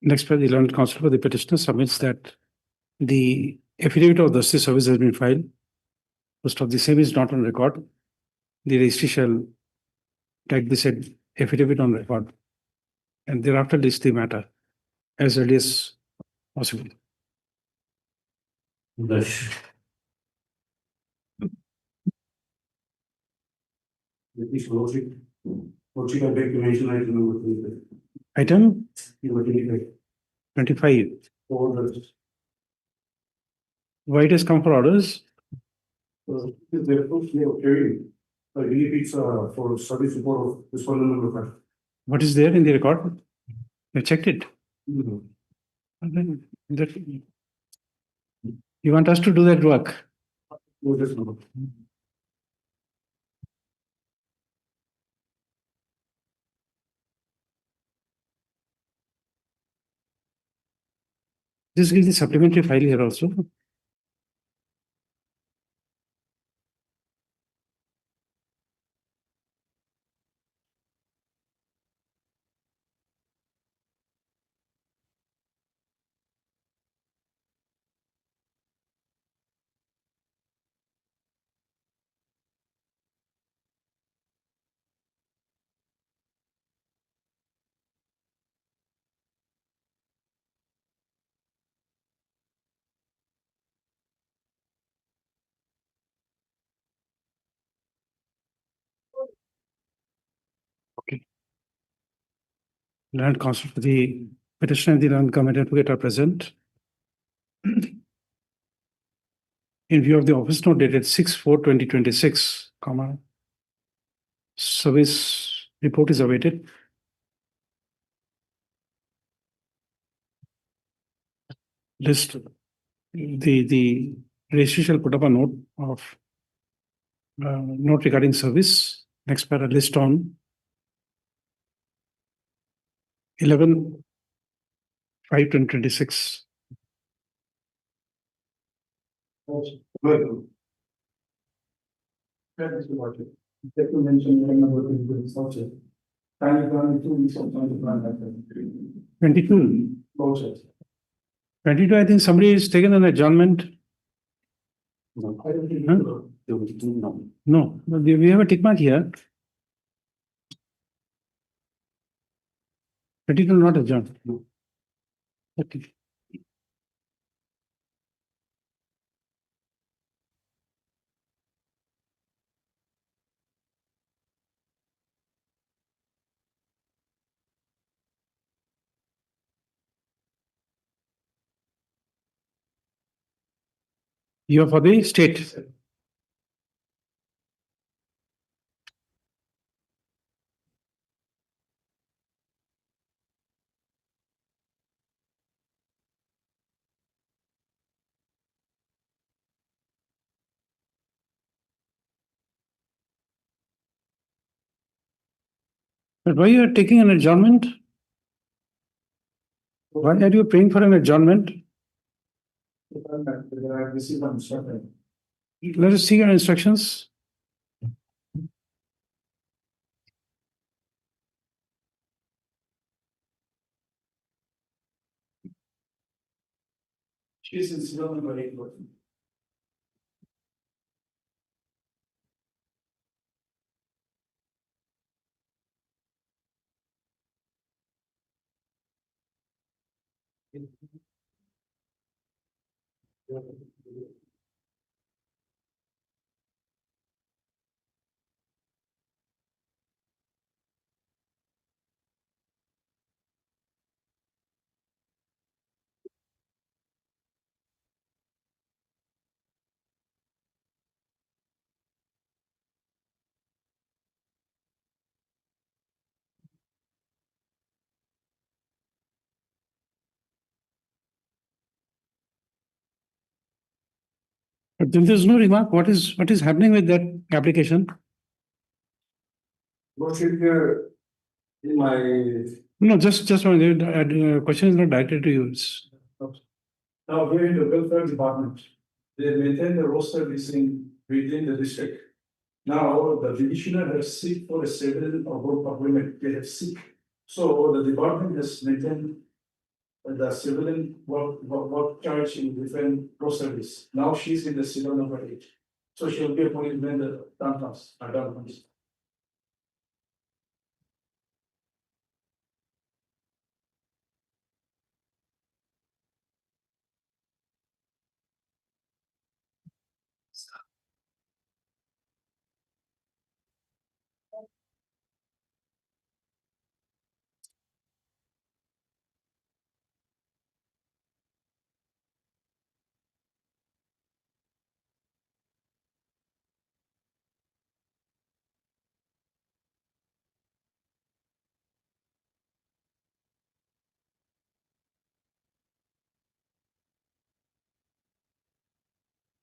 Next, the learned counsel for the petitioner submits that the affidavit of Dasti service has been filed. First of the same is not on record. The registry shall take the said affidavit on record and thereafter list the matter as early as possible. Dash. British logic. Logic and regulation item number 25. Item Number 25. 25. Orders. Why it has come for orders? Therefore, carry. I believe it's for service report of this one number 5. What is there in the record? You checked it. Mhm. And then that you want us to do that work. No, this number. This is the supplementary file here also. Okay. Learned counsel for the petitioner and the learned government advocate are present. In view of the office note dated 6/4/2026, service report is awaited. List the registry shall put up a note of note regarding service. Next para list on 11/5/2026. Welcome. Mr. Martin. Let me mention your number in subject. Kindly grant me 2 weeks of time to plan that. 22. Vouchers. 22, I think somebody is taken an adjournment. I don't think. Huh? No. No, we have a tick mark here. 22 not adjourned. No. Okay. You are for the state. But why you are taking an adjournment? Why are you praying for an adjournment? I received an instruction. Let us see your instructions. She's in serial number 8. But then there's no remark. What is happening with that application? Lordship, here in my No, just one. The question is not directed to you. It's- now here in the welfare department, they maintain the roster listing within the district. Now the divisional has seek for a civil or work agreement. They have seek. So the department has maintained the civilian work charge in different rosters. Now she's in the civil number 8. So she'll be appointed when the time comes.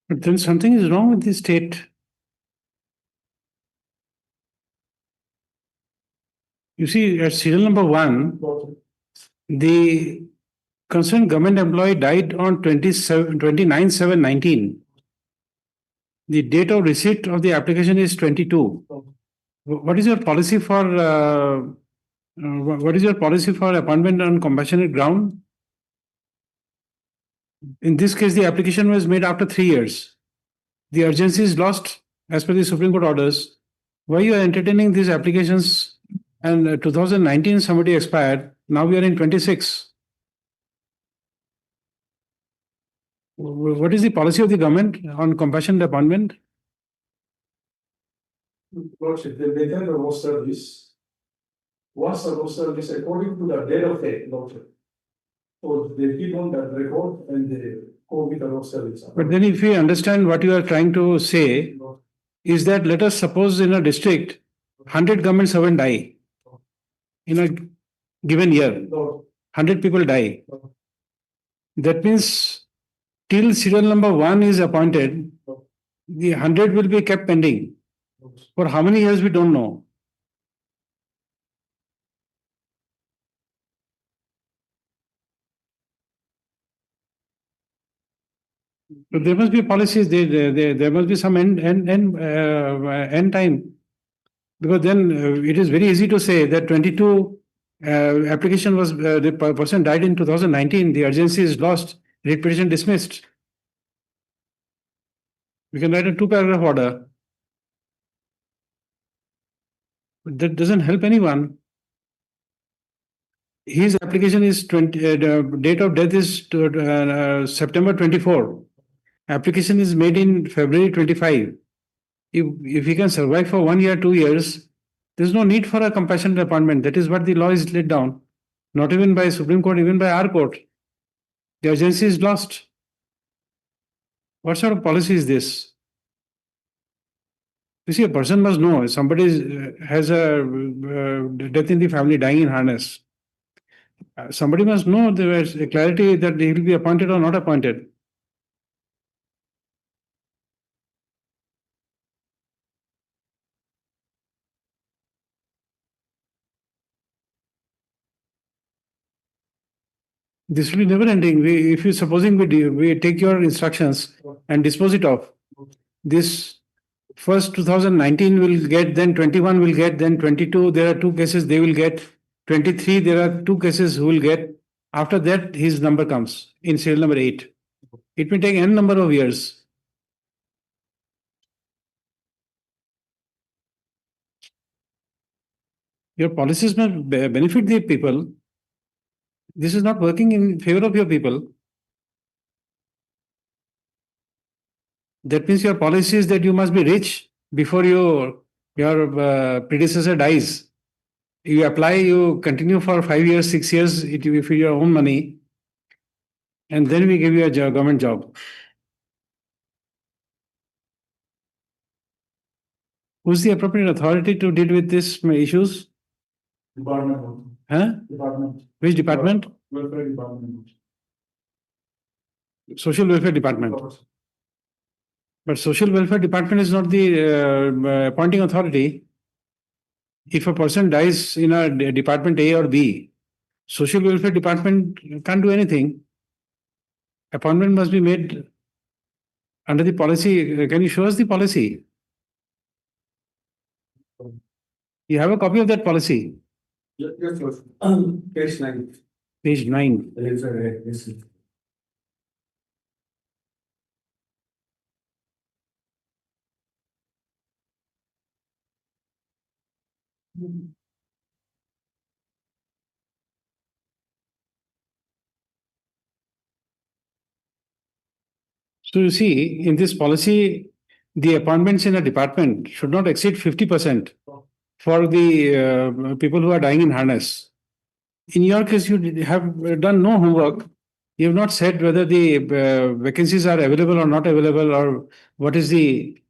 But then something is wrong with the state. You see, at serial number 1, the concerned government employee died on 29/7/19. The date of receipt of the application is 22. What is your policy for what is your policy for appointment on compassionate ground? In this case, the application was made after 3 years. The urgency is lost as per the Supreme Court orders. Why you are entertaining these applications? And 2019 somebody expired. Now we are in 26. What is the policy of the government on compassionate appointment? Lordship, they maintain the roster list. Once the roster is according to the date of the lordship. So they keep on that record and they go with the roster list. But then if we understand what you are trying to say, is that let us suppose in a district, 100 government servants die in a given year, 100 people die. That means till serial number 1 is appointed, the 100 will be kept pending. For how many years we don't know. So there must be policies. There must be some end time, because then it is very easy to say that 22 application was the person died in 2019. The urgency is lost. Writ petition dismissed. We can write a 2-paragraph order. But that doesn't help anyone. His application is date of death is September 24. Application is made in February 25. If he can survive for 1 year, 2 years, there's no need for a compassionate appointment. That is what the law is laid down. Not even by Supreme Court, even by our court. The urgency is lost. What sort of policy is this? You see, a person must know. Somebody has a death in the family, dying in harness. Somebody must know there is a clarity that he will be appointed or not appointed. This will be never ending. If you supposing we take your instructions and dispose it off, this first 2019 will get, then 21 will get, then 22. There are two cases they will get. 23 there are two cases who will get. After that, his number comes in serial number 8. It may take n number of years. Your policies must benefit the people. This is not working in favor of your people. That means your policy is that you must be rich before your predecessor dies. You apply, you continue for 5 years, 6 years, it will be for your own money, and then we give you a government job. Who's the appropriate authority to deal with these issues? Department. Huh? Department. Which department? Welfare department. Social welfare department. But social welfare department is not the appointing authority. If a person dies in a department A or B, social welfare department can't do anything. Appointment must be made under the policy. Can you show us the policy? You have a copy of that policy? Yes, sir. Page 9. Page 9. Yes, sir. So you see, in this policy, the appointments in a department should not exceed 50% for the people who are dying in harness. In your case, you have done no homework. You have not said whether the vacancies are available or not available, or what is the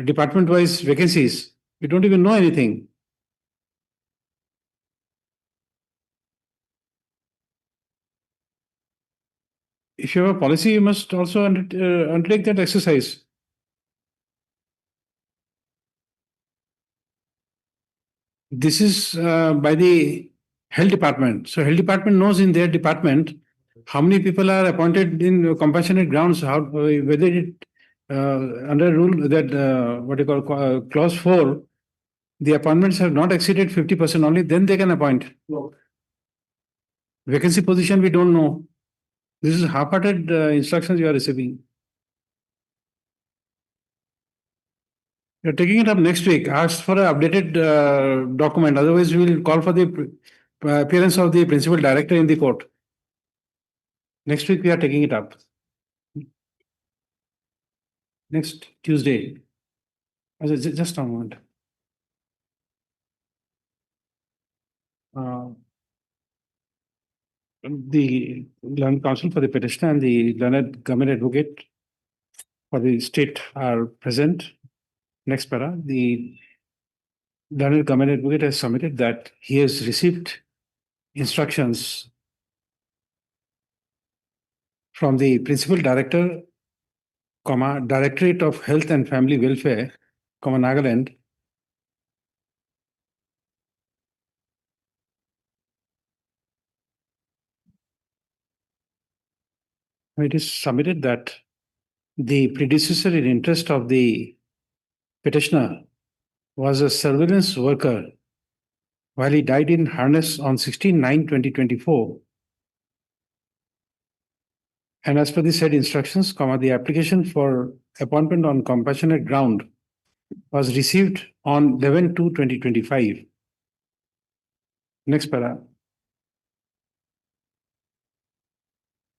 department-wise vacancies. You don't even know anything. If you have a policy, you must also undertake that exercise. This is by the health department. So health department knows in their department how many people are appointed in compassionate grounds, whether it under rule that what you call clause 4, the appointments have not exceeded 50% only, then they can appoint. Vacancy position we don't know. This is half-hearted instructions you are receiving. You're taking it up next week. Ask for an updated document. Otherwise, we will call for the appearance of the principal director in the court. Next week, we are taking it up. Next Tuesday. Just a moment. The learned counsel for the petitioner and the learned government advocate for the state are present. Next para, the learned government advocate has submitted that he has received instructions from the principal director, Directorate of Health and Family Welfare, Nagaland, it is submitted that the predecessor in interest of the petitioner was a surveillance worker while he died in harness on 16/9/2024. And as per the said instructions, the application for appointment on compassionate ground was received on 11/2/2025. Next para.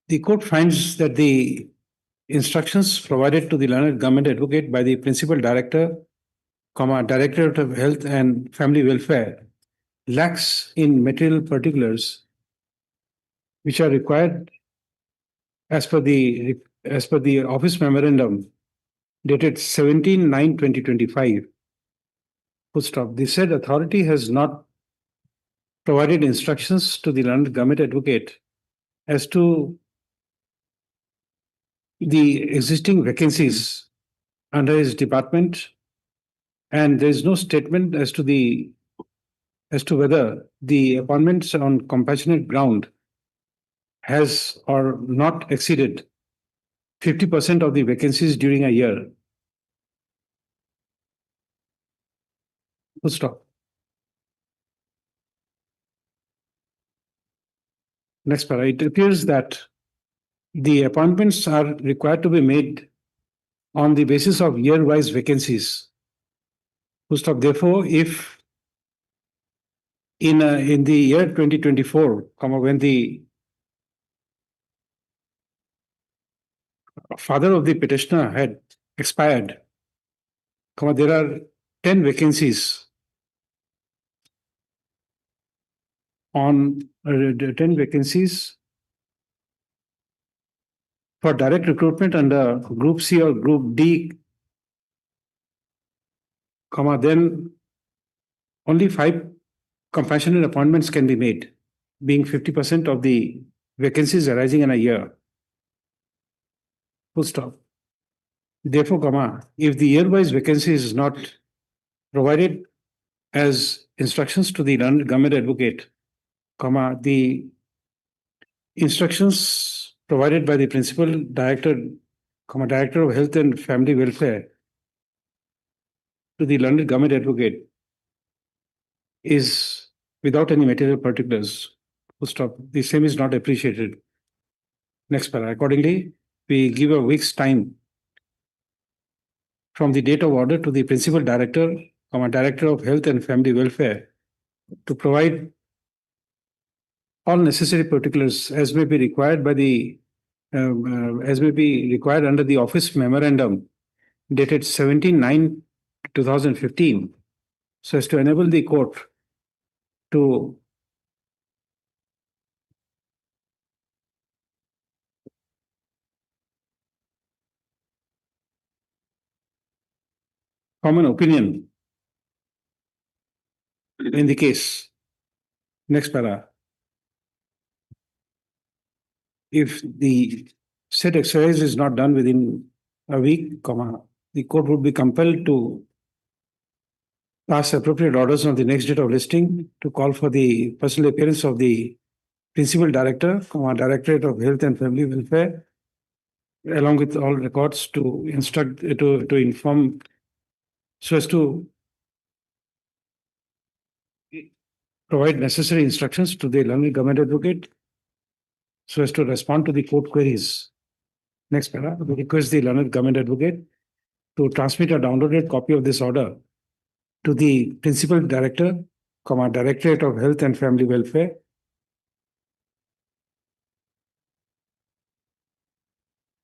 The court finds that the instructions provided to the learned government advocate by the principal director, Directorate of Health and Family Welfare lacks in material particulars which are required as per the office memorandum dated 17/9/2025. Full stop. The said authority has not provided instructions to the learned government advocate as to the existing vacancies under his department, and there is no statement as to whether the appointments on compassionate ground has or not exceeded 50% of the vacancies during a year. Full stop. Next para. It appears that the appointments are required to be made on the basis of year-wise vacancies. Full stop. Therefore, if in the year 2024, when the father of the petitioner had expired, there are 10 vacancies on 10 vacancies for direct recruitment under Group C or Group D, then only 5 compassionate appointments can be made, being 50% of the vacancies arising in a year. Full stop. Therefore, if the year-wise vacancy is not provided as instructions to the government advocate, the instructions provided by the principal director, director of health and family welfare to the London government advocate is without any material particulars. Full stop. The same is not appreciated. Next para. Accordingly, we give a week's time from the date of order to the principal director, director of health and family welfare to provide all necessary particulars as may be required by the as may be required under the office memorandum dated 17/9/2015, so as to enable the court to form an opinion in the case. Next para. If the said exercise is not done within a week, the court would be compelled to pass appropriate orders on the next date of listing to call for the personal appearance of the principal director, Directorate of Health and Family Welfare, along with all records to instruct to inform so as to provide necessary instructions to the learned government advocate so as to respond to the court queries. Next para, we request the learned government advocate to transmit a downloaded copy of this order to the principal director, Directorate of Health and Family Welfare,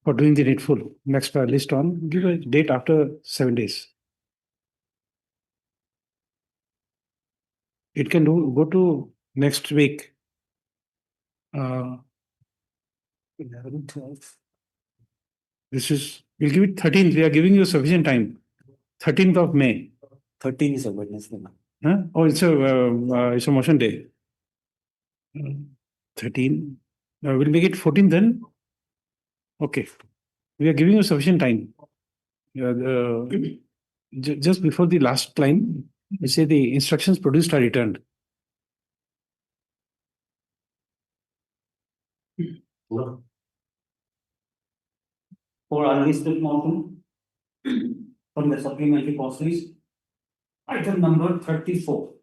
for doing the needful. Next para, list on, give a date after 7 days. It can go to next week. 11, 12. This is, we'll give it 13th. We are giving you sufficient time. 13th of May. 13 is a Wednesday. Huh? Oh, it's a motion day. 13. We'll make it 14 then. Okay. We are giving you sufficient time. Just before the last line, we say the instructions produced are returned. For unlisted motion from the supplementary policies, item number 34.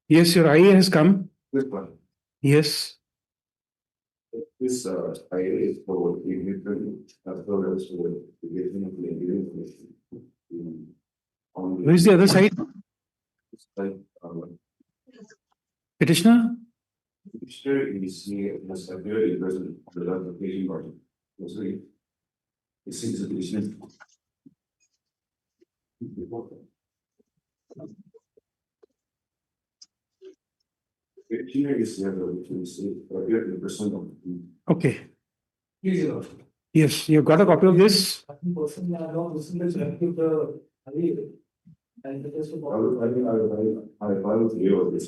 Yes, your IA has come. This one, Yes. this IA is for impleadment as well as for the getting of the information. Where is the other side? Like, Petitioner? Petitioner is here as a very present on the application part. So it seems a petitioner. Petitioner is here, which is a person of. Okay. Yes, you've got a copy of this?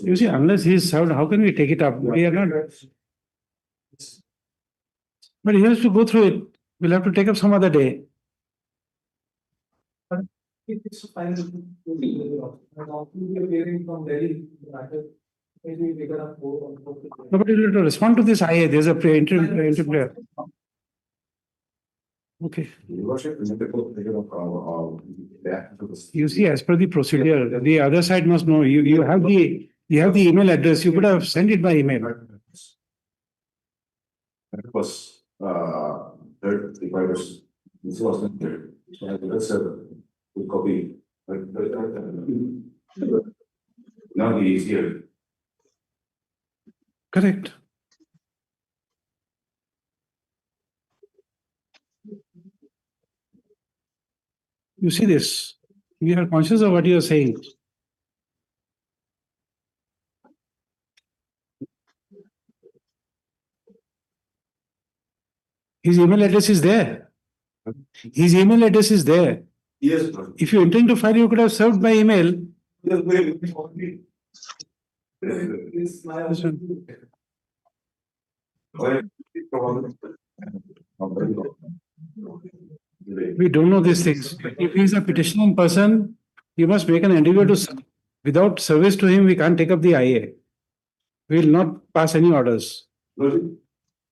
You see, unless he is served, how can we take it up? We are not. But he has to go through it. We'll have to take up some other day. It's fine. Appearing from Delhi, maybe we gonna go. Nobody will respond to this IA. There's a interplayer. Okay. Your worship, we need to put the, back to the. You see, as per the procedure, the other side must know. You have the email address. You could have sent it by email. That was, third, if I was, this was not there. So that's a good copy. Now he is here. Correct. You see this. We are conscious of what you are saying. His email address is there. His email address is there. Yes. If you intend to file, you could have served by email. This my. This one. We don't know these things. If he is a petitioner in person, you must make an endeavor to serve. Without service to him, we can't take up the IA. We will not pass any orders.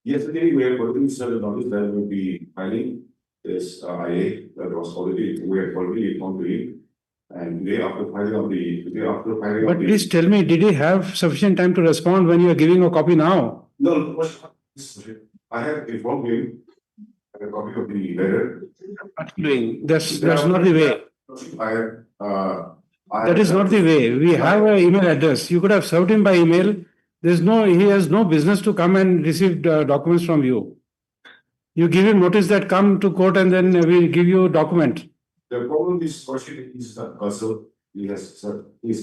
Yesterday, we have already served notice that we will be filing this IA that was already, we had already informed to him. And today after filing of the, But please tell me, did he have sufficient time to respond when you are giving a copy now? No, I have informed him a copy of the letter. That's not the way. That is not the way. We have an email address. You could have served him by email. He has no business to come and receive documents from you. You give him notice that come to court and then we'll give you a document. The problem is, Fortunately, he's counsel. He's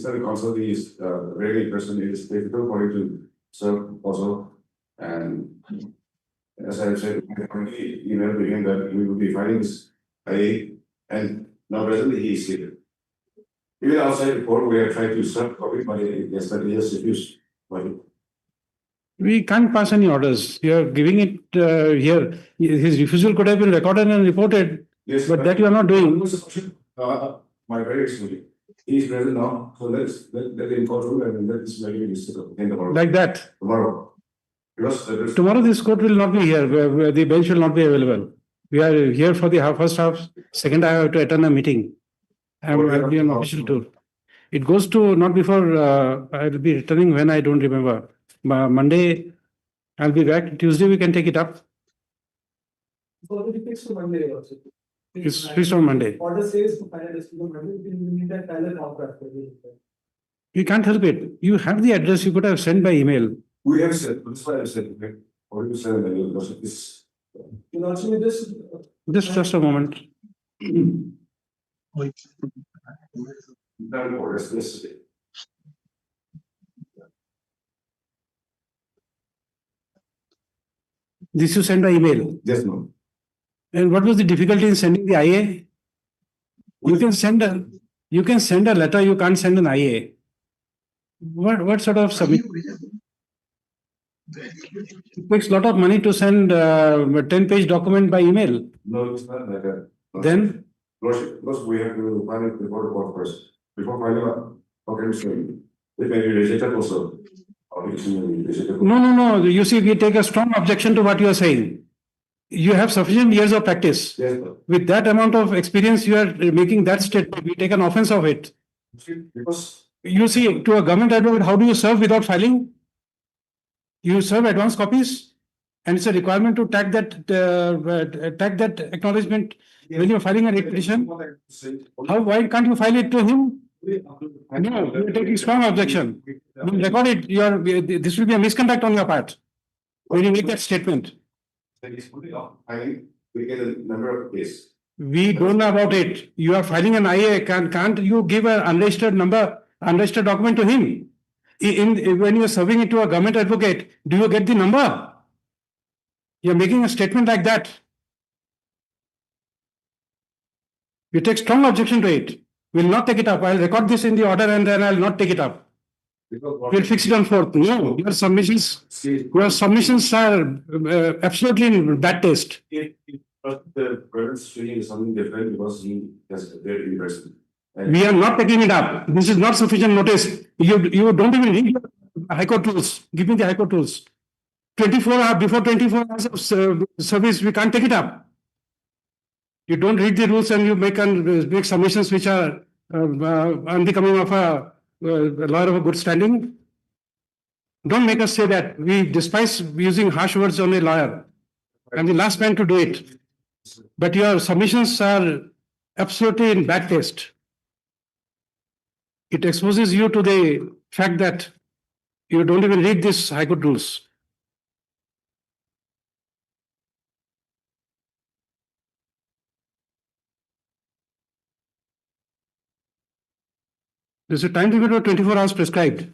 very counsel. He is really person. It is difficult for him to serve also. And as I said, I already emailed to him that we will be filing this IA, and now presently he is here. Even outside the court, we are trying to serve copy, but yesterday he has refused. We can't pass any orders. You are giving it here. His refusal could have been recorded and reported. Yes, but that you are not doing. My very excellent. He is present now, so let him go through and let this very tomorrow. Like that. Tomorrow. Because tomorrow this court will not be here. Where the bench will not be available. We are here for the first half. Second, I have to attend a meeting. I will be on official tour. It goes to not before. I will be returning when I don't remember. Monday, I'll be back. Tuesday, we can take it up. It's already fixed to Monday also. It's fixed on Monday. Order says to final decision on Monday, we need that final contract. You can't help it. You have the address. You could have sent by email. We have said, that's why I said, or you said, this. You know, actually, this. Just a moment. This you send by email. Yes, no. And what was the difficulty in sending the IA? You can send a letter. You can't send an IA. What sort of submission? It takes a lot of money to send a 10-page document by email. No, it's not like that. No. Then? Because we have to file it before the court first. Before filing it may be rejected also. No. You see, we take a strong objection to what you are saying. You have sufficient years of practice. Yes, sir. With that amount of experience, you are making that statement. We take an offense of it. Because you see, to a government advocate, how do you serve without filing? You serve advance copies, and it's a requirement to tag that acknowledgement when you're filing a writ petition. Why can't you file it to him? No, you're taking strong objection. We'll record it. This will be a misconduct on your part when you make that statement. We get a number of cases. We don't know about it. You are filing an IA. Can't you give an unregistered document to him? When you are serving it to a government advocate, do you get the number? You are making a statement like that. You take strong objection to it. We'll not take it up. I'll record this in the order and then I'll not take it up. We'll fix it on 4th. No, your submissions are absolutely in bad taste. But the current situation is something different because he has appeared in person. We are not taking it up. This is not sufficient notice. You don't even read the High Court rules. Give me the High Court rules. 24 hours, before 24 hours of service, we can't take it up. You don't read the rules and you make submissions which are unbecoming of a lawyer of a good standing. Don't make us say that. We despise using harsh words on a lawyer. I'm the last man to do it. But your submissions are absolutely in bad taste. It exposes you to the fact that you don't even read these High Court rules. There's a time limit of 24 hours prescribed.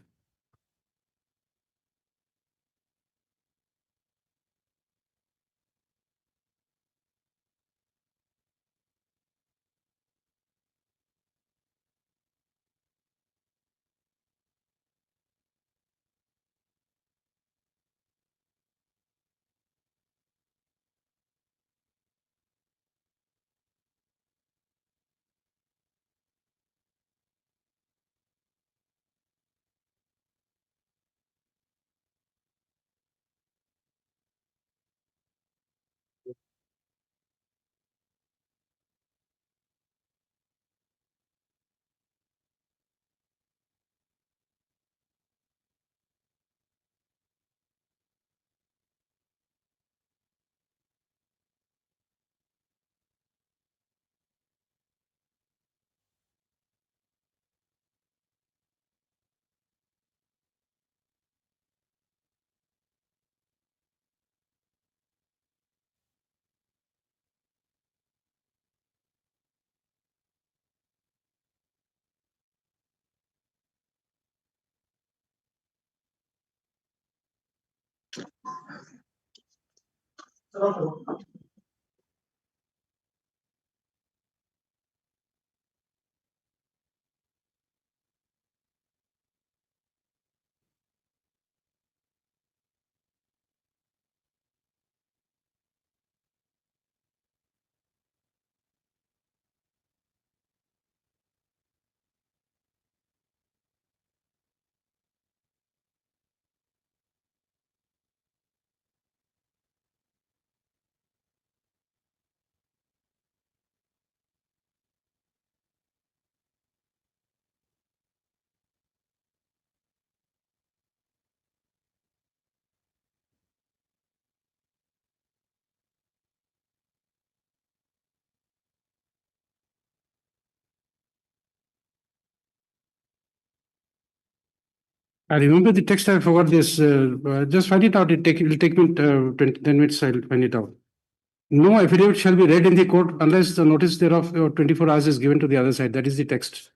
I remember the text. I forgot this. Just find it out. It'll take me 10 minutes. I'll find it out. No affidavit shall be read in the court unless the notice thereof 24 hours is given to the other side. That is the text.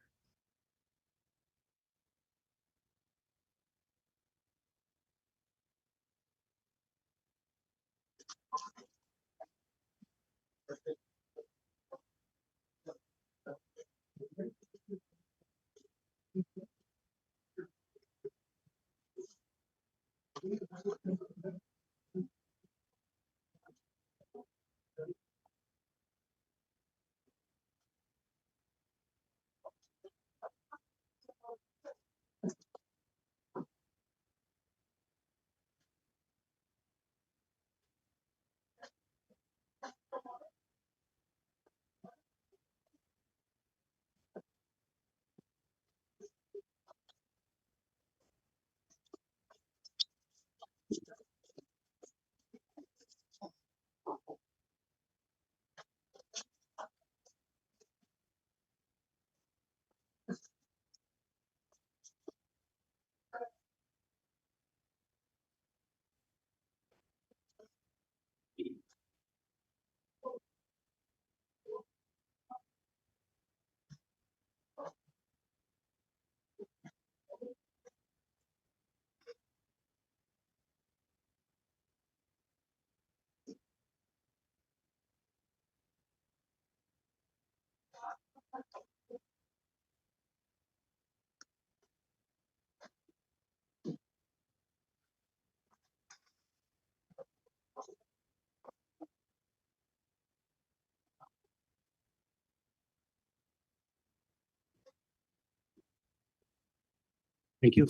Thank you.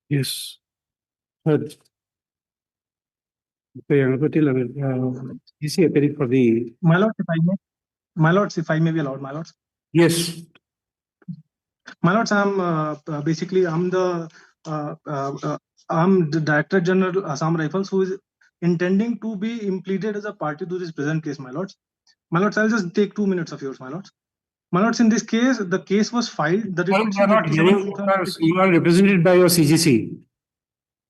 Yes. Third. Is he appearing for the? My lords, if I may, my lords, if I may be allowed, my lords. Yes. My lords, basically I'm the Director General Assam Rifles who is intending to be impleaded as a party to this present case, my lords. My lords, I'll just take 2 minutes of yours, my lords. My lords, in this case, the case was filed. The writ You are not petition hearing, you are represented by your CGC.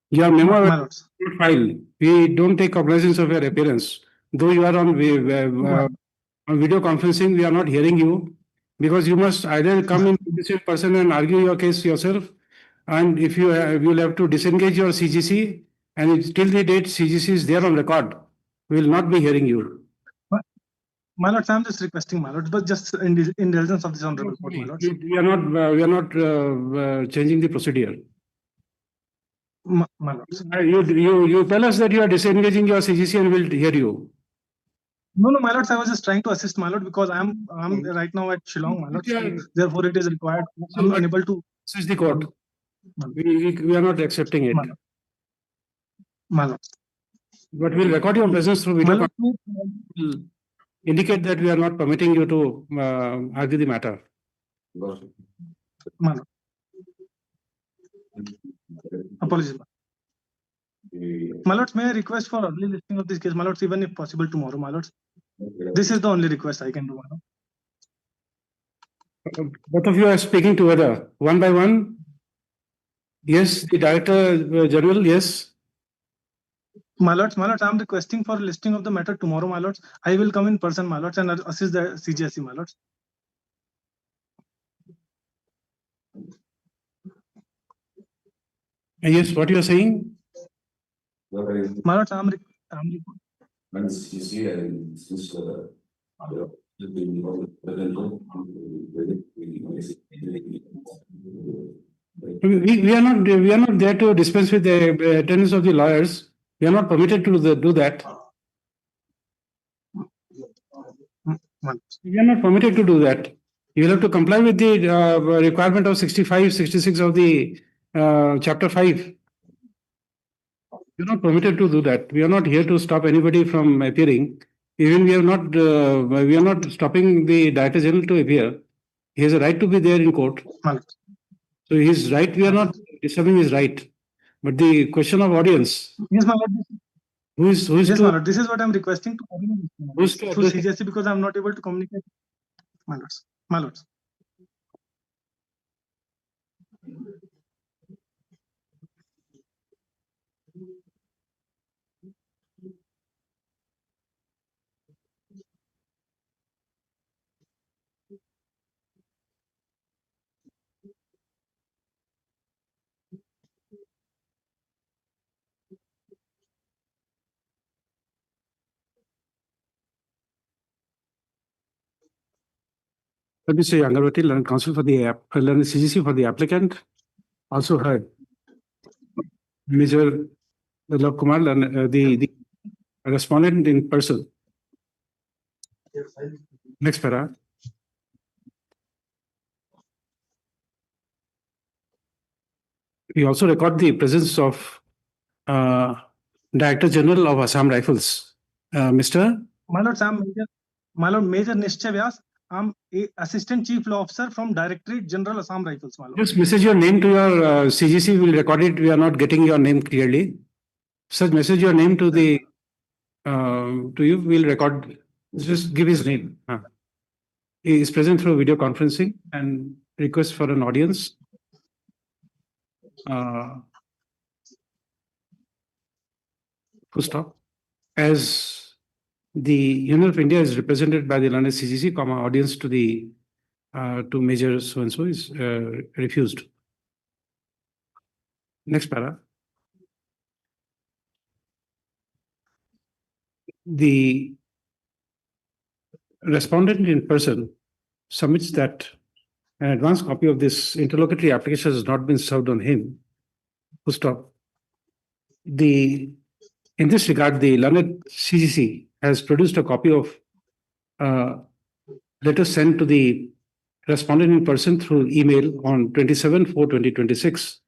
Your memo my lords. file. We don't take cognizance of your appearance. Though you are on video conferencing, we are not hearing you because you must either come in person and argue your case yourself. And if you will have to disengage your CGC, and till the date CGC is there on record, we will not be hearing you. My lords, I'm just requesting, my lords, but just in indulgence of this honorable court, my lords. We are not changing the procedure. My lords. You tell us that you are disengaging your CGC and we'll hear you. No, my lords, I was just trying to assist, my lord, because I'm right now at Shillong, my lords. Therefore, it is required. I'm unable to. This is the court. We are not accepting it. My lords. But we'll record your presence through video. We'll indicate that we are not permitting you to argue the matter. My lord. Apologies. My lords, may I request for early listing of this case, my lords, even if possible tomorrow, my lords. This is the only request I can do, my lord. Both of you are speaking together, one by one. Yes, the Director General, yes. My lords, I'm requesting for listing of the matter tomorrow, my lords. I will come in person, my lords, and assist the CGSC, my lords. Yes, what you are saying? My lords, I'm We are not there to dispense with the attendance of the lawyers. We are not permitted to do that. We are not permitted to do that. You will have to comply with the requirement of 65, 66 of the chapter 5. You're not permitted to do that. We are not here to stop anybody from appearing. Even we are not stopping the Director General to appear. He has a right to be there in court. So his right, we are not disturbing his right. But the question of audience. Yes, my lord. Who is yes, to, my lord. This is what I'm requesting to who's to through CGSC because I'm not able to communicate. My lords. My lords. Let me say, Gauhati, Learned Counsel for the Learned CGC for the applicant, also heard Major Love Kumar, the respondent in person. Next para. We also record the presence of Director General of Assam Rifles, Mr. My lord, Major Nishchay Vyas. I'm Assistant Chief Law Officer from Directorate General Assam Rifles, my lord. Just message your name to your CGC. We'll record it. We are not getting your name clearly. Such message your name to the to you. We'll record. Just give his name. He is present through video conferencing and request for an audience. Full stop. As the Union of India is represented by the London CGC, audience to the to Major so-and-so is refused. Next para. The respondent in person submits that an advance copy of this interlocutory application has not been served on him. Full stop. In this regard, the learned CGC has produced a copy of letter sent to the respondent in person through email on 27/4/2026,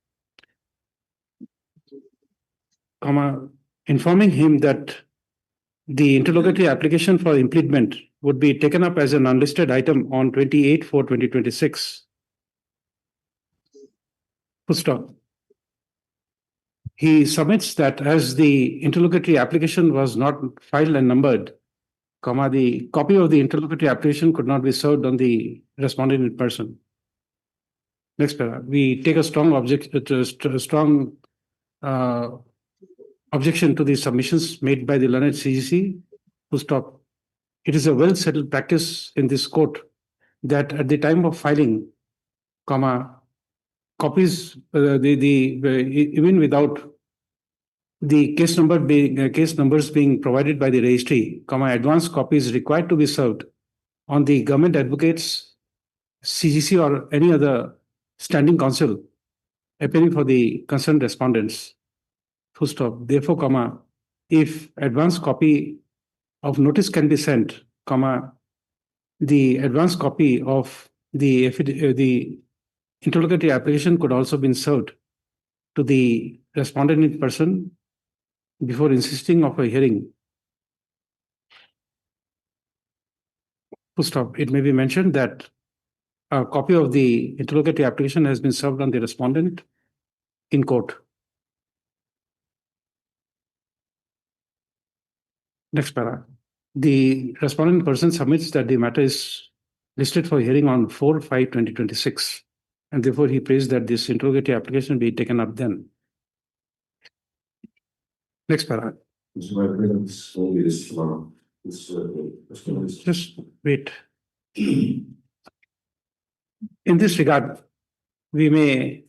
informing him that the interlocutory application for impleadment would be taken up as an unlisted item on 28/4/2026. Full stop. He submits that as the interlocutory application was not filed and numbered, the copy of the interlocutory application could not be served on the respondent in person. Next para. We take a strong objection to the submissions made by the learned CGC. Full stop. It is a well settled practice in this court that at the time of filing, copies even without the case numbers being provided by the registry, advance copy is required to be served on the government advocates, CGC or any other standing counsel appearing for the concerned respondents. Full stop. Therefore, if advance copy of notice can be sent, the advance copy of the interlocutory application could also be served to the respondent in person before insisting of a hearing. Full stop. It may be mentioned that a copy of the interlocutory application has been served on the respondent in court. Next para. The respondent person submits that the matter is listed for hearing on 4/5/2026, and therefore he prays that this interrogatory application be taken up then. Next para. Just wait. In this regard, we may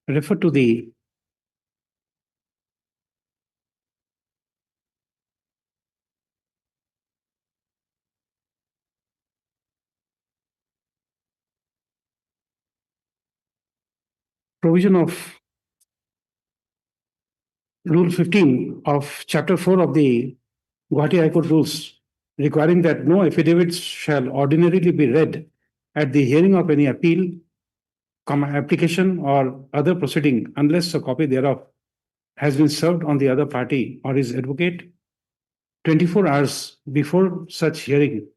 refer to the provision of Rule 15 of Chapter 4 of the Gauhati High Court rules, requiring that no affidavits shall ordinarily be read at the hearing of any appeal, application or other proceeding unless a copy thereof has been served on the other party or his advocate 24 hours before such hearing.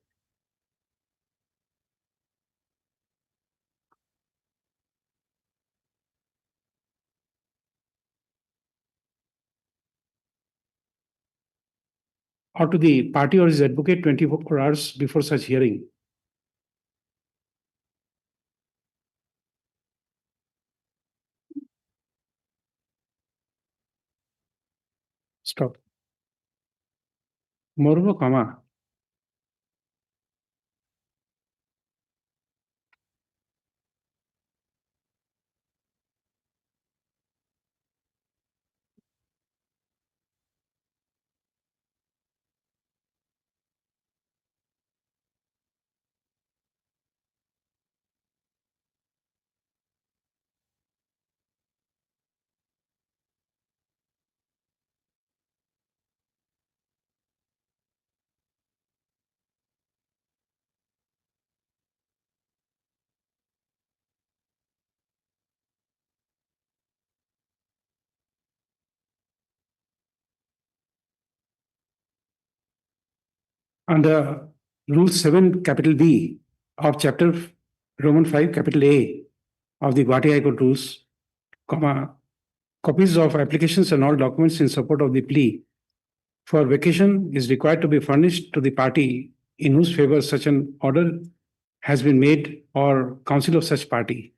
Or to the party or his advocate 24 hours before such hearing. Stop. Moreover, under Rule 7 capital B of Chapter Roman 5 capital A of the Gauhati High Court rules, copies of applications and all documents in support of the plea for vacation is required to be furnished to the party in whose favor such an order has been made or counsel of such party.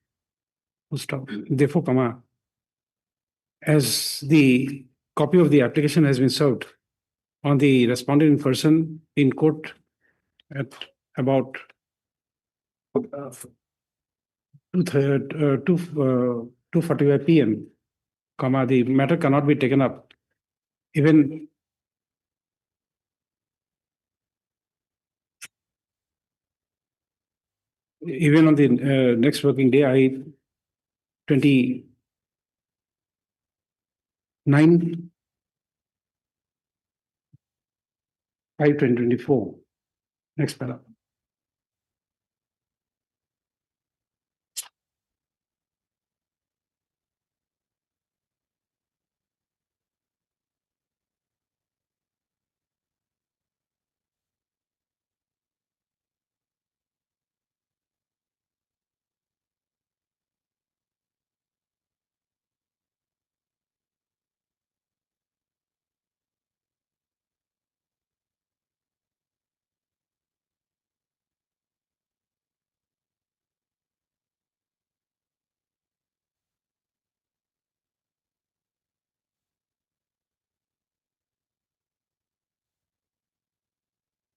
Therefore, as the copy of the application has been served on the respondent in person in court at about 2:45 p.m., the matter cannot be taken up. Even on the next working day, 29/5/2024. Next para.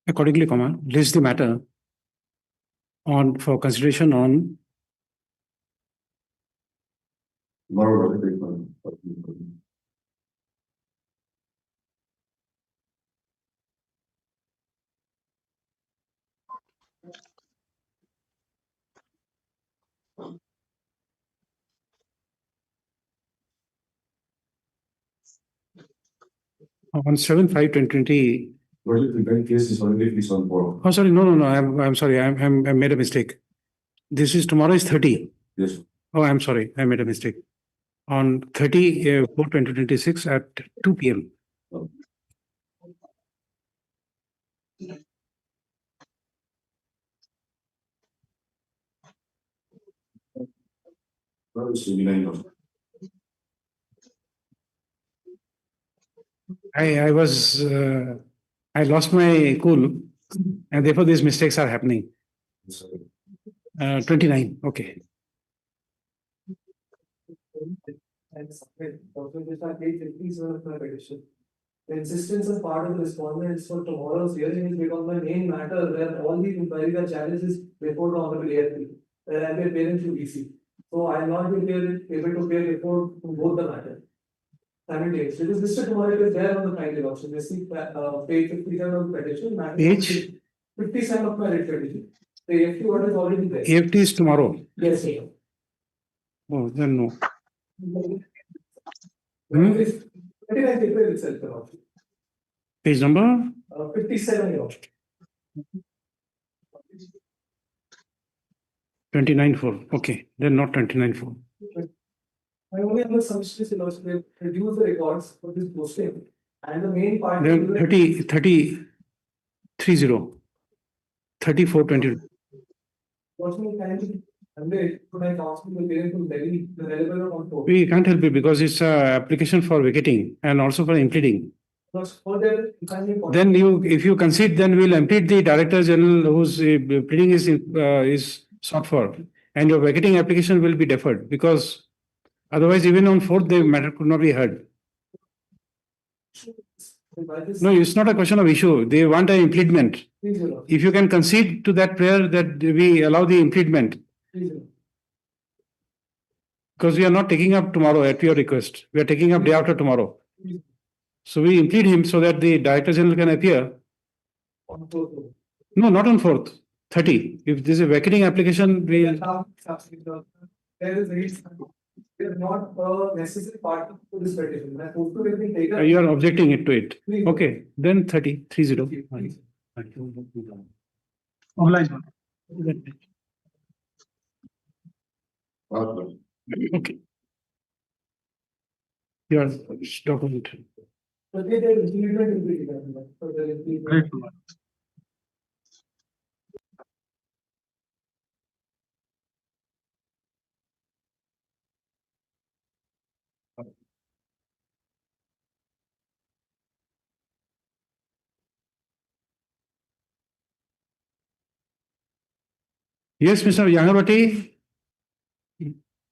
Accordingly, list the matter on for consideration on Tomorrow, on 7/5/2020. the bank case is already fixed on board. Oh, sorry, no. I'm sorry. I made a mistake. This is tomorrow is 30. Yes. Oh, I'm sorry. I made a mistake. On 30/4/2026 at 2 p.m. Well, it's 29. I lost my cool, and therefore these mistakes are happening. 29. Okay. The insistence on part of the respondents for tomorrow's hearing is because my main matter where all these inquiries are challenged is before the Honorable AFP, where I'm appearing through DC. So I'll not be able to appear before both the matter. Simultaneously, because Mr. Kumar is there on the final option. You see, page 57 of the petition. Page 57 of my writ petition. The AFT order is already there. AFT is tomorrow. Yes, sir. Oh, then no. It's 29 April itself. Page number 57 here. 29/4. Okay, then not 29/4. I only have the submission to reduce the records for this posting. And the main part Then 30/30/30. 34/20. Fortunately, my counsel will be able to levy the relevant on board. We can't help it because it's an application for vacating and also for impleading. Then if you concede, then we'll implead the Director General whose pleading is sought for, and your vacating application will be deferred because otherwise, even on 4th, the matter could not be heard. No, it's not a question of issue. They want an impleadment. If you can concede to that prayer that we allow the impleadment, because we are not taking up tomorrow at your request. We are taking up day after tomorrow. So we implead him so that the Director General can appear. No, not on 4th. 30. If this is a vacating application, we There is not a necessary part to this petition. My photo will be taken. you are objecting it to it. Okay, then 30/30. Obliged. Okay. Your document. But there is impleadment will be taken. So there is Great. Yes, Mr. Yangarwati.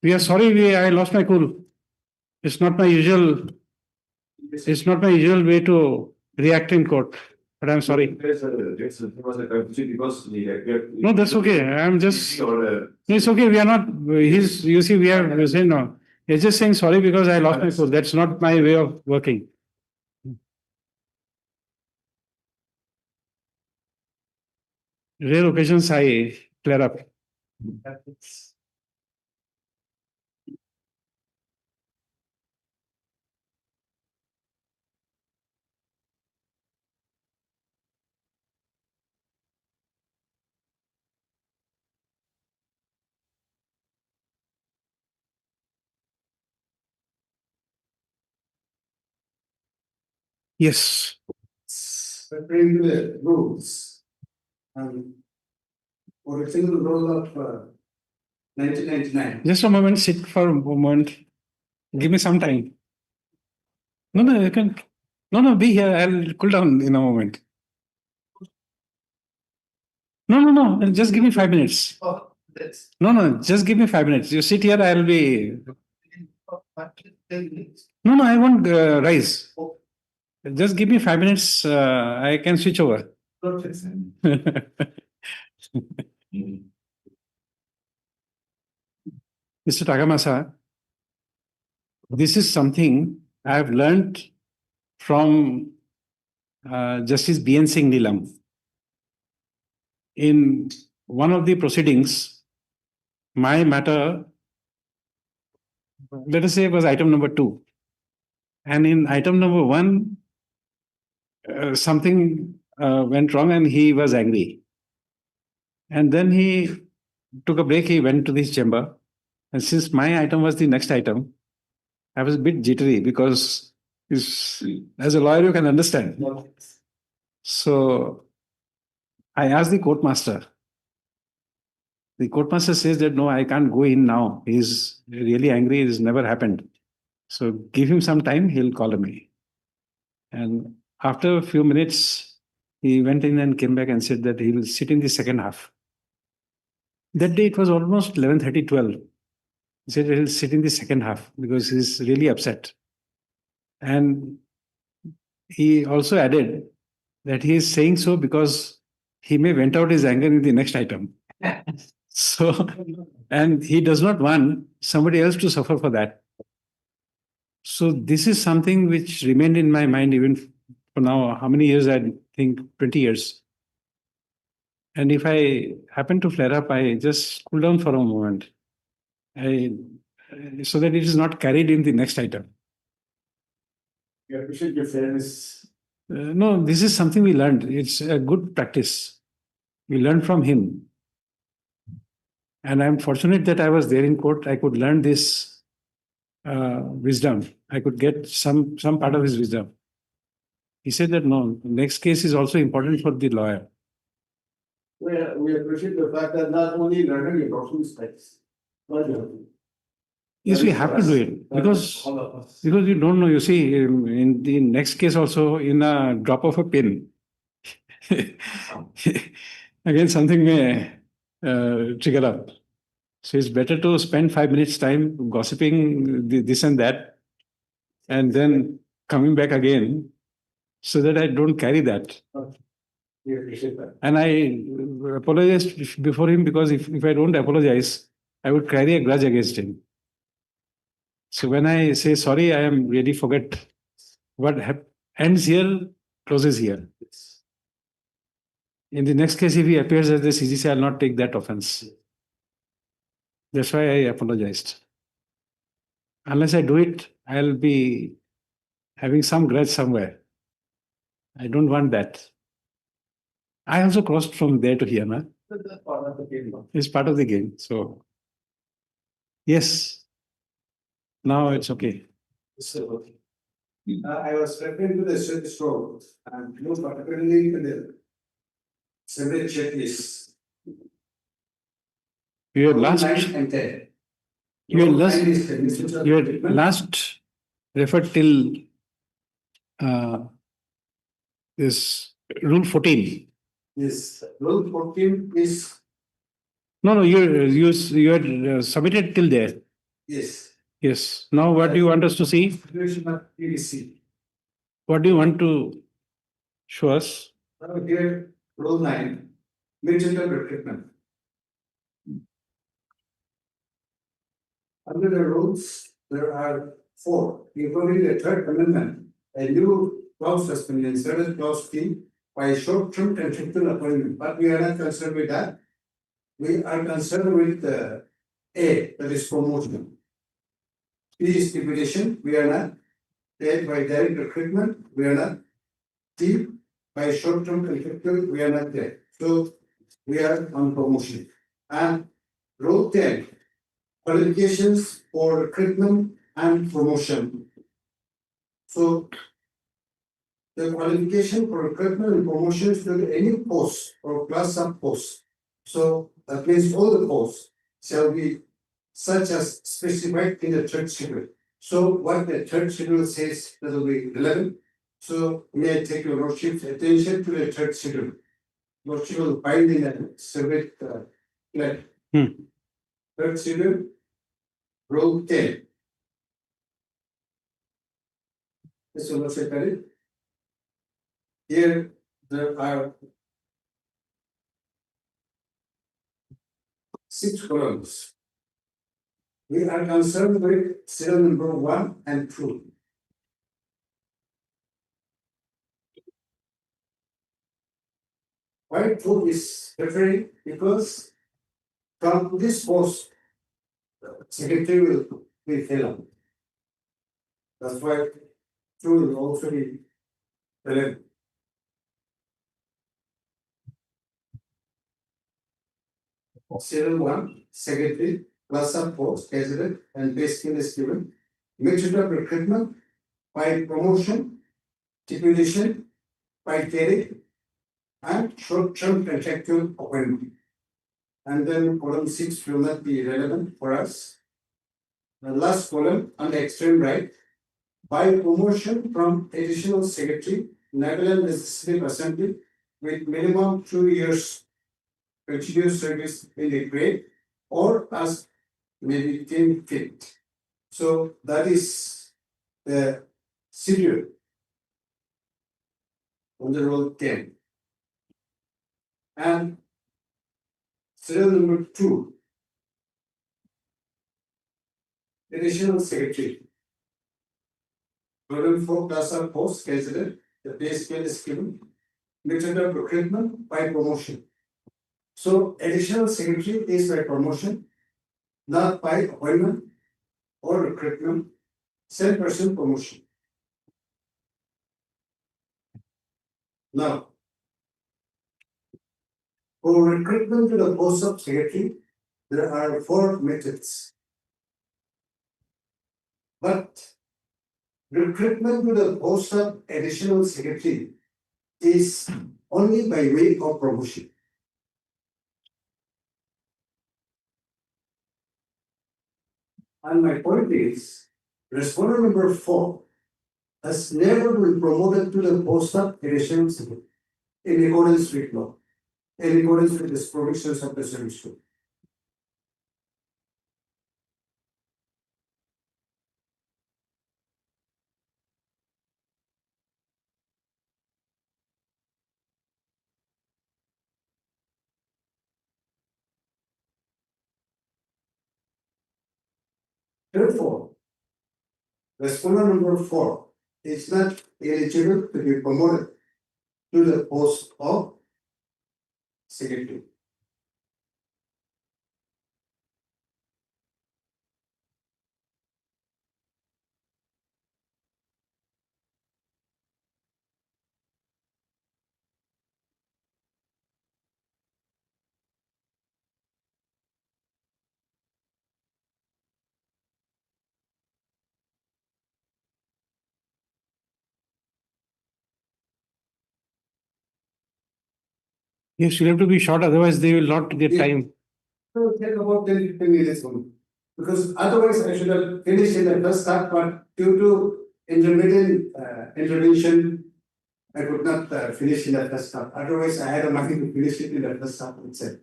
We are sorry, I lost my cool. It's not my usual. It's not my usual way to react in court, but I'm sorry. There was a confusion because No, that's okay. I'm just. Or, It's okay. We are not. You see, we are saying no. He's just saying sorry because I lost my cool. That's not my way of working. Rare occasions I flare up. Yes. Referring to the rules. For a single rule of 1999. Just a moment. Sit for a moment. Give me some time. No, you can. No, be here. I'll cool down in a moment. No. Just give me 5 minutes. Oh, that's. No. Just give me 5 minutes. You sit here. I'll be. No. I won't rise. Just give me 5 minutes. I can switch over. Mr. Takamasa, this is something I have learned from Justice B.N. Singh Neelam. In one of the proceedings, my matter, let us say, was item number 2. And in item number 1, something went wrong and he was angry. And then he took a break, he went to his chamber. And since my item was the next item, I was a bit jittery because as a lawyer, you can understand. So I asked the courtmaster. The courtmaster says that, no, I can't go in now. He's really angry. It's never happened. So give him some time, he'll call me. And after a few minutes, he went in and came back and said that he will sit in the second half. That day it was almost 11:30, 12. He said he'll sit in the second half because he's really upset. And he also added that he is saying so because he may vent out his anger in the next item. So, and he does not want somebody else to suffer for that. So this is something which remained in my mind even for now. How many years? I think 20 years. And if I happen to flare up, I just cool down for a moment, so that it is not carried in the next item. You appreciate your fairness. No, this is something we learned. It's a good practice. We learned from him. And I'm fortunate that I was there in court. I could learn this wisdom. I could get some part of his wisdom. He said that no, next case is also important for the lawyer. We appreciate the fact that not only learning your professional specs, but Yes, we have to do it because you don't know. You see, in the next case also, in a drop of a pin, again something may trigger up. So it's better to spend 5 minutes time gossiping this and that, and then coming back again, so that I don't carry that. we appreciate that. And I apologized before him because if I don't apologize, I would carry a grudge against him. So when I say sorry, I am really forget what ends here, closes here. In the next case, if he appears as the CGC, I'll not take that offense. That's why I apologized. Unless I do it, I'll be having some grudge somewhere. I don't want that. I also crossed from there to here, man. That's part of the game. It's part of the game. So, yes. Now it's okay. So, I was referring to the stroke and more particularly the several checklists. Your last, 9 and 10. your last, Mr. your last referred till this rule 14. Yes, rule 14 is, No, you had submitted till there. yes, Yes. Now what do you want us to see? situation of PDC. What do you want to show us? Now here, rule 9, mutual recruitment. Under the rules, there are 4. Including the third amendment, a new clause has been inserted, clause D, by short-term contractual appointment. But we are not concerned with that. We are concerned with A, that is promotion. B is stipulation, we are not. A, by direct recruitment, we are not. D, by short-term contractual, we are not there. So we are on promotion. And rule 10, qualifications for recruitment and promotion. So the qualification for recruitment and promotion is to any post or class of posts. So that means all the posts shall be such as specified in the third schedule. So what the third schedule says that will be relevant. So may I take your lordship's attention to the third schedule. Lordship will find in a survey letter. Third schedule, rule 10. This will also carry. Here there are 6 columns. We are concerned with serial number 1 and 2. Why 2 is referring? Because from this post, secretary will be filled. That's why 2 will also be relevant. Serial 1, secretary, class of post, president, and base skill is given. Method of recruitment by promotion, stipulation, by carry, and short-term contractual appointment. And then column 6 will not be relevant for us. The last column on the extreme right, by promotion from additional secretary, Nagaland Legislative Assembly with minimum 2 years continuous service in the grade or as may be deemed fit. So that is the serial on the rule 10. And serial number 2, additional secretary. Column 4, class of post, president, the pay scale is given. Method of recruitment by promotion. So additional secretary is by promotion, not by appointment or recruitment, same person promotion. Now, for recruitment to the post of secretary, there are 4 methods. But recruitment to the post of additional secretary is only by way of promotion. And my point is, respondent number 4 has never been promoted to the post of additional secretary in accordance with law, in accordance with the provisions of the service code. Therefore, respondent number 4 is not eligible to be promoted to the post of secretary. You still have to be short, otherwise they will not get Yeah. time. So take about 10-15 minutes only. Because otherwise I should have finished in the first half, but due to intermittent intervention, I could not finish in the first half. Otherwise, I had a money to finish it in the first half itself.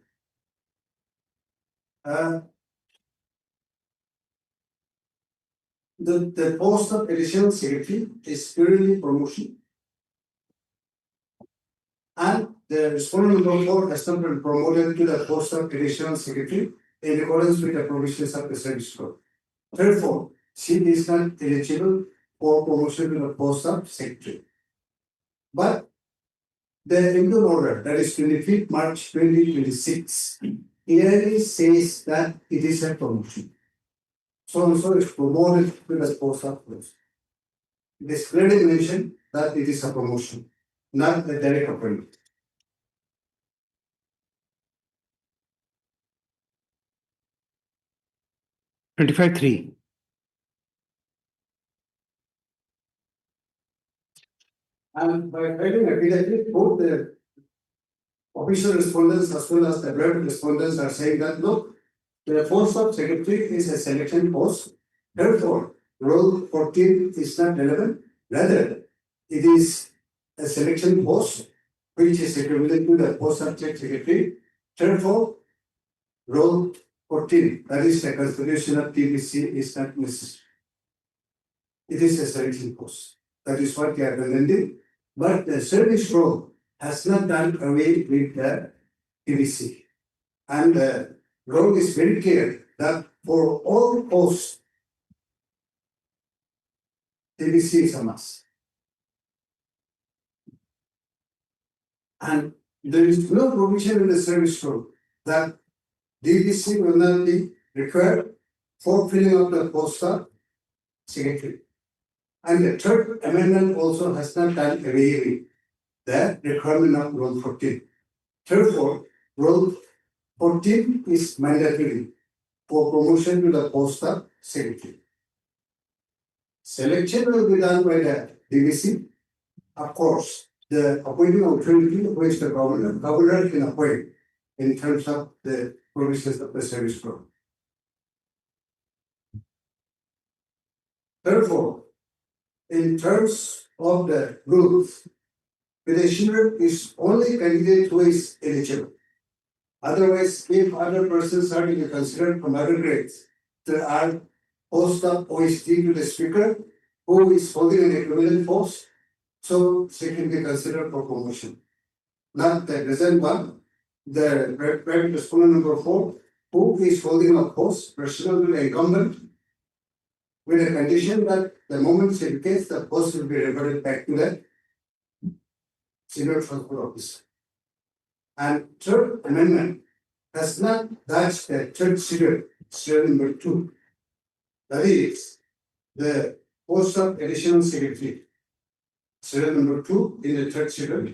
the post of additional secretary is purely promotion. And the respondent number 4 has not been promoted to the post of additional secretary in accordance with the provisions of the service code. Therefore, she is not eligible for promotion to the post of secretary. But the implementing order, that is 25th March 2026, clearly says that it is a promotion. So and so is promoted to the post of post. It is clearly mentioned that it is a promotion, not a direct appointment. Twenty-five three. And by writing affidavit, both the official respondents as well as the private respondents are saying that look, the post of secretary is a selection post. Therefore, Rule 14 is not relevant. Rather, it is a selection post which is equivalent to the post of secretary. Therefore, Rule 14, that is the constitution of TBC, is not necessary. It is a selection post. That is what they are presenting. But the service role has not done away with the TBC. And the role is very clear that for all posts, TBC is a must. And there is no provision in the service role that DBC will not be required for filling up the post of secretary. And the third amendment also has not done away with the requirement of Rule 14. Therefore, Rule 14 is mandatory for promotion to the post of secretary. Selection will be done by the DBC. Of course, the appointing authority appoints the governor. Governor can appoint in terms of the provisions of the service code. Therefore, in terms of the rules, petitioner is only candidate who is eligible. Otherwise, if other persons are to be considered from other grades, there are post of OST to the speaker who is holding an equivalent post, so she can be considered for promotion. Not the present one, the private respondent number 4, who is holding a post personal to the incumbent, with a condition that the moment she gets the post will be reverted back to the senior transport officer. And third amendment does not touch the third schedule, schedule number 2. That is the post of additional secretary. Schedule number 2 in the third schedule.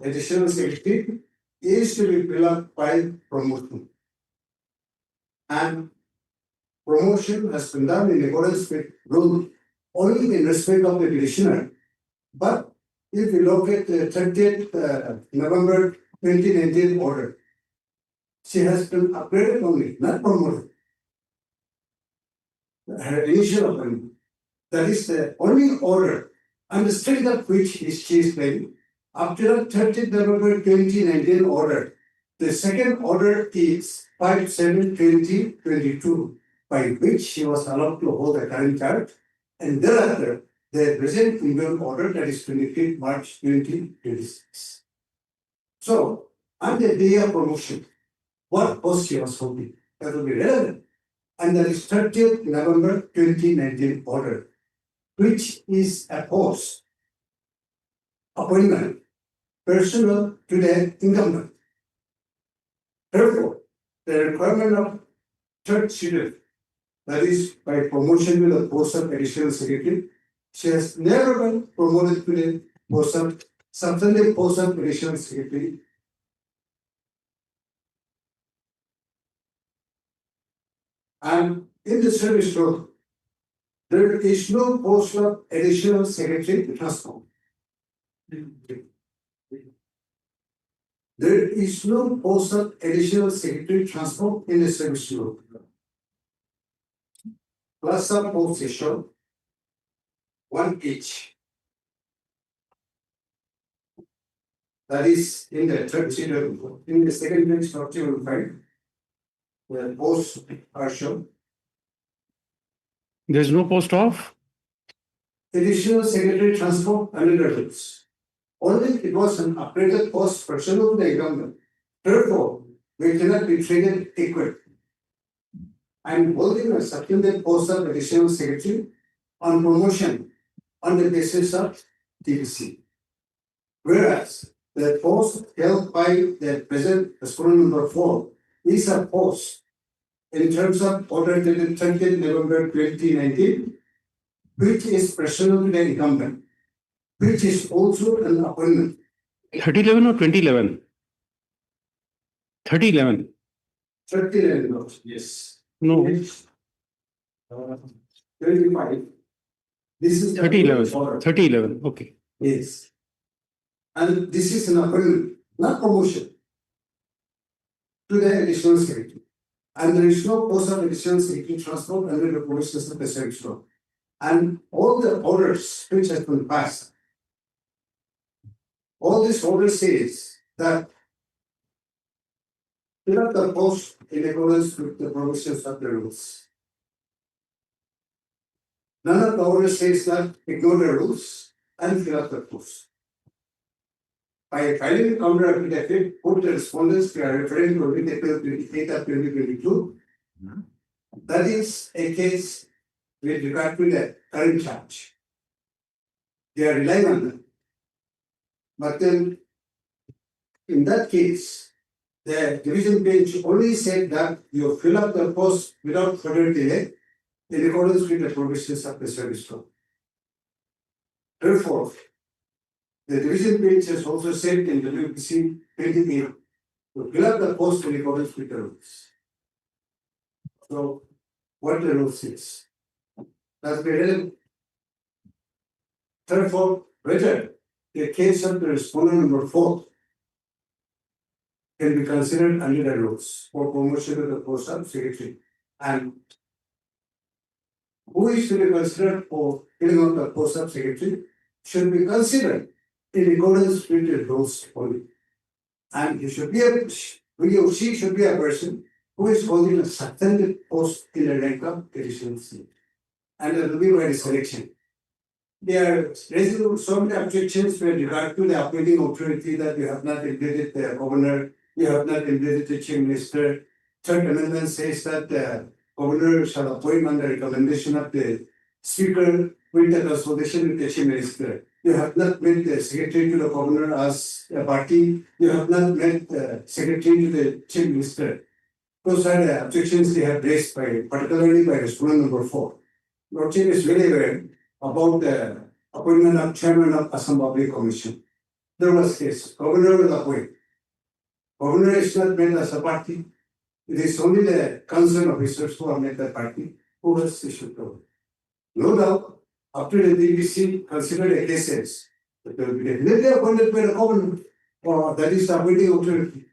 Additional secretary is to be filled up by promotion. And promotion has been done in accordance with rule only in respect of the petitioner. But if you look at the 30th November 2019 order, she has been upgraded only, not promoted. Her initial appointment. That is the only order, and the strength of which she is claiming. After the 30th November 2019 order, the second order is 5/7/2022, by which she was allowed to hold the current charge, and thereafter, the present impleadment order, that is 25th March 2026. So, on the day of promotion, what post she was holding, that will be relevant. And that is 30th November 2019 order, which is a post appointment personal to the incumbent. Therefore, the requirement of third schedule, that is by promotion to the post of additional secretary, she has never been promoted to the post of substantive post of additional secretary. And in the service role, there is no post of additional secretary transformed. There is no post of additional secretary transformed in the service role. Plus some posts is shown, one each. That is in the third schedule. In the second page, structure you will find the posts are shown. There's no post of? Additional secretary transport under the rules. Only it was an upgraded post personal to the incumbent. Therefore, we cannot be treated equal. I am holding a supplemental post of additional secretary on promotion on the basis of TPC. Whereas the post held by the present aspirant number 4 is a post in terms of order dated 20th November 2019, which is personal to the incumbent, which is also an appointment. 3011 or 2011? 3011. 3011, yes. No, Which, 25. This is the 3011. order. 3011. Okay. Yes. And this is an appointment, not promotion, to the additional secretary. And there is no post of additional secretary transport under the provisions of the service law. And all the orders which have been passed, all these orders says that fill up the post in accordance with the provisions of the rules. None of the orders says that ignore the rules and fill up the post. By filing a counter affidavit, put the respondents we are referring to April 28 of 2022. That is a case with regard to the current charge. They are relying on them. But then, in that case, the division bench only said that you fill up the post without further delay in accordance with the provisions of the service law. Therefore, the division bench has also said in the WPC 28 to fill up the post in accordance with the rules. So, what the rule says. That's the relevant. Therefore, whether the case of the respondent number 4 can be considered under the rules for promotion to the post of secretary, and who is to be considered for filling out the post of secretary should be considered in accordance with the rules only. And he should be he or she should be a person who is holding a substantive post in the rank of additional seat. And there will be by selection. There are raising so many objections with regard to the appointing authority that you have not invaded the governor, you have not invaded the chief minister. Third amendment says that the governor shall appoint on the recommendation of the speaker with the consultation with the chief minister. You have not made the secretary to the governor as a party. You have not made the secretary to the chief minister. Those are the objections they have raised by, particularly by respondent number 4. Lordship is very aware about the appointment of chairman of Assam Public Commission. There was case, governor will appoint. Governor is not made as a party. It is only the concerned officers who are made the party who has issued the. No doubt, after the DBC considered the cases, it will be definitely appointed by the governor, or that is the appointing authority.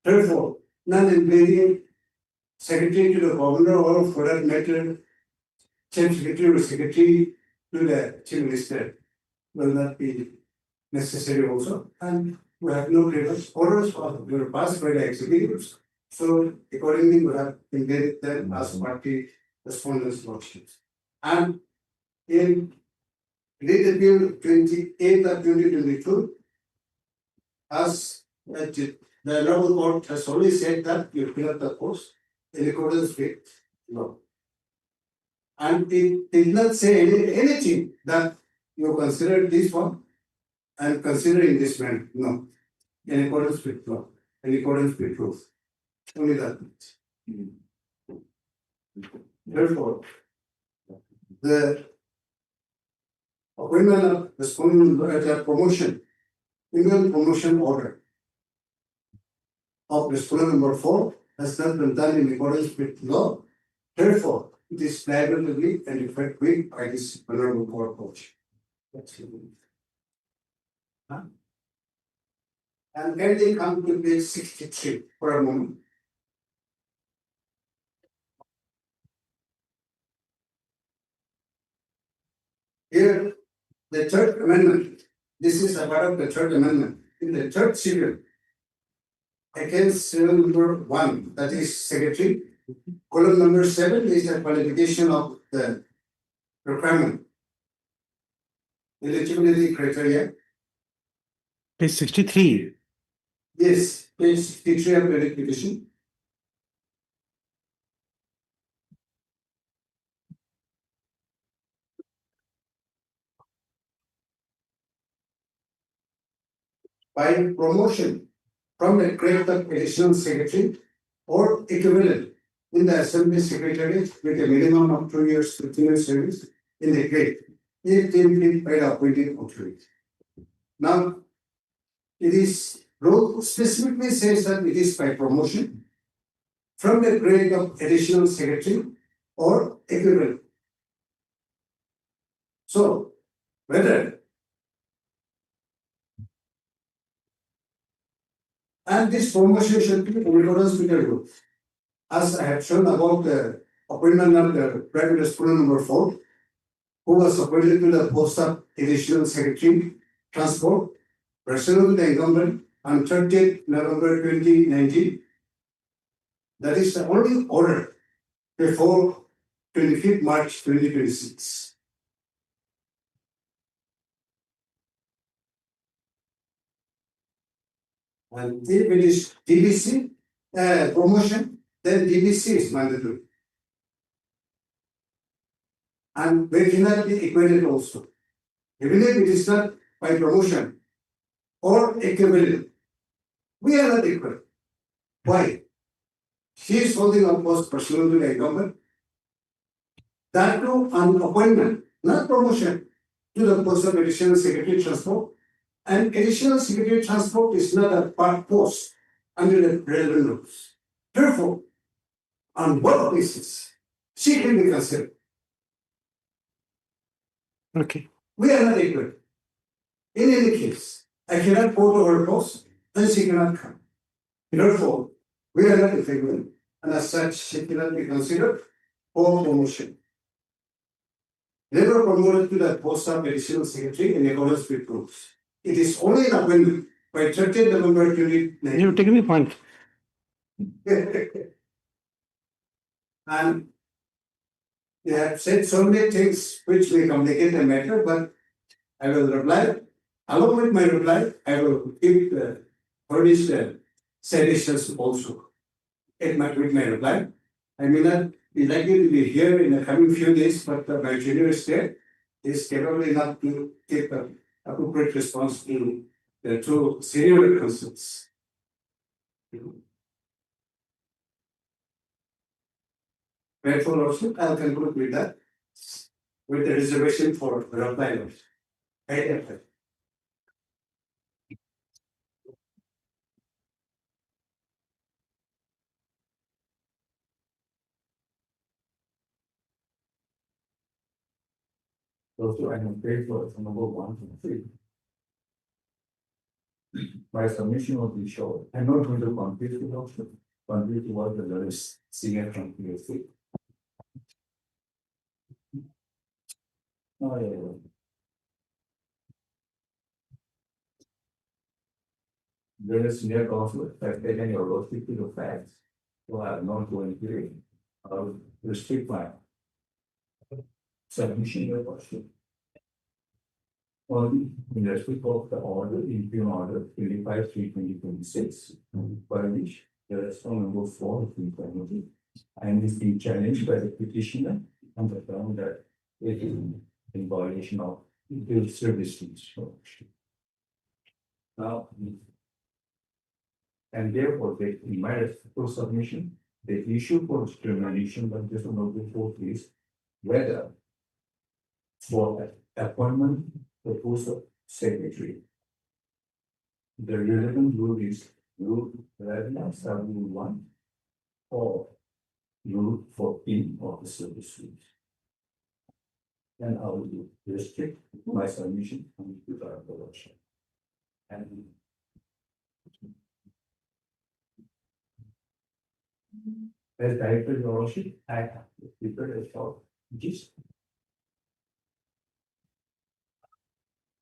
Therefore, non-invading secretary to the governor, or for that matter, chief secretary or secretary to the chief minister will not be necessary also. And we have no previous orders were passed by the executives. So accordingly, we have invaded them as party respondents' lordships. And in Legal Bill 28 of 2022, as the Honorable Court has already said that you fill up the post in accordance with law. And it did not say anything that you consider this one and considering this man. No. In accordance with law, in accordance with rules. Only that. Therefore, the appointment of the promotion, single promotion order of respondent number 4 has not been done in accordance with law. Therefore, it is liable to be and effective by this honorable court coach. And then they come to page 63 for a moment. Here, the third amendment, this is a part of the third amendment. In the third serial, against serial number 1, that is secretary, column number 7 is the qualification of the requirement. Eligibility criteria. Page 63. Yes, page 63 of the petition. By promotion from the grade of additional secretary or equivalent in the assembly secretariat with a minimum of 2 years continuous service in the grade, if deemed by the appointing authority. Now, it is rule specifically says that it is by promotion from the grade of additional secretary or equivalent. So, whether and this promotion should be in accordance with the rule. As I have shown about the appointment of the Prime Minister number 4, who was appointed to the post of additional secretary, transport, pursuant to the incumbent on 30th November 2019. That is the only order before 25th March 2026. And if it is DBC promotion, then DBC is mandatory. And they cannot be equated also. Even if it is not by promotion or equivalent, we are not equal. Why? She is holding a post pursuant to the government. That too an appointment, not promotion, to the post of additional secretary transport. And additional secretary transport is not a part post under the relevant rules. Therefore, on both bases, she can be considered. Okay. We are not equal. In any case, I cannot go to her post and she cannot come. Therefore, we are not equal, and as such, she cannot be considered for promotion. Never promoted to the post of additional secretary in accordance with rules. It is only an appointment by 30th November 2019. You've taken the point. And they have said so many things which may complicate the matter, but I will reply. Along with my reply, I will keep furnish the suggestions also. With my reply. I may not be likely to be here in the coming few days, but my junior state is capable enough to take an appropriate response to the two senior concerns. Therefore, also, I'll conclude with that, with the reservation for reply. Right. Also, I have paid for number 1 and 3. My submission will be short. I'm not going to complete the option. Complete what the lowest senior from PSC. Oh, yeah. There is senior counsel have taken your worship to the facts. So I am not going to restrict my submission your worship. Only in respect of the order, impugn order 25/3/2026, by which the response number 4 of the and is being challenged by the petitioner on the ground that it is in violation of the service rules. Now, and therefore, in my respectful submission, the issue for determination by this number 4 is whether for appointment the post of secretary. The relevant rule is rule 11/1 or rule 14 of the service rules. And I will restrict my submission on the workshop. And as director of your worship, I have prepared a short gist.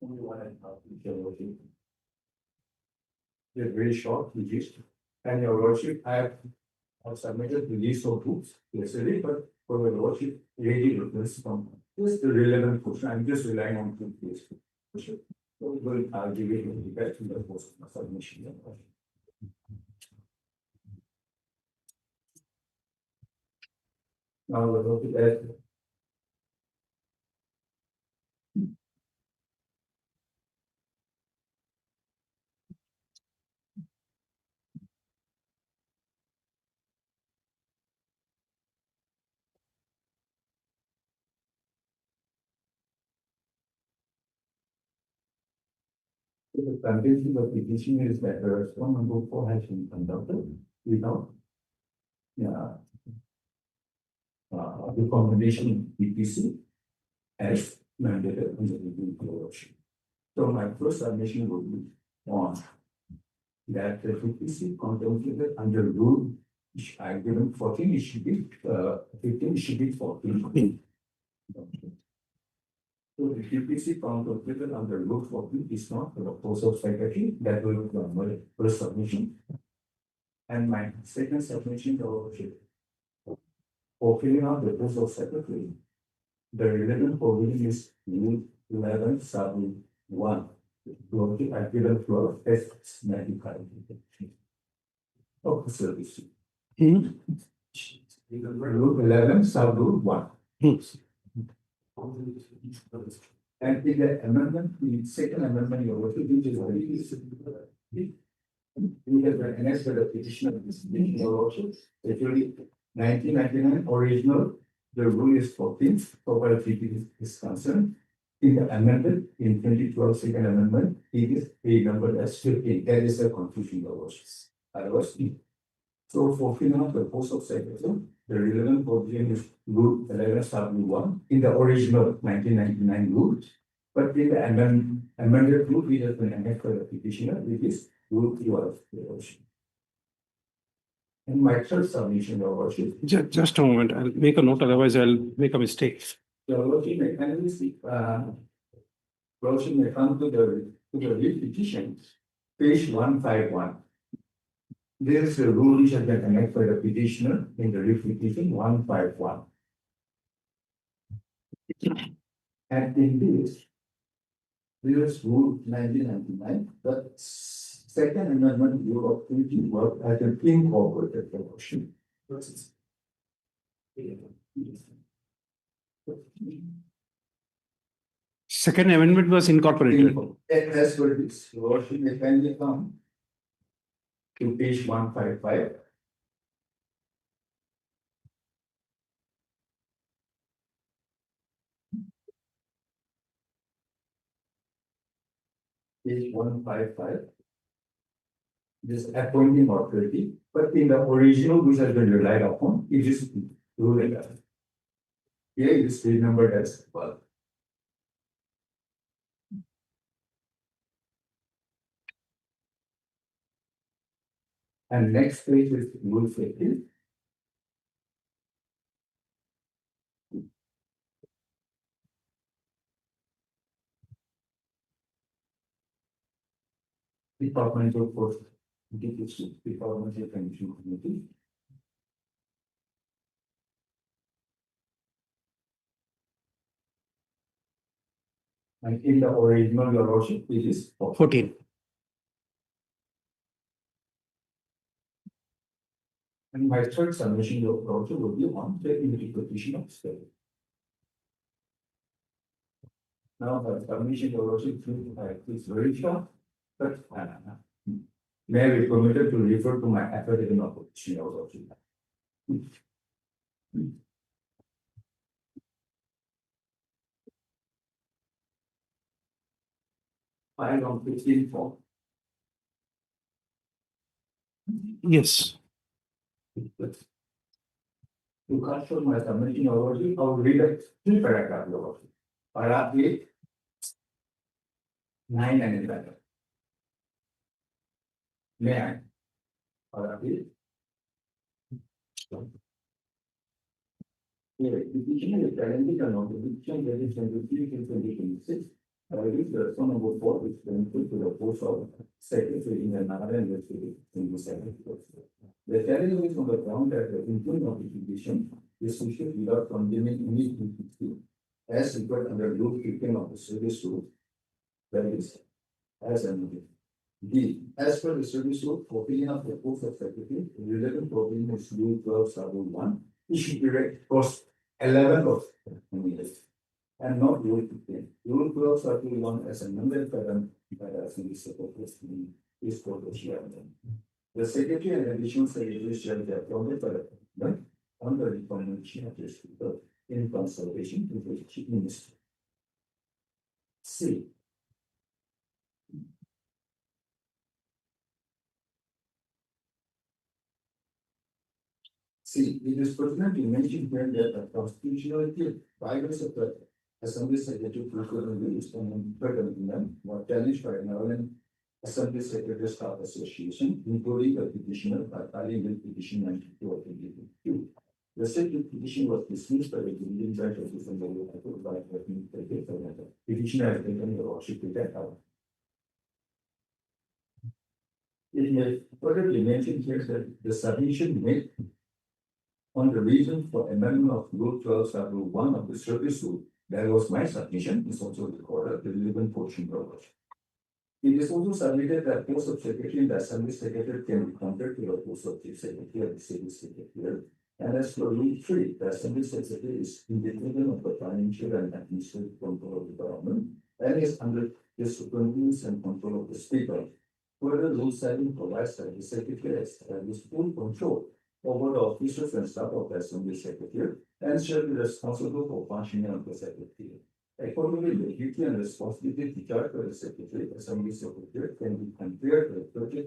Only one and a half your worship. A very short gist. And your worship, I have submitted the list of books yesterday, but for your worship, ready request from Just the relevant question, I'm just relying on two cases. So, I'll give it with regard to the post submission. Now, we're going to add. The content of the petition is that the response number 4 has been conducted without the combination EPC as mandated in the review corruption. So my first submission would be on that the EPC contemplated under rule I given 14, it should be 15, it should be 14. So the EPC contemplated under rule 14 is not the proposal secretary that will be my first submission. And my second submission for filling out the post of secretary, the relevant provision is rule 11 sub 1. I given floor as 95 of the service. Rule 11 sub 1. And in the amendment, the second amendment, your worship, which is already we have an annexed the petition of this your worship, actually 1999 original, the rule is 14, so far as it is concerned. In the amendment, in 2012 second amendment, it is numbered as 15. That is a confusion, your worship. So for filling out the post of secretary, the relevant provision is rule 11 sub 1 in the original 1999 rule, but in the amended rule, we have been annexed by the petitioner, which is rule 12, your worship. And my third submission, your worship. Just a moment, I'll make a note, otherwise I'll make a mistake. Your worship may kindly see, worship may come to the lead petition, page 151. There is a rule which has been annexed by the petitioner in the lead petition 151. And in this, there is rule 1999, the second amendment rule of 20 work as an incorporated promotion. Second amendment was incorporated. As per this, worship may kindly come to page 155. Page 155. This appointing authority, but in the original which has been relied upon, it is rule 11. Here it is renumbered as well. And next page is rule 15. Departmental force, departmental commission committee. And in the original, your worship, it is 14. And my third submission, your worship, will be on the interpretation of state. Now, the submission, your worship, is very short, but may I be permitted to refer to my affidavit of opposition, your worship. File on 15 form. Yes. You can't show my submission, your worship, I will read a 3 paragraph, your worship. Paragraph 8, 9 and 11. May I? Paragraph 8. Petition is challenging a notification that is 23 in 2026. This the son of a board which then put to the post of secretary in another university in the second. The challenge is on the ground that the income notification is issued without condemning any PPC as required under Rule 15 of the Service Rule, that is, as amended. D. As per the Service Rule, opinion of the Post of Secretary, relevant opinion is Rule 12, Rule 1, issued direct cost 11 of and not Rule 15. Rule 12, Rule 1 as amended by the Assembly Secretary is for the chairman. The Secretary and additional Secretary shall be appointed by the President on the recommendation of the Speaker in consultation with the Chief Minister. C. See, it is pertinent to mention here that the constitutionality violence of the Assembly Secretary released and them were challenged by an Assembly Secretary Staff Association, including the petitioner by filing with petition 92 of 2022. The said petition was dismissed by the Indian Judge of December by the petitioner has taken the lordship to that hour. It may further be mentioned here that the submission made on the reason for amendment of Rule 12, Rule 1 of the Service Rule, that was my submission, is also recorded, the relevant portion provided. It is also submitted that post of secretary and the Assembly Secretary can be compared to the post of Chief Secretary and the Civil Secretary. And as for Rule 3, the Assembly Secretary is independent of the financial and administrative control of the government and is under the supervision and control of the Speaker. Further, Rule 7 provides that the Secretary has full control over the officers and staff of the Assembly Secretary and shall be responsible for functioning of the Secretary. Accordingly, the duty and responsibility discharged by the Secretary, Assembly Secretary, can be compared to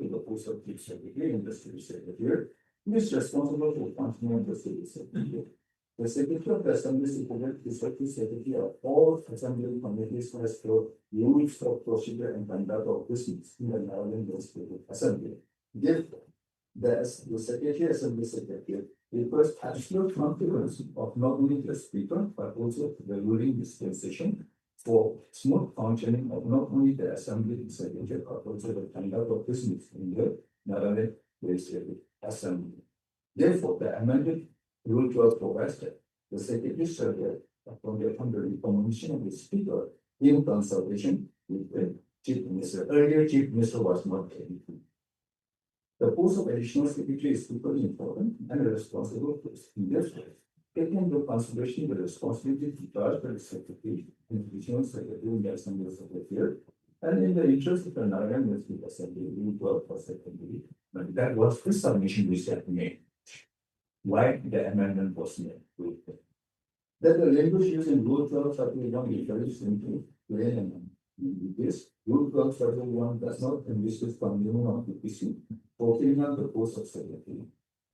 the post of Chief Secretary and the Civil Secretary, who is responsible for functioning of the Civil Secretary. The Secretary of the Assembly Secretary is the Secretary of all Assembly committees as per rules of procedure and conduct of business in the Nagaland Legislative Assembly. Therefore, the Secretary Assembly Secretary requires absolute confidence of not only the Speaker but also the ruling dispensation for smooth functioning of not only the Assembly Secretary but also the conduct of business in the Nagaland Legislative Assembly. Therefore, the amended Rule 12 provides that the Secretary shall be appointed on the recommendation of the Speaker in consultation with the Chief Minister. Earlier, Chief Minister was not able to. The post of additional secretary is equally important and a responsible post. In this way, taking into consideration the responsibility discharged by the secretary and additional secretary in the Assembly Secretary, and in the interest of the Nagaland Legislative Assembly, Rule 12 for secretary, but that was the submission which had made. Why the amendment was made? That the language used in Rule 12 is very simple, plain and this Rule 12 does not envisage continuing of the issue for filling out the post of secretary.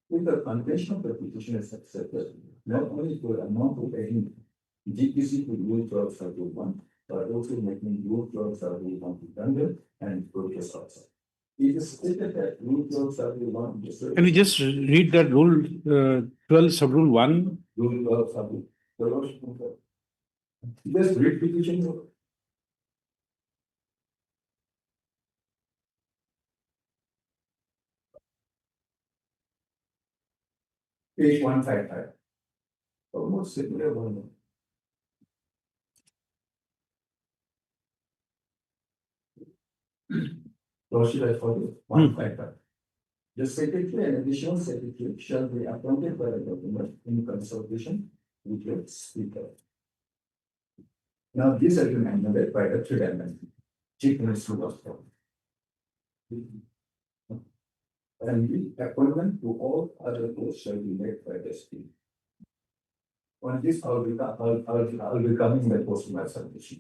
If the contention of the petition is accepted, not only to amount to any DPC to Rule 12 1, but also making Rule 12 1 redundant and progress also. It is stated that Rule 12 1 is. Can we just read that Rule 12 Sub-Rule 1? Rule 12 1. Just read petition. Page 155. Almost similar one. Or should I follow? 155. The secretary and additional secretary shall be appointed by the government in consultation with the Speaker. Now, this has been amended by the third amendment. Chief Minister was formed. And the appointment to all other posts shall be made by the Speaker. On this, I'll be coming the post my submission.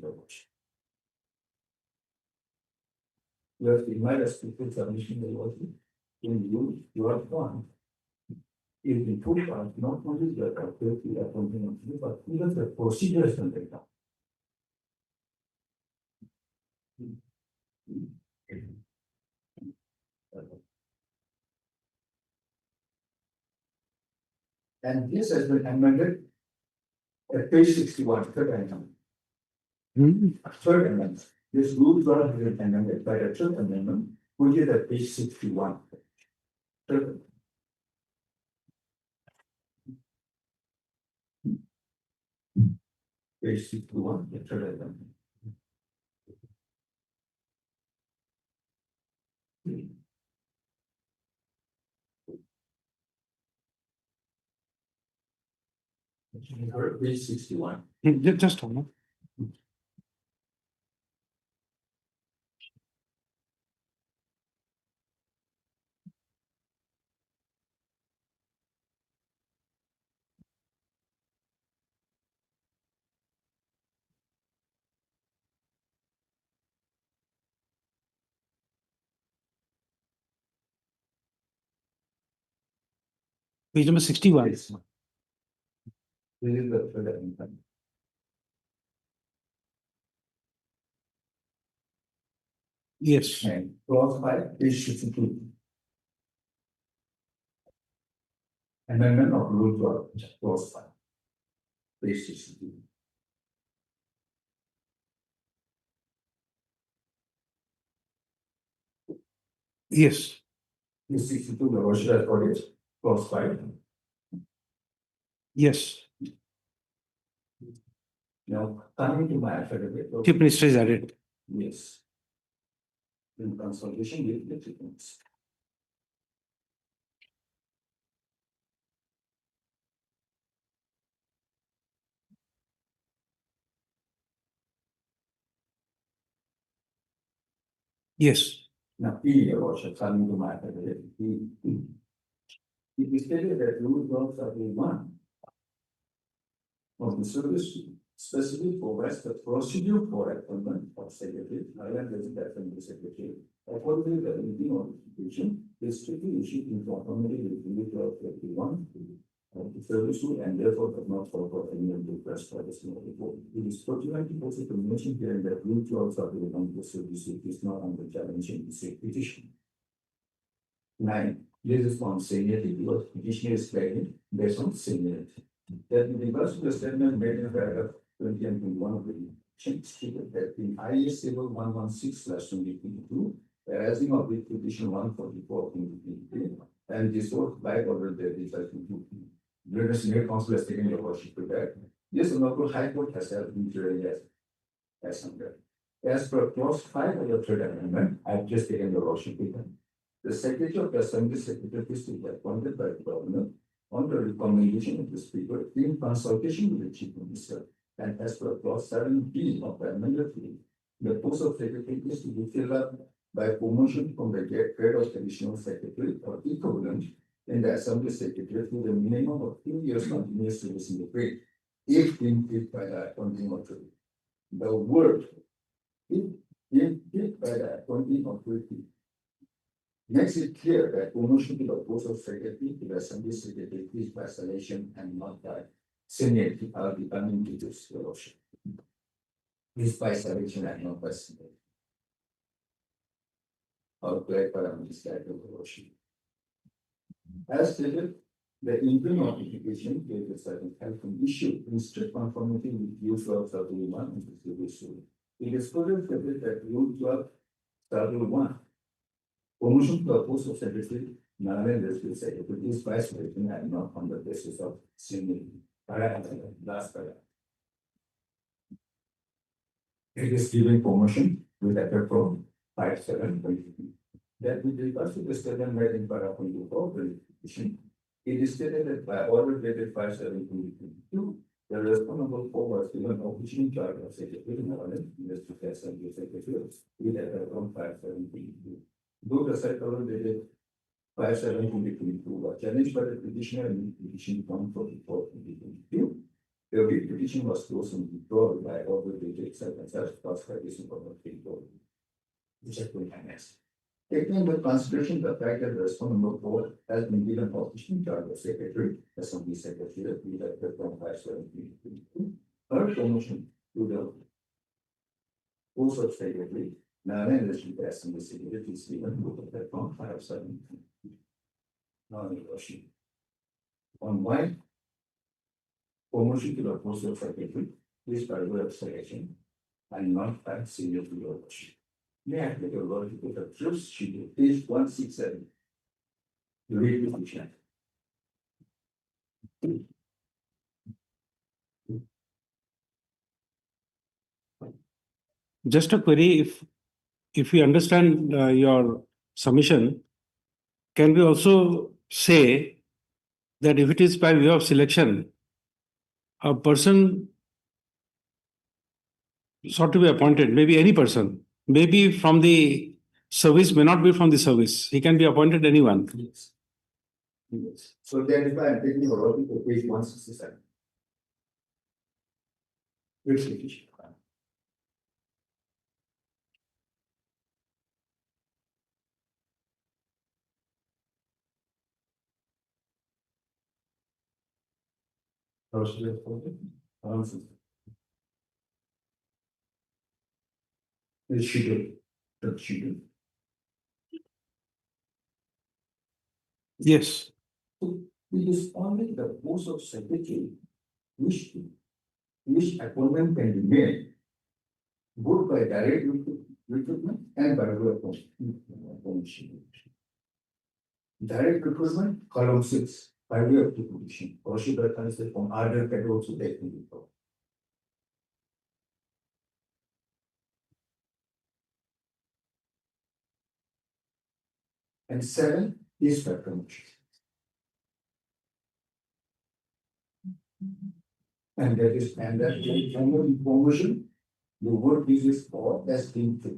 You have to invite us to put submission the lordship. In you are gone. If the two parts, not only the appointment of you, but even the procedure is not taken. And this has been amended at page 61, third amendment. Third amendment. This rule has been amended by the third amendment, which is at page 61. Third. Page 61, the third item. Page 61. Just hold on. Page number 61. This is the third item. Yes. And clause 5, page 62. Amendment of rule 12, clause 5. Page 62. Yes. Page 62, the Rochelle College, clause 5. Yes. Now, coming to my affidavit. Chief Minister is added. Yes. In consultation with litigants. Yes. Now, P, your worship, coming to my affidavit, it is stated that rule 1231 of the service specifically provides the procedure for appointment of secretary, island resident assembly secretary. Accordingly, the meeting notification is strictly issued in conformity with rule 1231 of the service rule and therefore does not call for any request for this report. It is pertinent to also to mention here that rule 1231 of the service rule is not under challenge in this petition. 9. This is on seniority because petitioner is claiming based on seniority. That in regards to the statement made in paragraph 20 and 21 of the petition stated that in IAS table 116/2022, arising of the petition 144 of 2023, and this was by order that is the senior counsel has taken the worship to that. This Honorable High Court has held in as under. As per clause 5 of the third amendment, I have just taken the worship with them. The Secretary of the Assembly Secretary is to be appointed by the Governor on the recommendation of the Speaker in consultation with the Chief Minister. And as per clause 7B of the amendment, the post of Secretary is to be filled up by promotion from the grade of Additional Secretary or equivalent in the Assembly Secretary to the minimum of 2 years continuous service in the grade, if deemed by the appointing authority. The word if deemed by the appointing authority makes it clear that promotion to the post of secretary to the assembly secretary is by selection and not by seniority or becoming leaders fellowship. Is by selection and not by seniority. Or play parameters that of fellowship. As stated, the interim notification gave a certain health issue in strict conformity with Rule 1231 and the service rule. It is further stated that Rule 1231 promotion to the post of secretary, Nagaland District Secretary is by selection and not on the basis of seniority. Last paragraph. It is given promotion with effect from 5/7/2023. That with regards to the statement made in paragraph 24 of the petition, it is stated that by order dated 5/7/2022, the responsible was given official charge of secretary Nagaland District Assembly Secretary with effect from 5/7/2022. Though the said order dated 5/7/2022 was challenged by the petitioner in petition 144/2022, the petition was closed and withdrawn by order dated such caused by this information. Which I put next. Taking into consideration the fact that the responsible board has been given official charge of secretary, assembly secretary, with effect from 5/7/2022, her promotion to the post of secretary. Now, then, this is assembly secretary is given with effect from 5/7. Now, negotiation. On why promotion to the post of secretary is by way of selection and not by senior leadership. May I take a word to put the first sheet, page 167. The read the petition. Just a query, if we understand your submission, can we also say that if it is by way of selection, a person sought to be appointed, maybe any person, maybe from the service, may not be from the service. He can be appointed anyone. Yes. Yes. So that is why I'm taking your logic to page 167. Which petition? Procedural answer. Is schedule. The schedule. Yes. So it is only the post of secretary which appointment can be made both by direct recruitment and by way of appointment. Direct recruitment, column 6, by way of recruitment. Procedural concept from order can also take into account. And 7 is by promotion. And that is promotion, the word uses for as being fit.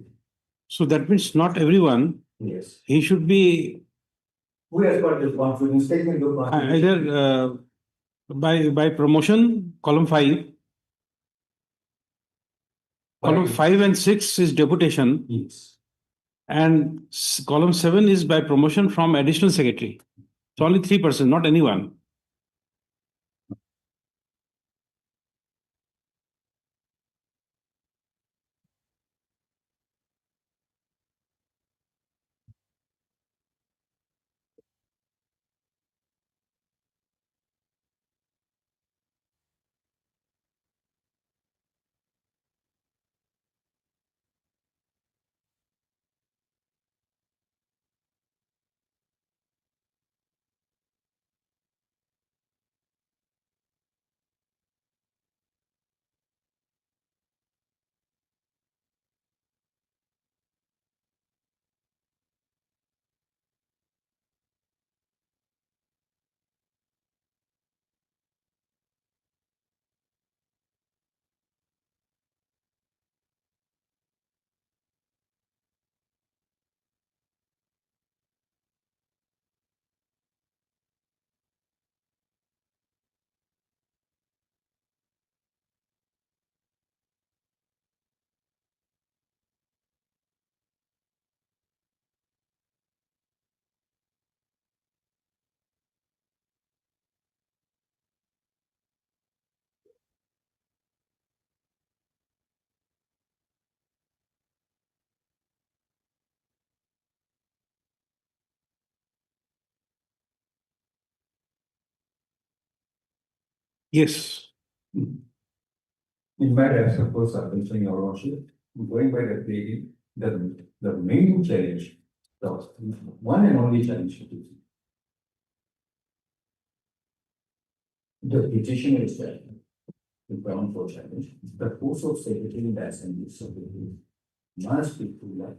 So that means not everyone, Yes. he should be Who has got the confidence, taken the confidence? either by promotion, column 5. Column 5 and 6 is deputation, Yes. and column 7 is by promotion from additional secretary. So only 3%, not anyone. Yes. In fact, I suppose I've been saying our worship, going by the pleading, the main challenge, the one and only challenge is the petitioner is that the ground for challenge, the post of secretary in the assembly secretary must be to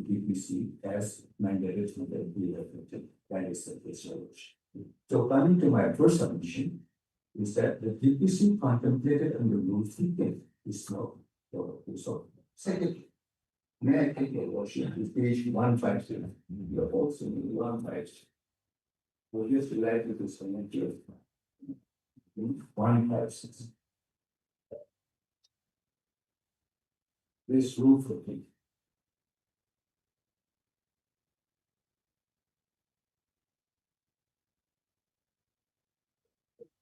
PPC as mandated to the be reflected by the secretary. So coming to my first submission is that the DPC contemplated under rule 3 is not for the post of secretary. May I take your worship to page 157? You are also in 157. We'll just relate to this one here. 156. This rule 14.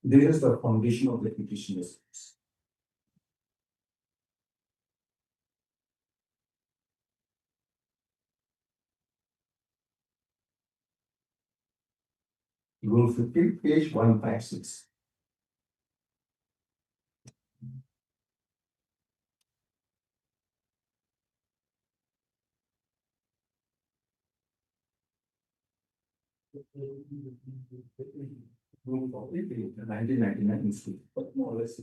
This is the foundation of the petitioner's case. Rule 15, page 156. Rule 40, 1999 is but more or less.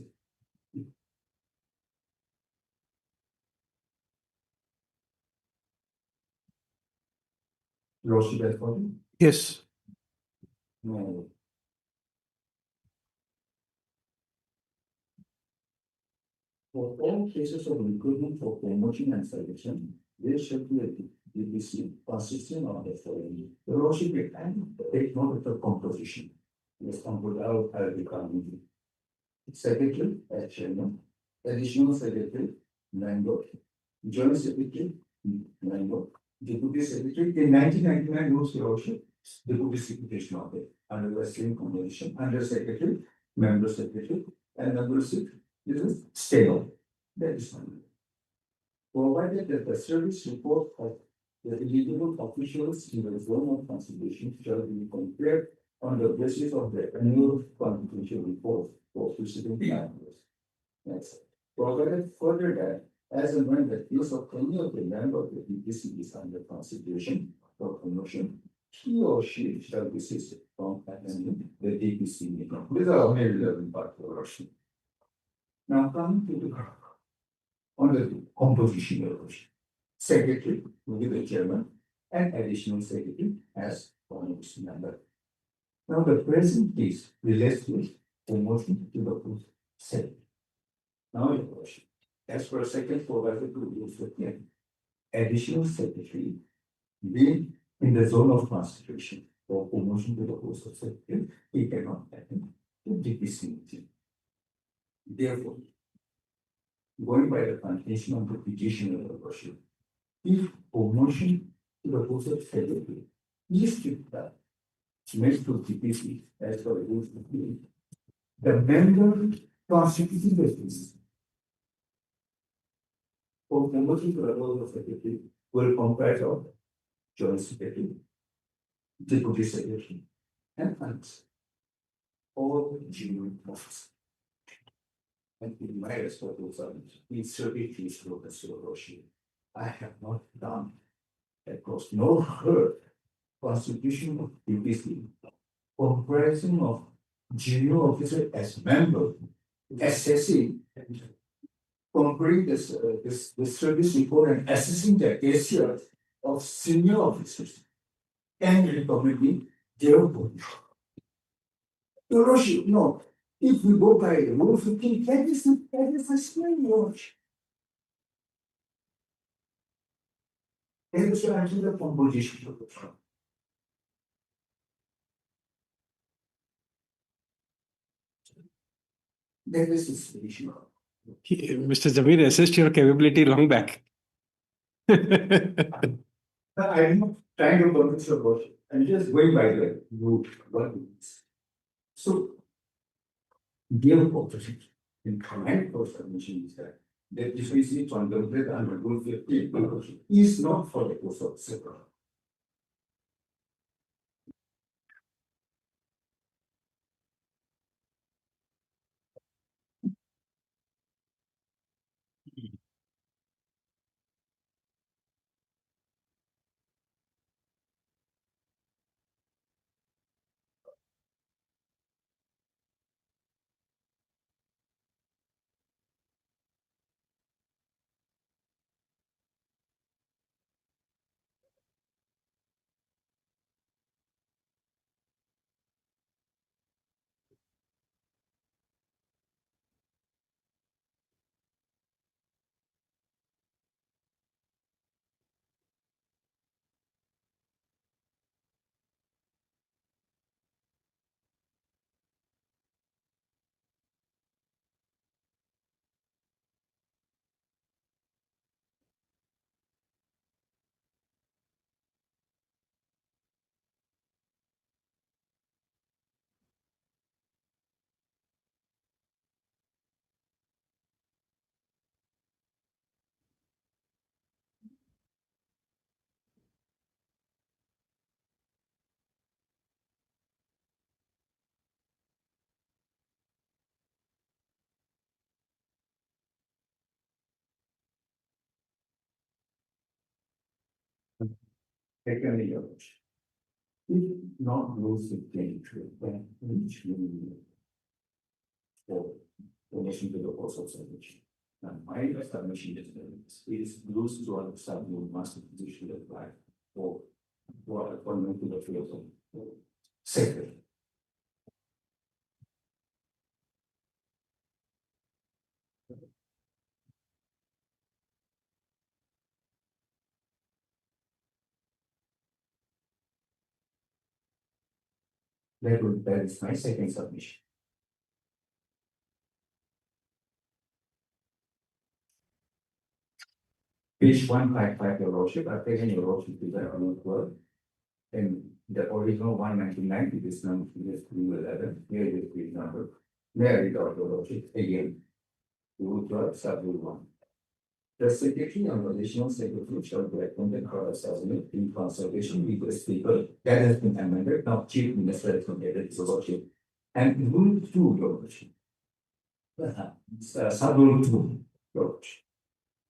Lordship has got it? Yes. No. For all cases of recruitment for promotion and selection, there should be a DPC consisting of the following. The lordship and take note of the composition. Yes, out the committee. Secretary as chairman, additional secretary, member, joint secretary, member, deputy secretary. In 1999, those lordship, deputy secretary is not there. Under the same composition, under secretary, member secretary, and membership is stable. That is fine. Provided that the service report of the eligible officials in the zone of consideration shall be compared on the basis of the annual contribution report for preceding years. Next, provided further that as and when the case of any of the member of the DPC is under consideration for promotion, he or she shall desist from attending the DPC meeting. These are only 11 part of the Russian. Now coming to the on the composition of the secretary will be the chairman and additional secretary as bonus member. Now the present case relates with promotion to the post secretary. Now your question. As per second provided to rule 15, additional secretary being in the zone of consideration for promotion to the post of secretary, he cannot attend the DPC meeting. Therefore, going by the continuation of the petition of the worship, if promotion to the post of secretary is to that made to DPC as per rule 15, the member constituting the DPC for promotion to the role of secretary will comprise of joint secretary, deputy secretary, and others, all junior officers. And in my respectful service, please certainly please look at Roshi. I have not done across no heard constitution of DPC comprising of junior officer as member, assessing, comparing this service report and assessing the ACR of senior officers and recommending their vote. Roshi, no. If we go by rule 15, that is a small watch. That is actually the composition of the firm. That is the solution. Mr. Zamir assessed your capability long back. I'm not trying to convince your worship. I'm just going by the rule. So, dear opposition, in command for submission is that the DPC contemplated under rule 15 is not for the post of secretary. Taken a approach. If not lose the trade, then which will for donation to the post of salvation. And my submission is lose to understand your master position apply for for appointment to the field of secretary. That is my second submission. Page 155, your lordship, I've taken your lordship to the annual work. And the original 199, this number is 311, here is the page number. May I read out your lordship again? Rule 12, sub-rule 1. The secretary and additional secretary shall be appointed for assessment in consultation with the speaker. That has been amended. Now, chief minister has been added to the lordship. And rule 2, your lordship. Sub-rule 2, your lordship.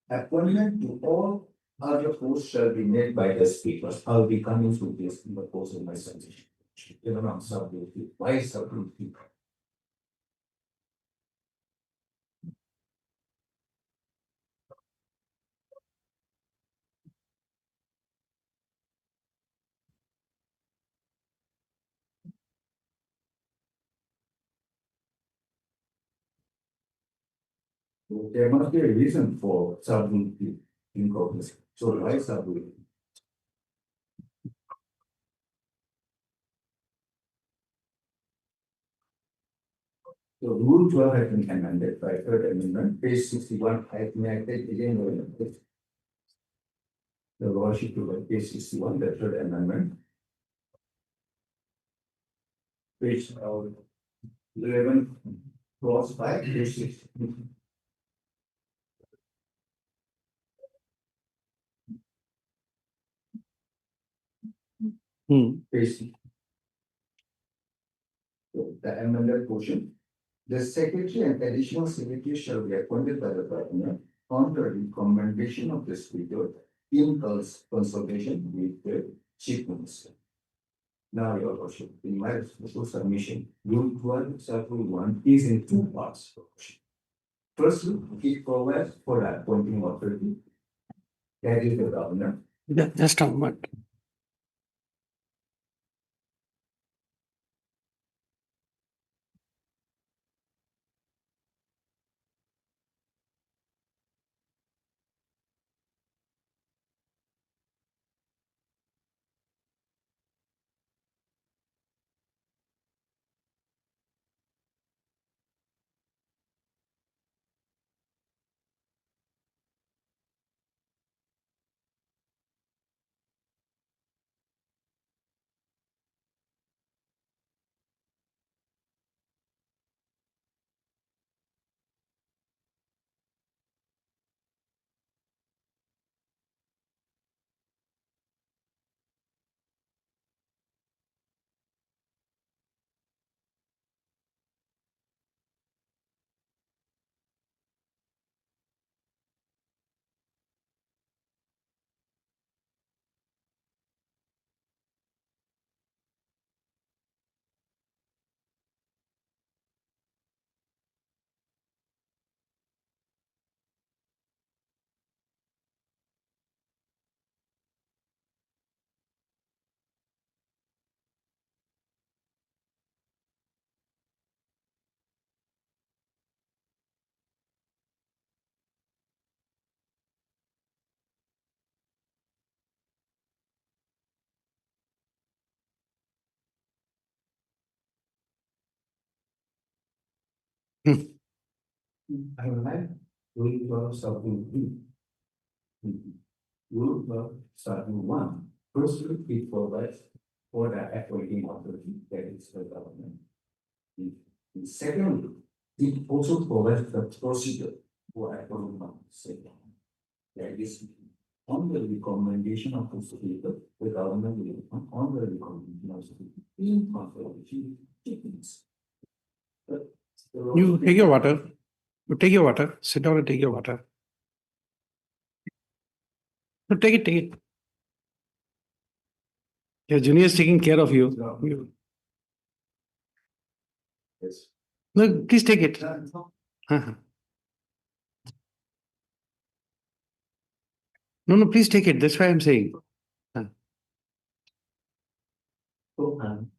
Appointment to all other posts shall be made by the speaker. I'll be coming to this in the course of my submission. Even on sub-rule 2. Why sub-rule 2? There must be a reason for sub-rule 2 incorporation. So why sub-rule? So rule 12 has been amended by third amendment, page 61, I take again. The lordship to page 61, the third amendment. Page 11, clause 5, page 6. Page 6. So the amended portion. The secretary and additional secretary shall be appointed by the governor on the recommendation of the speaker in consultation with the chief minister. Now, your lordship, in my special submission, rule 12, sub-rule 1 is in two parts. Firstly, it provides for the appointing authority, that is the governor. Just a moment. I will have rule 12, sub-rule 2. Rule 12, sub-rule 1. Firstly, it provides for the appointing authority, that is the government. Secondly, it also provides the procedure for appointing authority. That is, on the recommendation of the speaker, the government will, on the recommendation of the speaker, in consultation with chieftains. You take your water. You take your water. Sit down and take your water. No, take it, take it. Your junior is taking care of you. Yes. No, please take it. Uh-huh. No, please take it. That's why I'm saying. You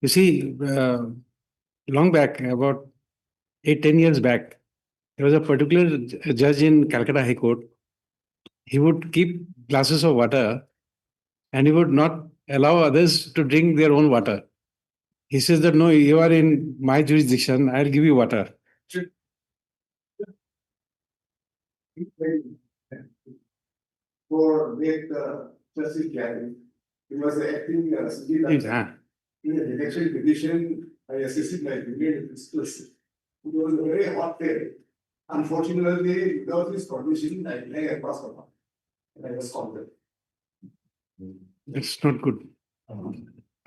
see, long back, about 8, 10 years back, there was a particular judge in Calcutta High Court. He would keep glasses of water and he would not allow others to drink their own water. He says that no, you are in my jurisdiction, I'll give you water. For late Justice Gary, he was acting as Ah, in the election petition. I assisted my brigade exclusive. It was a very hot day. Unfortunately, without his permission, I lay across the path. And I was convicted. that's not good.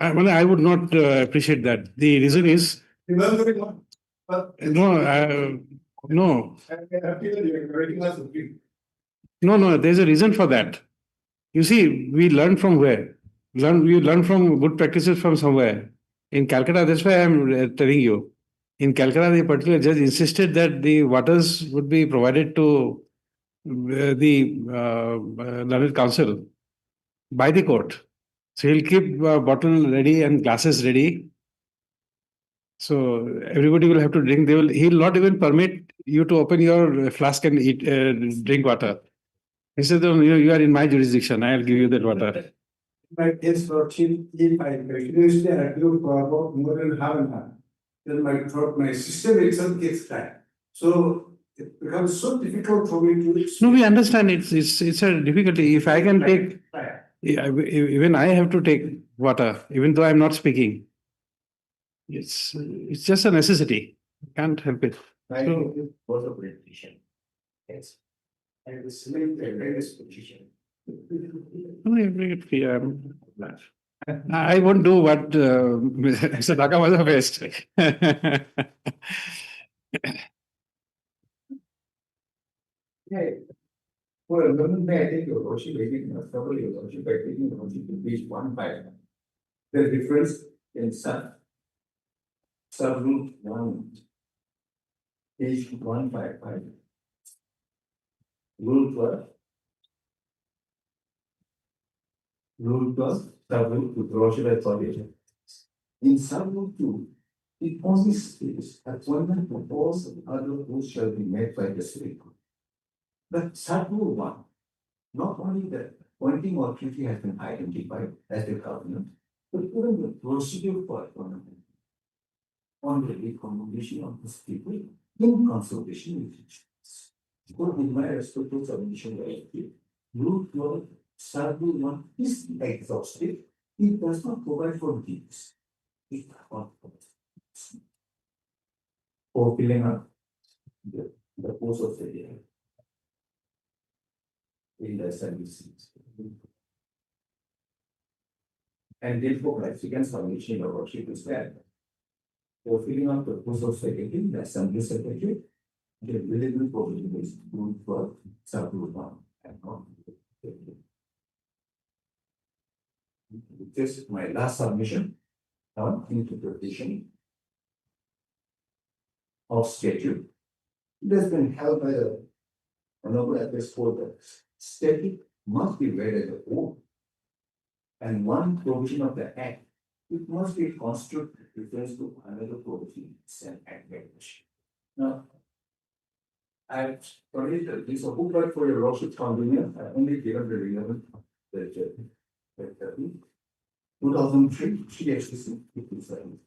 I would not appreciate that. The reason is Remember it, no? But no, I appeal you are writing us a bill. no. There's a reason for that. You see, we learn from where? We learn from good practices from somewhere. In Calcutta, that's why I'm telling you. In Calcutta, the particular judge insisted that the waters would be provided to the learned counsel by the court. So he'll keep a bottle ready and glasses ready. So everybody will have to drink. He'll not even permit you to open your flask and eat, drink water. He said, "Oh, you are in my jurisdiction. I'll give you that water." My case for chief, if I continuously argue for about more than half an hour, then my system itself gets tired. So it becomes so difficult for me to. No, we understand it's a difficulty. If I can take, even I have to take water, even though I'm not speaking. It's just a necessity. Can't help it. So, Was a politician. Yes. And the same various position. I won't do what Mr. Nakamasa faced. Hey. For a moment, I think your worship, I think, probably your worship, I think your worship to page 1 5. The difference in subroot 1, page 155. Rule 12. Rule 12, subroot to worship authorization. In subroot 2, it only states appointment of all other rules shall be made by the Supreme Court. But subrule 1, not only the appointing authority has been identified as the government, but even the procedure for appointment on the recommendation of the people in consultation with judges. For in my respectful submission, Rule 12, subrule 1 is exhaustive. It does not provide for these. It for filling up the course of the year. In the services. And therefore, Mexican submission your worship is that for filling up the post of secretary, the assembly secretary, the available provision is Rule 12, subrule 1 and not. This is my last submission on interpretation of statute. It has been held by the Honorable Address Court that statute must be read as a whole. And one provision of the act, it must be construed reference to another provision, it's an act regulation. Now, I've studied this a booklet for your lordship's convenience. I only given the relevant the 2003 CHCC 57.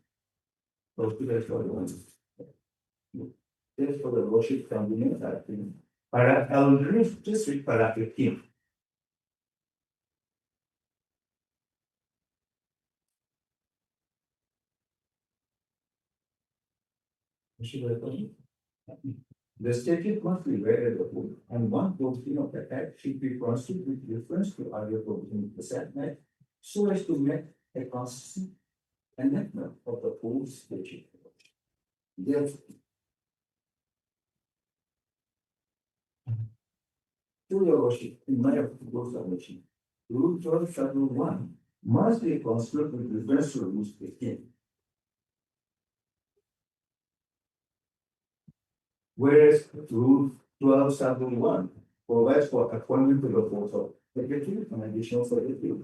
Just for the lordship's convenience, I think. I'll just read paragraph 15. The statute must be read as a whole, and one provision of the act should be construed with reference to other provision of the statute, so as to make a consistent enactment of the whole statute. Therefore, to your worship, in my proposed submission, Rule 12, Schedule 1 must be construed with reference to Rule 15. Whereas Rule 12, Schedule 1 provides for appointment to the post of secretary and additional secretary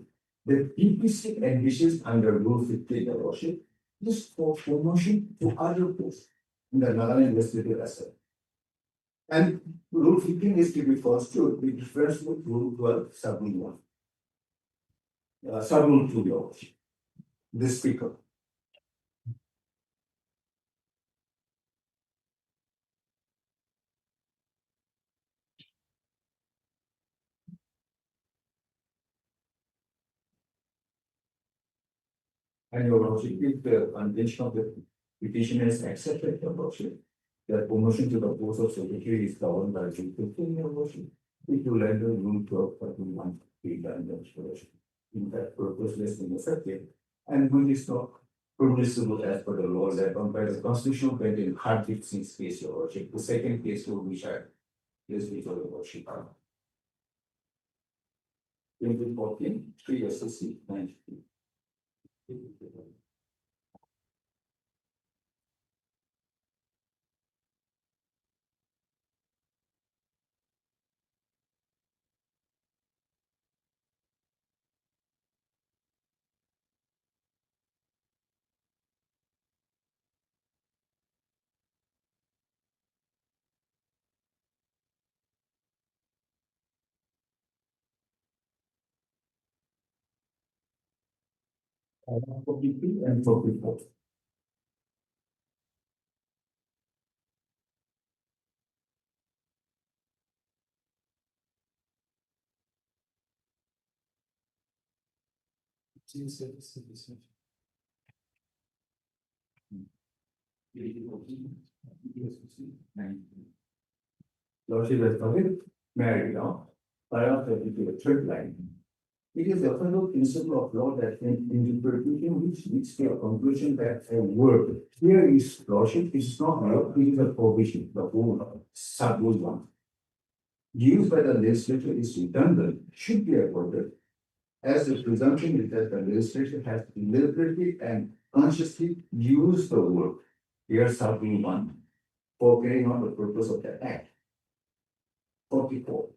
The PPC envisions under Rule 50, Your Worship, is for promotion to other posts in the non-investigative asset. And Rule 15 is to be construed with reference to Rule 12, Sub-Rule 1. Sub-Rule 2, Your Worship. The Speaker. And Your Worship, if the condition of the petitioner is accepted, Your Worship, the promotion to the post of secretary is governed by Rule 15, Your Worship. It will render Rule 12 for 2 months be done, Your Worship. In fact, purposeless in effective, and which is not permissible as per the law that compared the constitutional bench in hardship since case, Your Worship. The second case will be shared. Yes, before Your Worship. 2014, 3 SSC 90. For BP and for report. Lordship has noted, may I read out? Paragraph 32, the third line. It is a federal principle of law that in interpretation which leads to a conclusion that a word here is lordship, is not law, it is a provision, the whole sub-rule 1. Used by the legislature is redundant, should be avoided, as the presumption is that the legislature has deliberately and consciously used the word here sub-rule 1 for carrying out the purpose of the act. 44.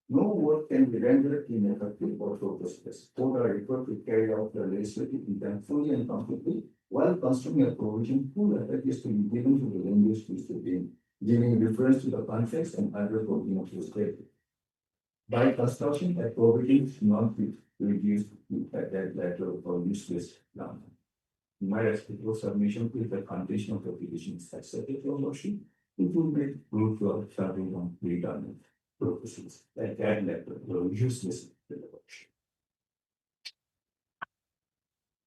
No word can be rendered ineffective or purposeless. Both are required to carry out the legislative intent fully and completely, while construing a provision full effect is to be given to the language which is being giving reference to the context and other provision of the state. By construction, a provision should not be reduced to a dead letter or useless ground. In my respectful submission, if the condition of the petition is accepted for motion, it will make Rule 12 serving on redundant purposes like that letter or useless motion.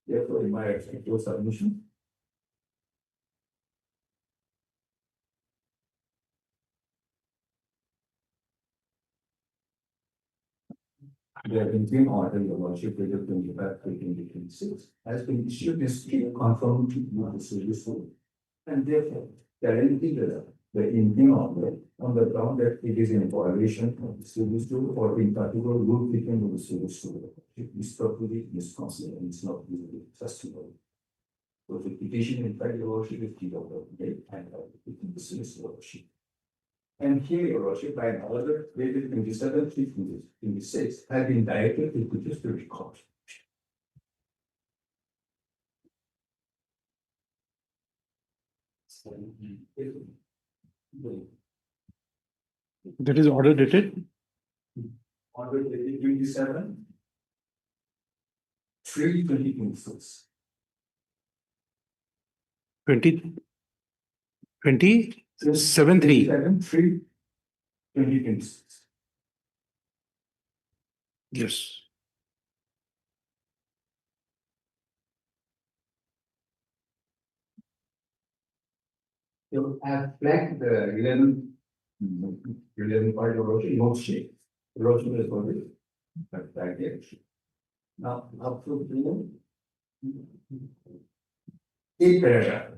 Therefore, in my respectful submission, the interim order, Your Worship, dated 25/2026, has been issued in strict conformity with the service rule, and therefore guaranteed the interim order on the ground that it is in violation of the service rule or in particular rule taken with the service rule. It is totally misconceived and it's not really sustainable. So the petition, in fact, Your Worship, is given and the service worship. And here, Your Worship, by an order dated 27/3/26, have been directed to produce the record. That is order dated Order dated 27/3/2026. 27/3. 27/3/2026. Yes. You have flagged the 11 part of Roshi, no shape. Roshi is already flagged there. Now, up to 8 paragraph.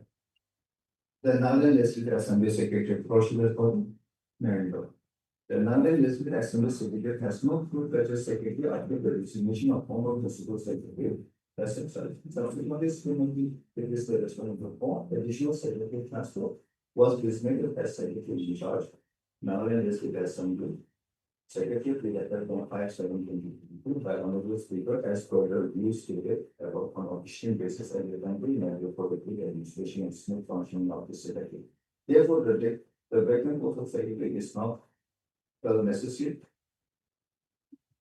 The Nagaland Legislative Assembly Secretary, Roshi is called Marindo. The Nagaland Legislative Assembly Secretary has no proof that the secretary after the resignation of former principal secretary. That's it, sir. Subsequently, it is the responsible for additional secretary transfer was designated as secretary in charge. Nagaland Legislative Assembly Secretary to letter from 5/7/2022 by Honorable Speaker as per the views stated about on official basis and the timely matter for the good administration and smooth functioning of the secretary. Therefore, the vacant post of secretary is not necessary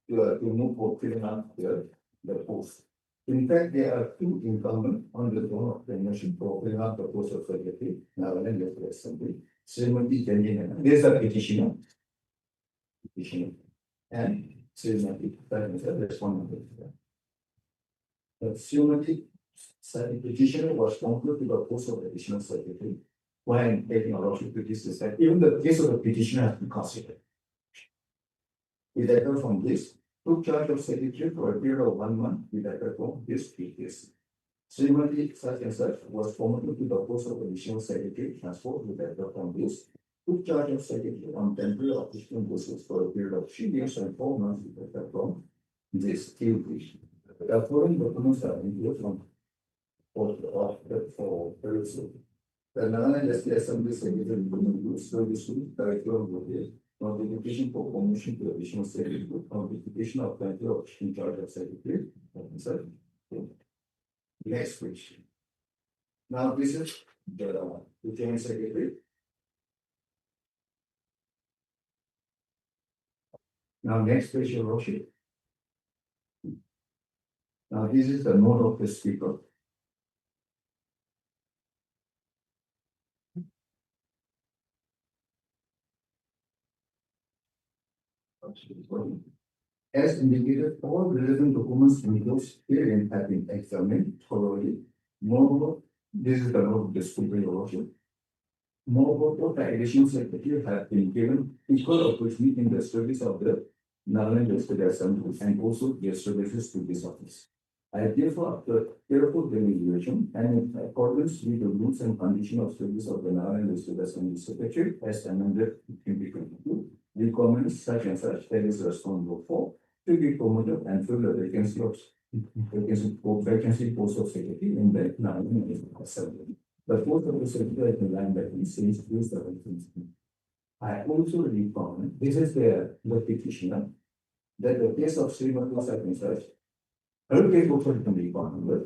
to move for filling up the post. In fact, there are two incumbent on the throne of the nation for filling up the post of secretary, Nagaland Legislative Assembly, Srimati Janjana. There's a petitioner. And Srimati, that is a respondent. The Srimati petitioner was appointed to the post of additional secretary when taking a lot of duties that even the case of the petitioner has been considered. With effect from this, took charge of secretary for a period of 1 month with effect from this case. Srimati such and such was promoted to the post of additional secretary transferred with effect from this. Took charge of secretary on temporary official basis for a period of 3 years and 4 months with effect from this case. The following documents are included from for Procedural. The Nagaland Legislative Assembly Secretary will service to Director of the notification for promotion to additional secretary, notification of country of in charge of secretary. Next question. Now this is the Lieutenant Secretary. Now next page, Your Worship. Now this is the note of the speaker. As indicated, all relevant documents in those herein have been examined thoroughly. Moreover, this is the note of the speaker, Your Worship. Moreover, the additional secretary have been given equal opportunity in the service of the Nagaland Legislative Assembly and also their services to this office. I therefore, after careful deliberation and in accordance with the rules and conditions of service of the Nagaland Legislative Assembly Secretary as amended in 2022, recommend such and such that is responsible for to be promoted and fill the vacancy post of secretary in the Nagaland Legislative Assembly. The post of the secretary in line that he says is the vacancy. I also recommend, this is the petitioner, that the case of Srimati such and such, her case also can be recommended.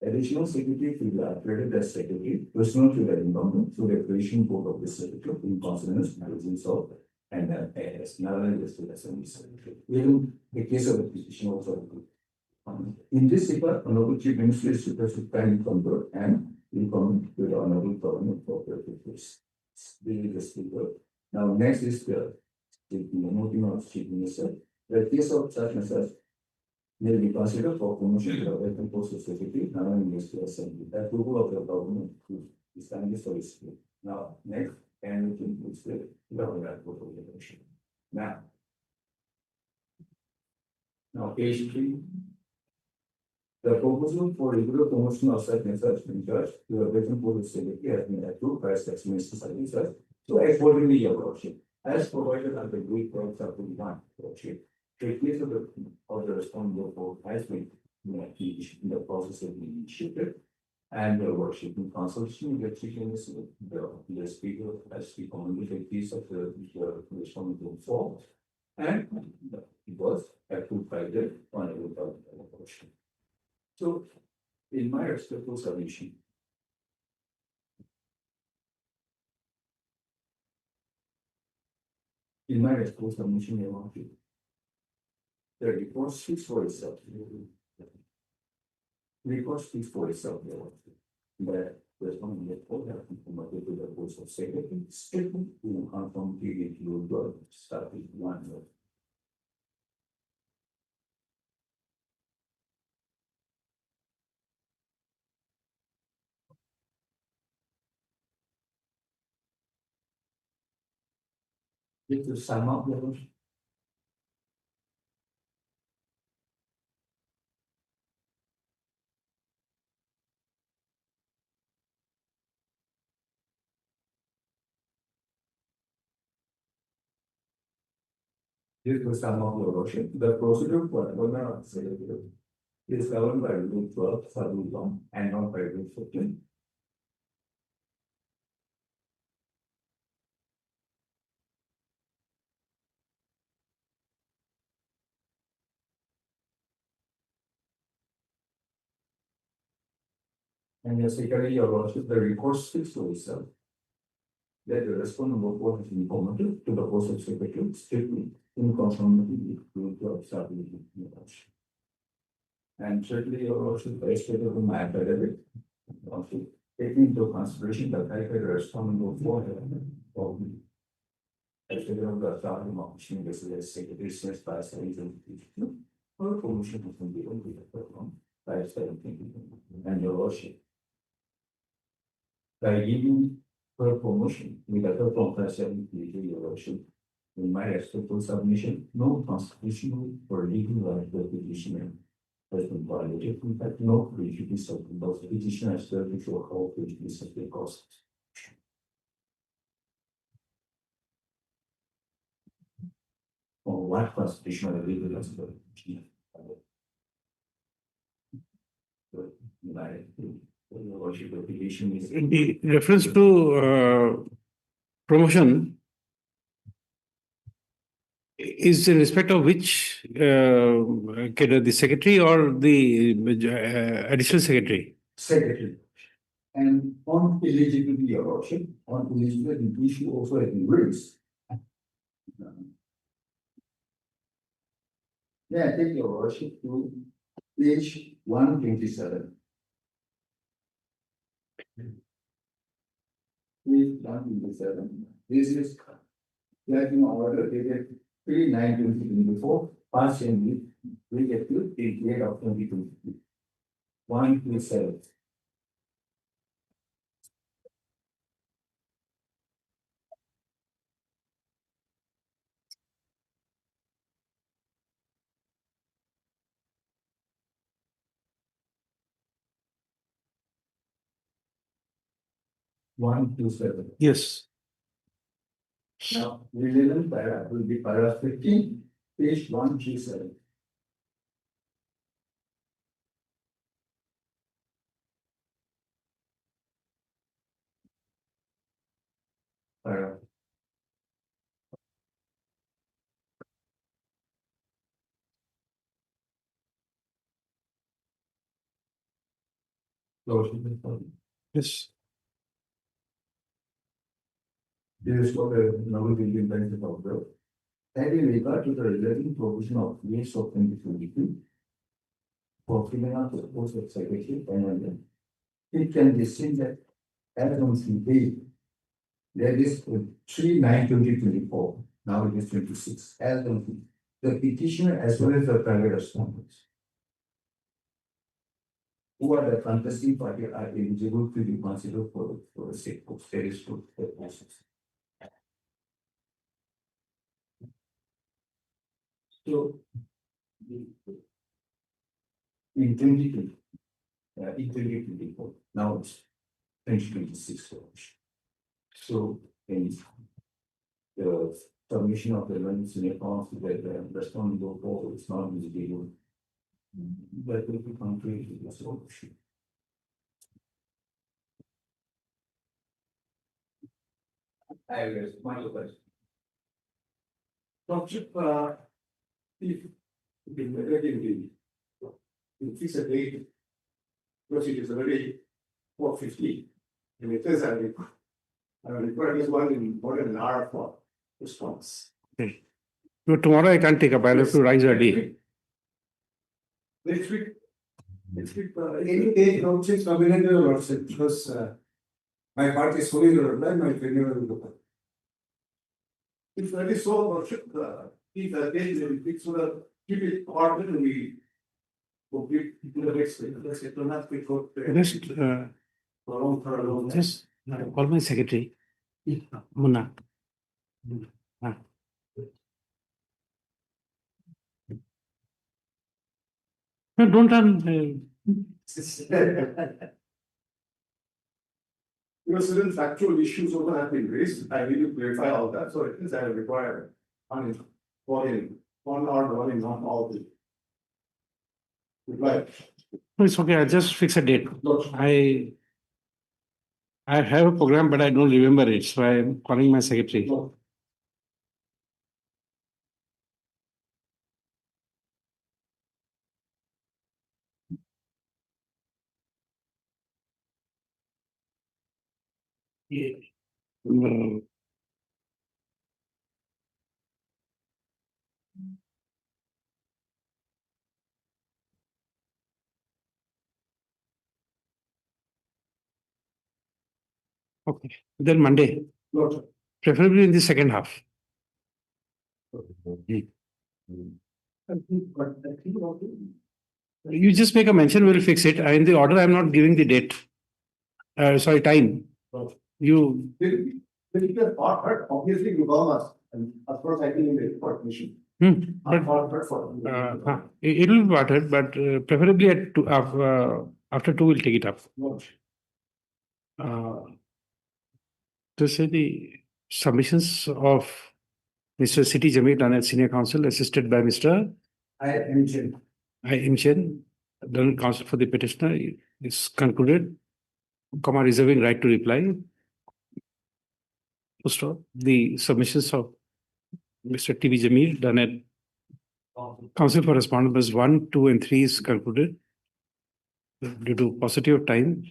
Additional secretary to be upgraded as secretary, personal to the incumbent through the creation board of the secretary in consonance with the rules of and as Nagaland Legislative Assembly secretary. Even the case of the petitioner also. In this regard, Honorable Chief Minister is requested to kindly convert and recommend to the Honorable Government for the case. This is the speaker. Now next is the noting of Chief Minister. The case of such and such may be considered for promotion to the vacant post of secretary, Nagaland Legislative Assembly. The approval of the government is kindly solicited. Now next, and we can use the government proposal. Now page 3. The proposal for regular promotion of such and such in charge to the vacant post of secretary has been approved by Sex Minister Services. So accordingly, Your Worship, as provided under Greek Code Chapter 1, Worship, the case of the responsible for has been in the process of being shifted, and Your Worship, in consultation with the Chief Minister, the Speaker has recommended the case of the responsible for, and it was approved by the Honorable Government. So, in my respectful submission, Your Worship, the report speaks for itself. The report speaks for itself, Your Worship. That the report has been promoted to the post of secretary, strictly to conformity with your starting 1 year. To sum up, Your Worship. To sum up, Your Worship, the procedure for appointment of secretary is governed by Rule 12, Sub-Rule 1, and not by Rule 15. And secondly, your lordship, the recourse speaks for itself. That the respondent of what is informative to the post of secretary strictly in conformity with the observability. And certainly, your lordship, the stated in my affidavit, also taking into consideration the fact that the respondent of what of the stated of the starting of machine, this is secretary says by saying or promotion of the only by saying and your lordship. By giving her promotion with a compassion to your lordship, in my respectful submission, no constitutional or legal right of the petitioner has been violated. In fact, no prejudice of the petitioner has served to show how prejudice has been caused. Or what constitutional or legal rights of the petitioner? Your lordship, the petition is The reference to promotion is in respect of which the secretary or the additional secretary? secretary. And on eligibility, your lordship, on eligibility issue also has been raised. May I take your lordship to page 127. Page 127. This is platinum order dated 3/9/2024, partially related to the date of 2023. 127. One, two, seven. Yes. Now, relevant paragraph will be paragraph 15, page 137. Paragraph. Yes. This is what the novel Indian benefit of the. And in regard to the relating provision of years of 2022. For filling out the post of secretary and it can be seen that as on CP. There is 3/9/2024, now it is 26, as on the petitioner as well as the private respondents. Who are the contesting party are eligible to be considered for the state post, there is to the process. So, in 2020, in 2024, now it's 2026. So, in the submission of the elements in accounts that the responding for is not visible. That will be contrary to the solution. I will ask my question. Township, if it's a date, because it is already 4:50, and it says I require this one in more than an hour for response. No, tomorrow I can't take up. I'll have to rise early. Next week, any day, townships nominated or lordship, because my party is fully reply, my tenure will go. If that is so, lordship, if that day they will fix so that keep it ordered and we complete to the next week. Let's get to that before. Just call my secretary, Munna. No, don't run. Certain factual issues over have been raised, I need to clarify all that, so it is I require one or one in not all the. Reply. No, it's okay. I'll just fix a date. No. I have a program, but I don't remember it, so I'm calling my secretary. No. Yeah. Mm, Okay, then Monday, preferably in the second half. You just make a mention, we'll fix it. In the order, I'm not giving the date. Sorry, time. You, Obviously, you call us, and of course, I think in the report mission. but it will be parted, but preferably at two, after 2, we'll take it up. To say the submissions of Mr. City Jamil Lanet, Senior Counsel, assisted by Mr. I mentioned. I. Imchen, Learned Counsel for the petitioner, is concluded, reserving right to reply. Full stop. The submissions of Mr. T.V. Jamil done at Counsel for Respondent numbers 1, 2, and 3 is concluded due to paucity of time.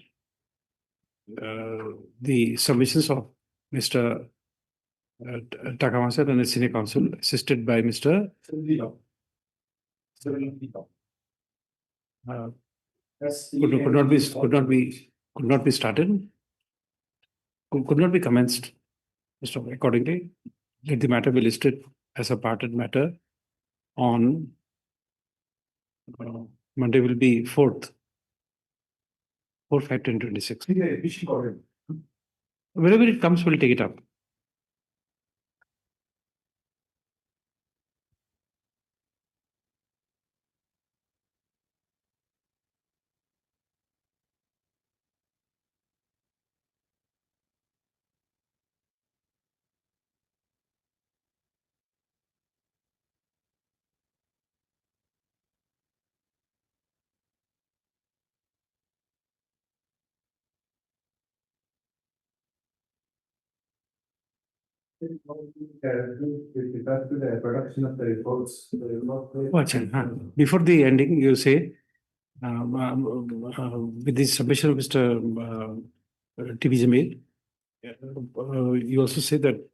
The submissions of Mr. Takamasa and Senior Counsel, assisted by Mr. Could not be started, could not be commenced. Accordingly, let the matter be listed as a parted matter on Monday will be 4th, 4/5/2026. Wherever it comes, we'll take it up. With regard to the production of the reports, Before the ending, you say, with the submission of Mr. T.V. Jamil, you also say that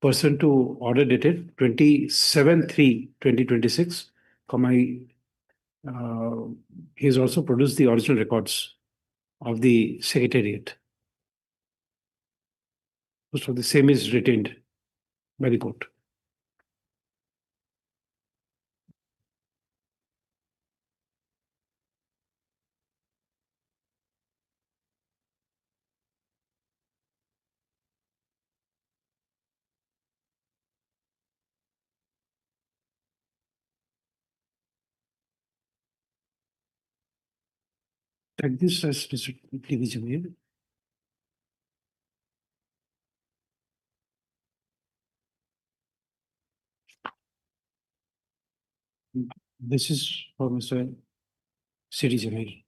pursuant to order dated 27/3/2026, he has also produced the original records of the Secretariat. So the same is retained by the court. Take this as Mr. T.V. Jamil. This is for Mr. City Jamil.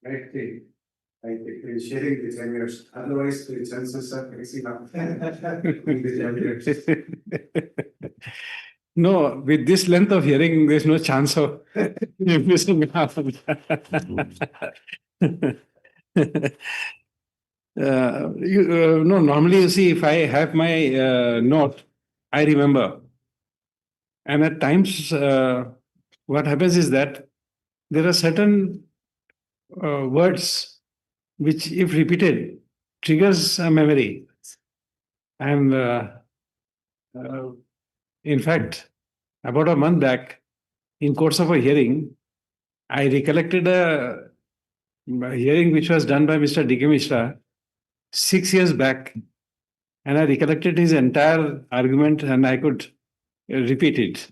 Right thing. I think sharing the tenures, otherwise the chances are mixing up. No, with this length of hearing, there's no chance of missing half of no, normally you see, if I have my note, I remember. And at times, what happens is that there are certain words which, if repeated, triggers a memory. And in fact, about a month back, in course of a hearing, I recollected a hearing which was done by Mr. D.K. Mishra 6 years back, and I recollected his entire argument, and I could repeat it.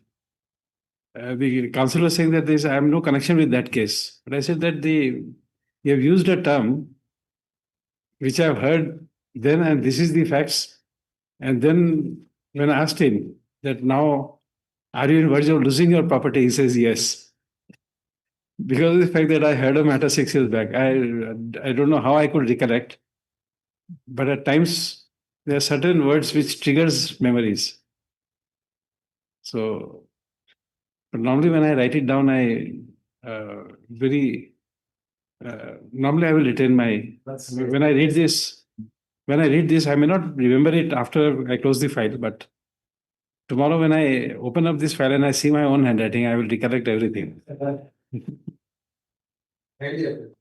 The counsel was saying that I have no connection with that case, but I said that you have used a term which I've heard then, and this is the facts. And then when I asked him that now, are you in verge of losing your property? He says yes. because of the fact that I heard a matter 6 years back. I don't know how I could recollect, but at times there are certain words which triggers memories. So, but normally when I write it down, normally I will retain my. When I read this, I may not remember it after I close the file, but tomorrow when I open up this file and I see my own handwriting, I will recollect everything. Thank you.